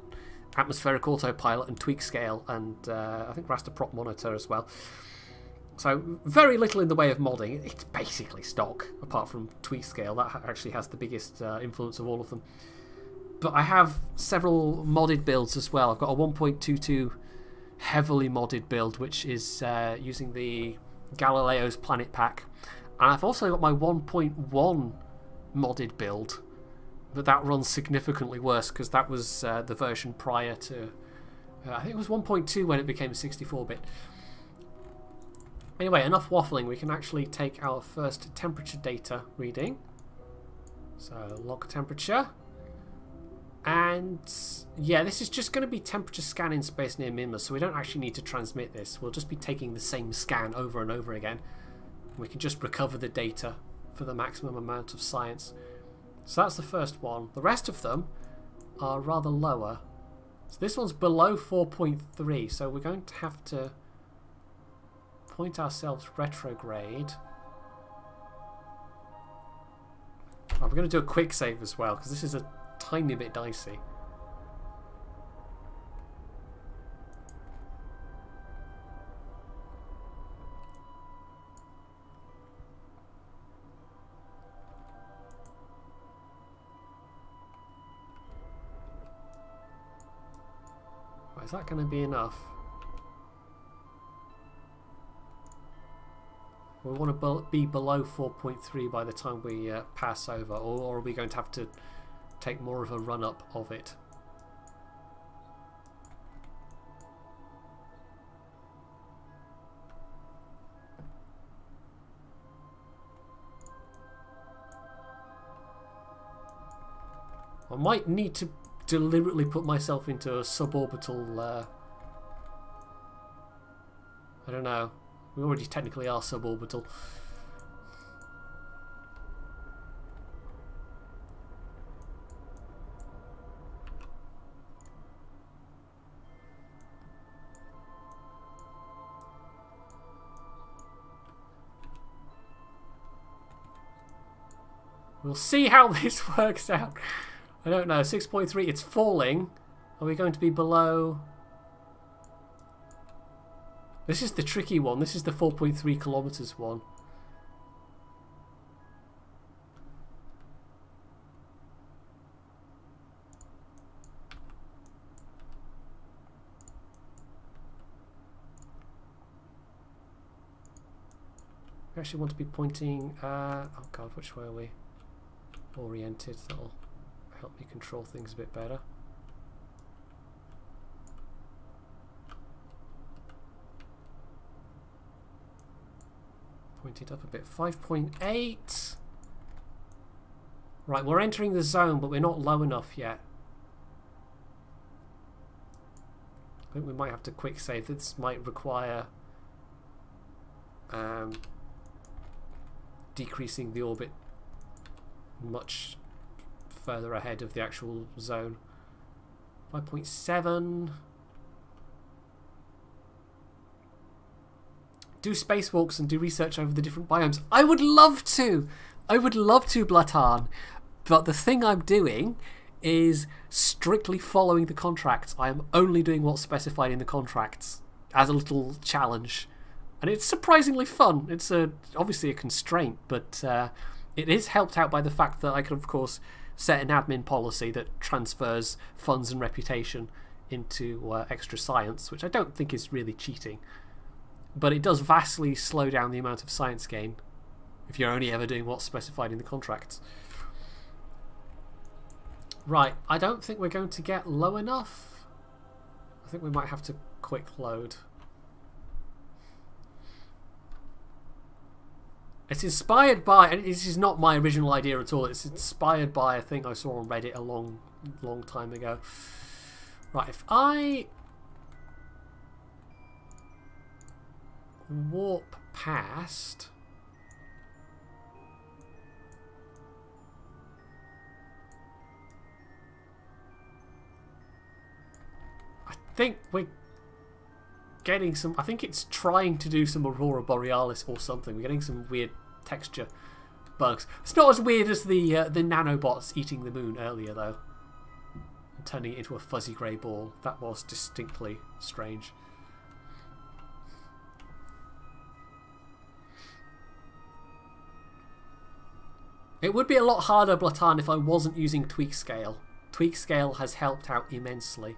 atmospheric autopilot and tweak scale and I think raster prop monitor as well. So very little in the way of modding. It's basically stock, apart from tweak scale. That actually has the biggest influence of all of them. But I have several modded builds as well. I've got a 1.22 heavily modded build, which is using the Galileo's Planet Pack. And I've also got my 1.1 modded build, but that runs significantly worse because that was the version prior to... I think it was 1.2 when it became 64-bit. Anyway, enough waffling. We can actually take our first temperature data reading. So, log temperature. And, yeah, this is just going to be temperature scan in space near Minmus, so we don't actually need to transmit this. We'll just be taking the same scan over and over again. We can just recover the data for the maximum amount of science. So that's the first one. The rest of them are rather lower. So this one's below 4.3, so we're going to have to point ourselves retrograde. Oh, we're going to do a quick save as well, because this is a tiny bit dicey. Is that going to be enough? We want to be below 4.3 by the time we pass over, or are we going to have to take more of a run-up of it? I might need to deliberately put myself into a suborbital... I don't know. We already technically are suborbital. We'll see how this works out. I don't know. 6.3, it's falling. Are we going to be below... This is the tricky one. This is the 4.3 kilometers one. We actually want to be pointing... oh god, which way are we oriented? That'll help me control things a bit better. Point it up a bit. 5.8. Right, we're entering the zone, but we're not low enough yet. I think we might have to quick save. This might require decreasing the orbit much further ahead of the actual zone. 5.7. Do spacewalks and do research over the different biomes. I would love to! I would love to, Blatan, but the thing I'm doing is strictly following the contracts. I am only doing what's specified in the contracts as a little challenge. And it's surprisingly fun. It's obviously a constraint, but it is helped out by the fact that I can, of course, set an admin policy that transfers funds and reputation into extra science, which I don't think is really cheating. But it does vastly slow down the amount of science gain if you're only ever doing what's specified in the contracts. Right, I don't think we're going to get low enough. I think we might have to quick load. It's inspired by, and this is not my original idea at all, it's inspired by a thing I saw on Reddit a long time ago. Right, if I warp past... I think we're getting some... I think it's trying to do some Aurora Borealis or something. We're getting some weird texture bugs. It's not as weird as the nanobots eating the moon earlier, though. And turning it into a fuzzy grey ball. That was distinctly strange. It would be a lot harder, Blatan, if I wasn't using tweak scale. Tweak scale has helped out immensely.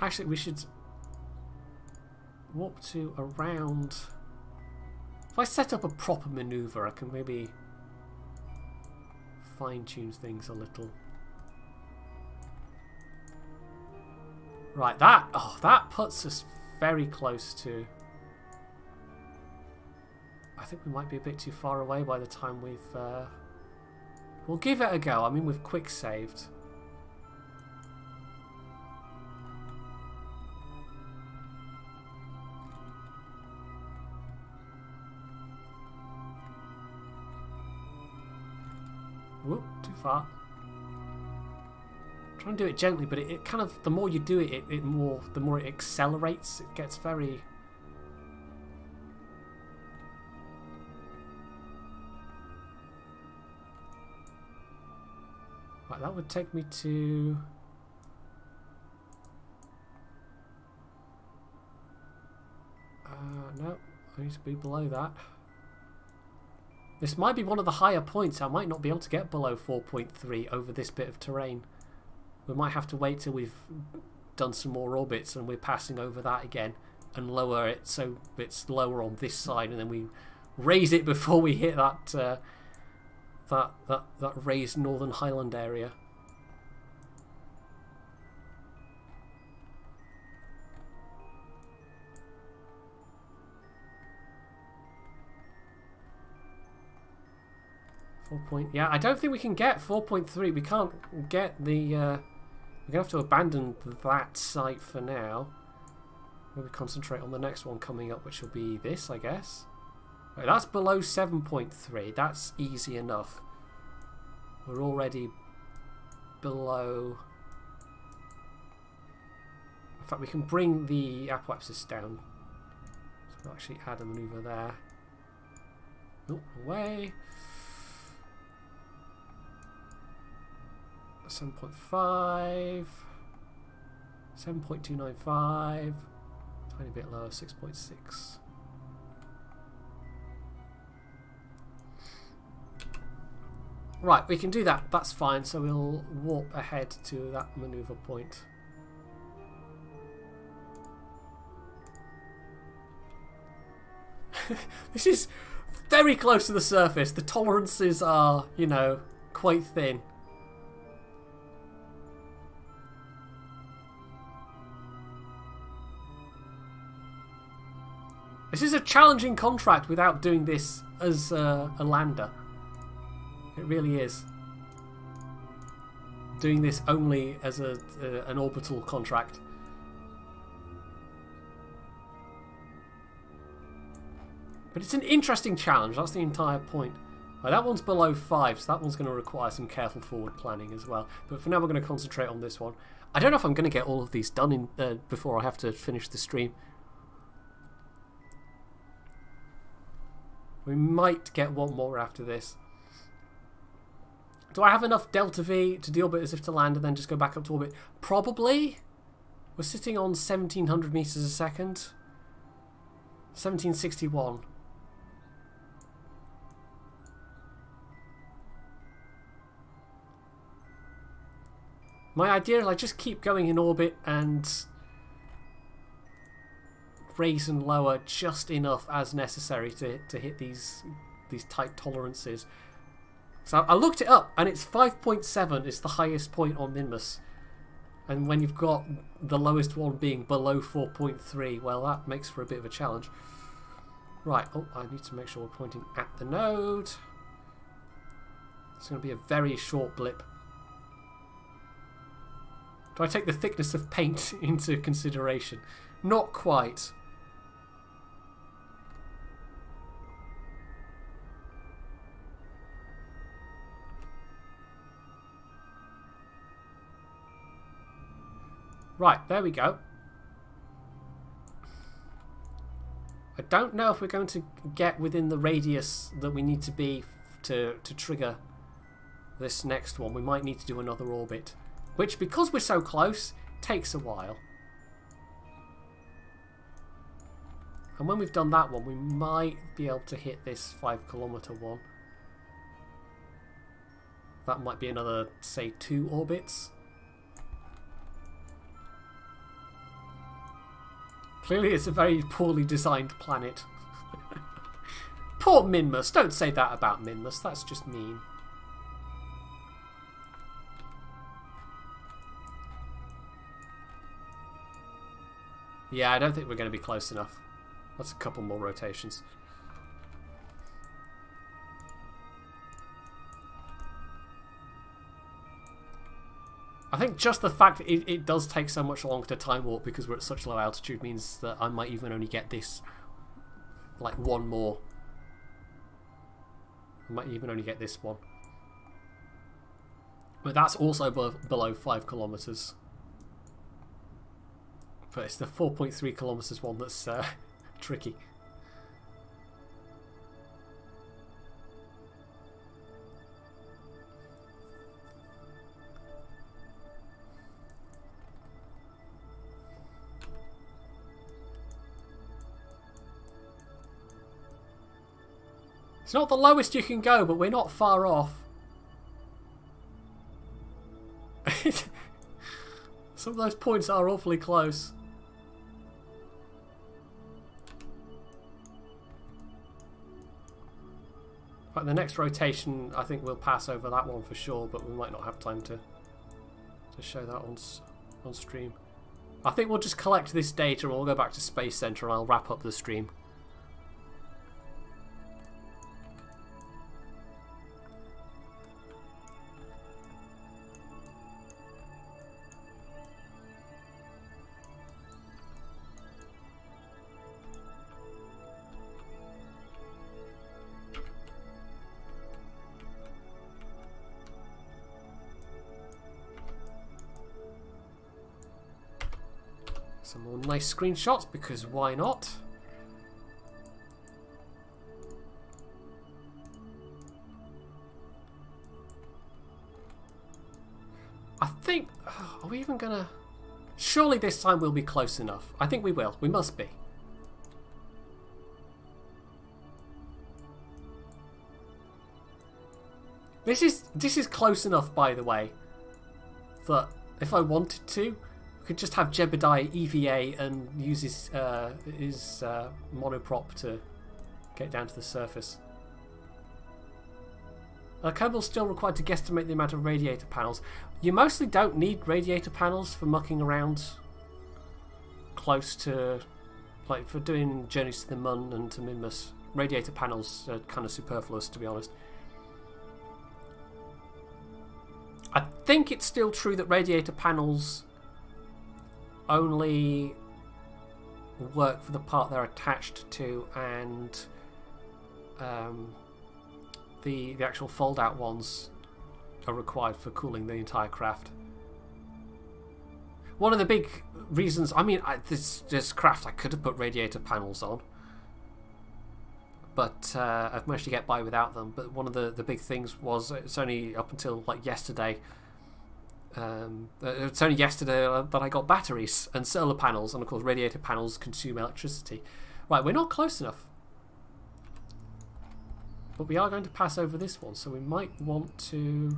Actually, we should warp to around... If I set up a proper maneuver, I can maybe fine-tune things a little. Right, that puts us very close to... I think we might be a bit too far away by the time we've... We'll give it a go. I mean, we've quick saved. Whoop, too far. Try and do it gently, but it kind of, the more you do it, the more it accelerates. It gets very... Right, that would take me to... no, I need to be below that. This might be one of the higher points. I might not be able to get below 4.3 over this bit of terrain. We might have to wait till we've done some more orbits and we're passing over that again and lower it so it's lower on this side, and then we raise it before we hit that that raised Northern Highland area. Yeah, I don't think we can get 4.3. We can't get the... we're going to have to abandon that site for now. Maybe concentrate on the next one coming up, which will be this, I guess. Right, that's below 7.3. That's easy enough. We're already below... In fact, we can bring the apoapsis down. So we'll actually add a maneuver there. Oh, away. 7.5, 7.295, tiny bit lower, 6.6. Right, we can do that, that's fine, so we'll warp ahead to that maneuver point. This is very close to the surface. The tolerances are, you know, quite thin. This is a challenging contract without doing this as a lander. It really is. Doing this only as an orbital contract. But it's an interesting challenge, that's the entire point. That one's below 5, so that one's going to require some careful forward planning as well. But for now we're going to concentrate on this one. I don't know if I'm going to get all of these done before I have to finish the stream. We might get one more after this. Do I have enough delta V to deorbit as if to land and then just go back up to orbit? Probably. We're sitting on 1700 meters a second. 1761. My idea is I just keep going in orbit and raise and lower just enough as necessary to hit these tight tolerances. So I looked it up and it's 5.7 is the highest point on Minmus. And when you've got the lowest one being below 4.3, well, that makes for a bit of a challenge. Right, oh, I need to make sure we're pointing at the node. It's going to be a very short blip. Do I take the thickness of paint into consideration? Not quite. Right, there we go. I don't know if we're going to get within the radius that we need to be to trigger this next one. We might need to do another orbit, which, because we're so close, takes a while. And when we've done that one, we might be able to hit this 5-kilometer one. That might be another, say, 2 orbits. Clearly it's a very poorly designed planet. Poor Minmus. Don't say that about Minmus. That's just mean. Yeah, I don't think we're going to be close enough. That's a couple more rotations. I think just the fact that it does take so much longer to time warp because we're at such low altitude means that I might even only get this, like, one more. I might even only get this one. But that's also below 5 kilometers. But it's the 4.3 kilometers one that's tricky. It's not the lowest you can go, but we're not far off. Some of those points are awfully close. Right, the next rotation, I think we'll pass over that one for sure, but we might not have time to show that on stream. I think we'll just collect this data and we'll go back to Space Center and I'll wrap up the stream. Some more nice screenshots, because why not? I think... are we even gonna... Surely this time we'll be close enough. I think we will. We must be. This is close enough, by the way, that if I wanted to, we could just have Jebediah EVA and use his monoprop to get down to the surface. Kerbal's still required to guesstimate the amount of radiator panels. You mostly don't need radiator panels for mucking around close to, like, for doing journeys to the Mun and to Minmus. Radiator panels are kind of superfluous, to be honest. I think it's still true that radiator panels only work for the part they're attached to, and the actual fold-out ones are required for cooling the entire craft. One of the big reasons, I mean, this craft I could have put radiator panels on, but I've managed to get by without them. But one of the big things was it's only up until like yesterday. It's only yesterday that I got batteries and solar panels, and of course radiator panels consume electricity. Right, we're not close enough, but we are going to pass over this one, so we might want to.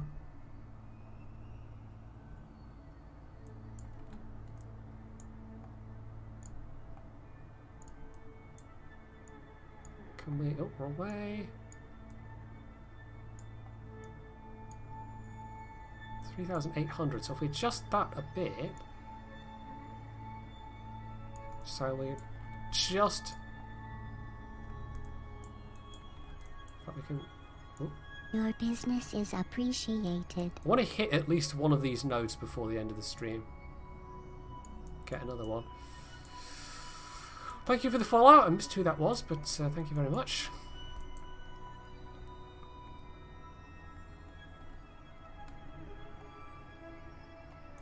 Can we? Oh, wrong way. 3,800. So if we adjust that a bit, so we just that we can. Oh. Your business is appreciated. I want to hit at least one of these nodes before the end of the stream. Get another one. Thank you for the follow. I missed who that was, but thank you very much.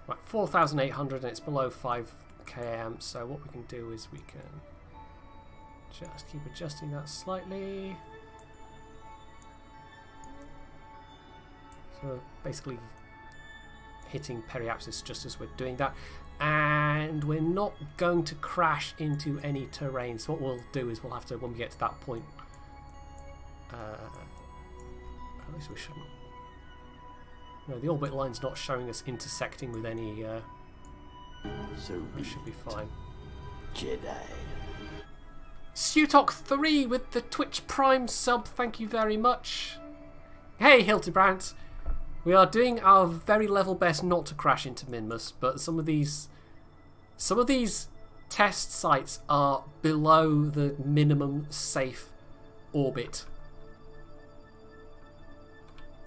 Right, 4,800 and it's below 5 km, so what we can do is we can just keep adjusting that slightly. So basically hitting periapsis just as we're doing that. And we're not going to crash into any terrain, so what we'll do is we'll have to, when we get to that point, at least we shouldn't. No, the orbit line's not showing us intersecting with any, So we should be fine. Jedi. Sutok3 with the Twitch Prime sub, thank you very much. Hey Hildebrand, we are doing our very level best not to crash into Minmus, but some of these test sites are below the minimum safe orbit,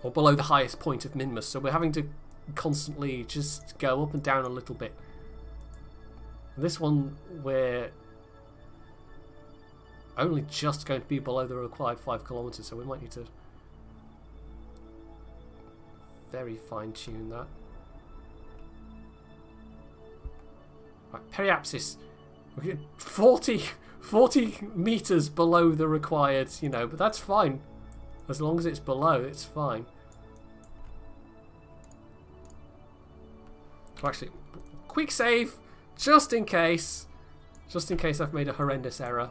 or below the highest point of Minmus, so we're having to constantly just go up and down a little bit. This one we're only just going to be below the required 5 kilometers, so we might need to very fine-tune that. Right, periapsis. We get 40 meters below the required, you know, but that's fine. As long as it's below, it's fine. So actually, quick save, just in case I've made a horrendous error.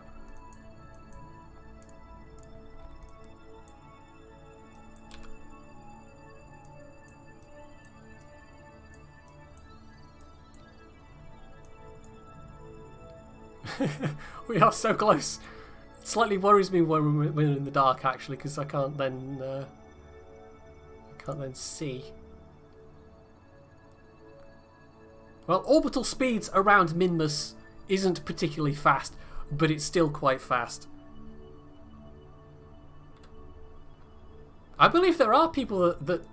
We are so close. It slightly worries me when we're in the dark, actually, because I can't then see. Well, orbital speeds around Minmus isn't particularly fast, but it's still quite fast. I believe there are people that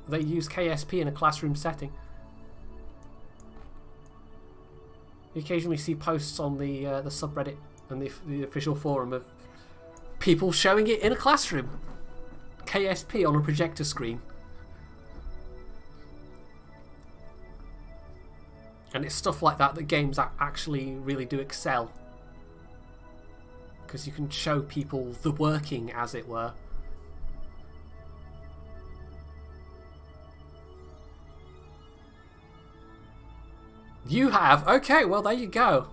they use KSP in a classroom setting. You occasionally see posts on the subreddit and the official forum of people showing it in a classroom. KSP on a projector screen. And it's stuff like that games actually really do excel. Because you can show people the working, as it were. You have? Okay, well there you go.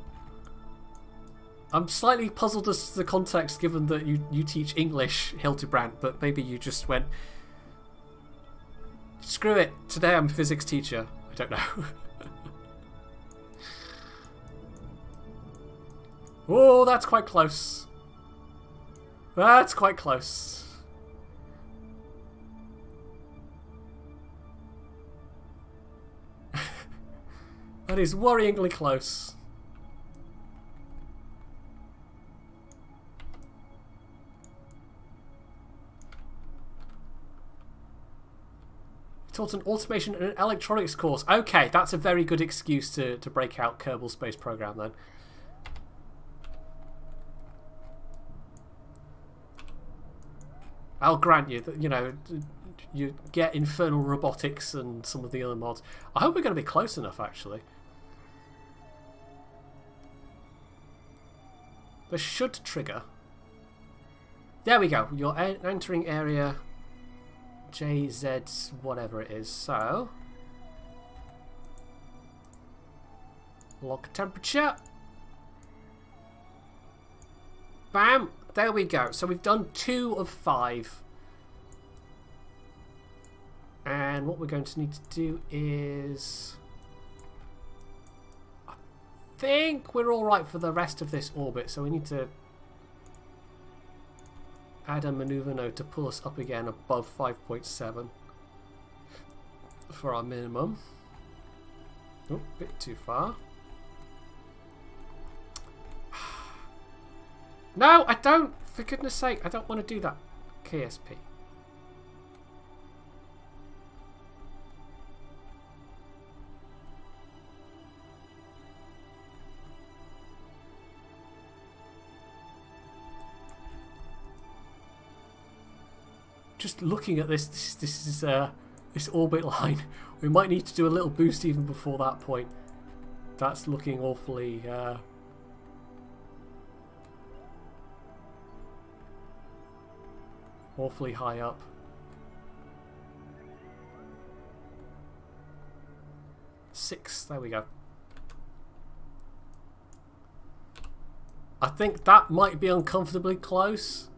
I'm slightly puzzled as to the context, given that you teach English, Hildebrand, but maybe you just went, screw it, today I'm a physics teacher. I don't know. Oh, that's quite close. That's quite close. That is worryingly close. Taught an automation and an electronics course. Okay, that's a very good excuse to break out Kerbal Space Program then. I'll grant you that, you know, you get infernal robotics and some of the other mods. I hope we're going to be close enough, actually. This should trigger. There we go. You're entering area JZ, whatever it is. So, log temperature. Bam! There we go. So we've done 2 of 5. And what we're going to need to do is... I think we're alright for the rest of this orbit. So we need to add a maneuver node to pull us up again above 5.7 for our minimum. Oh, bit too far. No, I don't. For goodness sake, I don't want to do that. KSP. Just looking at this is this orbit line. We might need to do a little boost even before that point. That's looking awfully awfully high up. Six, there we go. I think that might be uncomfortably close.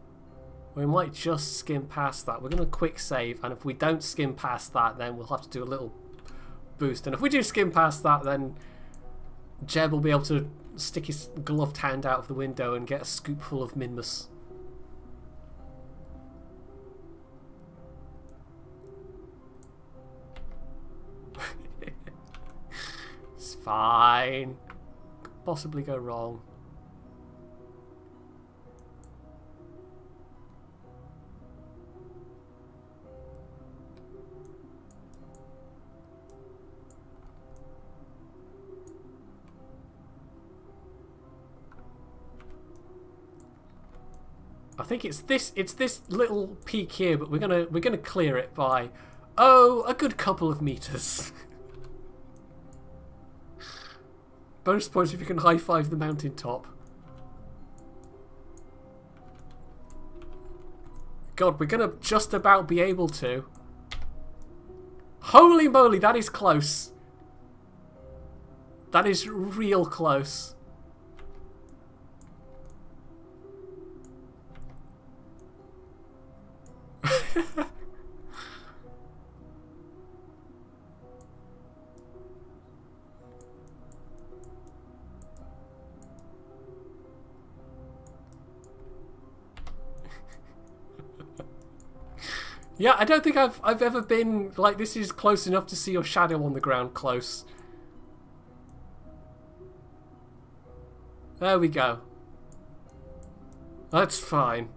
We might just skim past that. We're going to quick save, and if we don't skim past that, then we'll have to do a little boost. And if we do skim past that, then Jeb will be able to stick his gloved hand out of the window and get a scoopful of Minmus. It's fine. Could possibly go wrong. I think it's this little peak here, but we're gonna clear it by, oh, a good couple of meters. Bonus points if you can high five the mountaintop. God, we're gonna just about be able to. Holy moly, that is close. That is real close. Yeah, I don't think I've ever been like, this is close enough to see your shadow on the ground close. There we go. That's fine.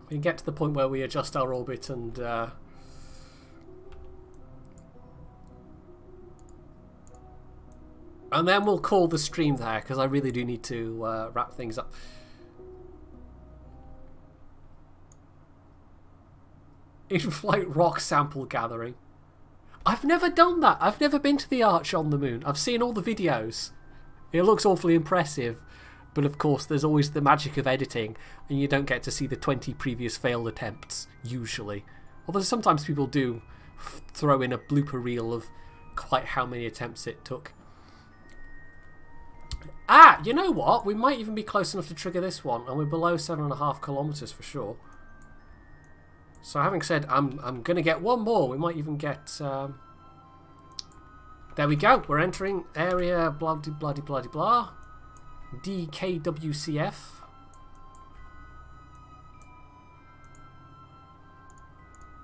We can get to the point where we adjust our orbit and then we'll call the stream there, because I really do need to wrap things up. In-flight rock sample gathering. I've never done that. I've never been to the Arch on the Moon. I've seen all the videos. It looks awfully impressive. But of course, there's always the magic of editing, and you don't get to see the 20 previous failed attempts, usually. Although sometimes people do throw in a blooper reel of quite how many attempts it took. Ah, you know what? We might even be close enough to trigger this one, and we're below 7.5 kilometers for sure. So having said, I'm going to get one more. We might even get... there we go. We're entering area bloody bloody bloody blah. DKWCF.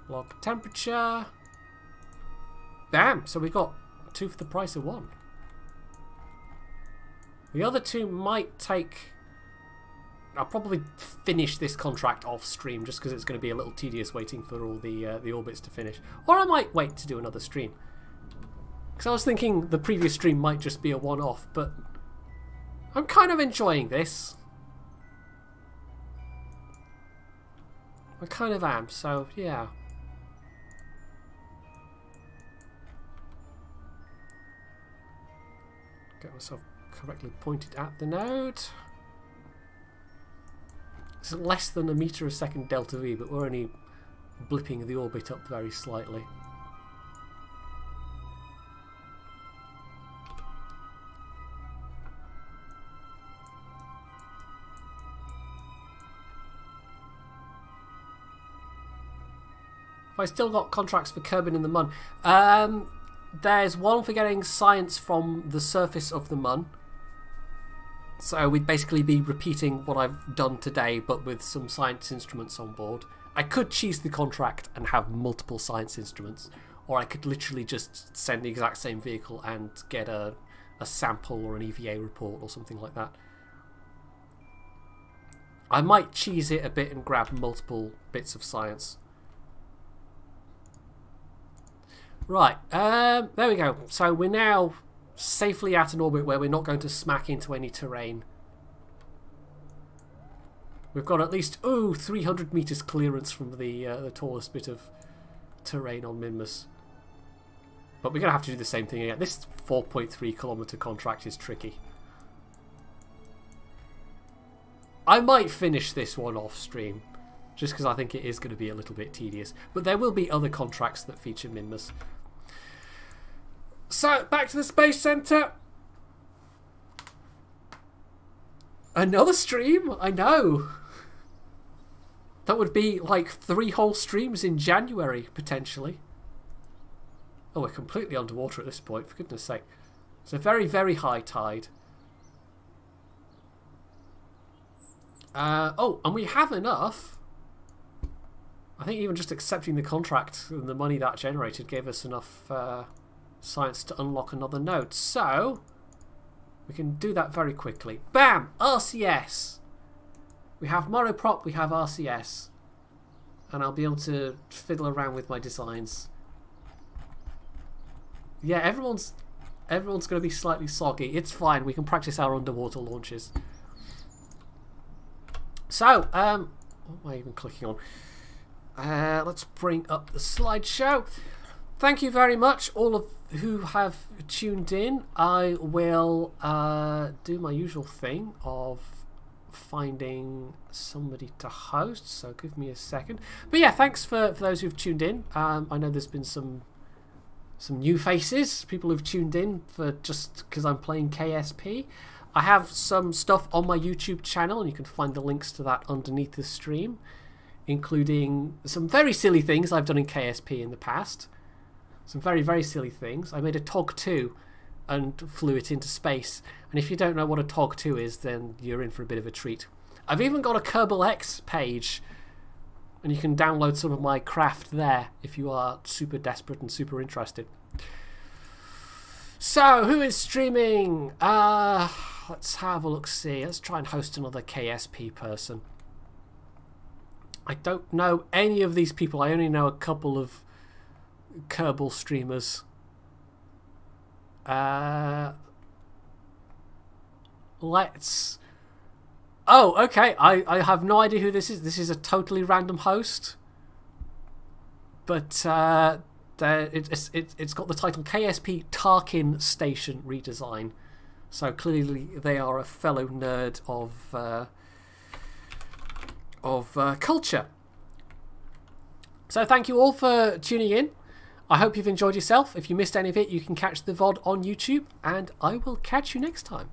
Log temperature. Bam! So we got 2 for the price of 1. The other 2 might take... I'll probably finish this contract off stream just because it's going to be a little tedious waiting for all the orbits to finish. Or I might wait to do another stream. Because I was thinking the previous stream might just be a one-off, but I'm kind of enjoying this. I kind of am, so yeah. Get myself correctly pointed at the node. It's less than a meter a second delta V, but we're only blipping the orbit up very slightly. Have I still got contracts for Kerbal in the Mun? There's one for getting science from the surface of the Mun. So we'd basically be repeating what I've done today, but with some science instruments on board. I could cheese the contract and have multiple science instruments, or I could literally just send the exact same vehicle and get a sample or an EVA report or something like that. I might cheese it a bit and grab multiple bits of science. Right, there we go. So we're now safely at an orbit where we're not going to smack into any terrain. We've got at least 300 meters clearance from the tallest bit of terrain on Minmus. But we're going to have to do the same thing again. This 4.3 kilometer contract is tricky. I might finish this one off stream, just because I think it is going to be a little bit tedious. But there will be other contracts that feature Minmus. So, back to the Space Center. Another stream? I know. That would be like 3 whole streams in January, potentially. Oh, we're completely underwater at this point, for goodness sake. It's a very, very high tide. Oh, and we have enough. I think even just accepting the contract and the money that generated gave us enough science to unlock another node. So, we can do that very quickly. Bam! RCS! We have monoprop, we have RCS. And I'll be able to fiddle around with my designs. Yeah, everyone's going to be slightly soggy. It's fine, we can practice our underwater launches. So, what am I even clicking on? Let's bring up the slideshow. Thank you very much, all of who have tuned in. I will do my usual thing of finding somebody to host, so give me a second. But yeah, thanks for those who've tuned in. I know there's been some new faces, people who've tuned in for just because I'm playing KSP. I have some stuff on my YouTube channel, and you can find the links to that underneath the stream, including some very silly things I've done in KSP in the past. Some very, very silly things. I made a TOG-2 and flew it into space. And if you don't know what a TOG-2 is, then you're in for a bit of a treat. I've even got a Kerbal X page, and you can download some of my craft there if you are super desperate and super interested. So, who is streaming? Let's have a look-see. Let's try and host another KSP person. I don't know any of these people. I only know a couple of Kerbal streamers. Let's... Oh, okay. I have no idea who this is. This is a totally random host. But it's got the title KSP Tarkin Station Redesign. So clearly they are a fellow nerd of culture. So thank you all for tuning in. I hope you've enjoyed yourself. If you missed any of it, you can catch the VOD on YouTube, and I will catch you next time.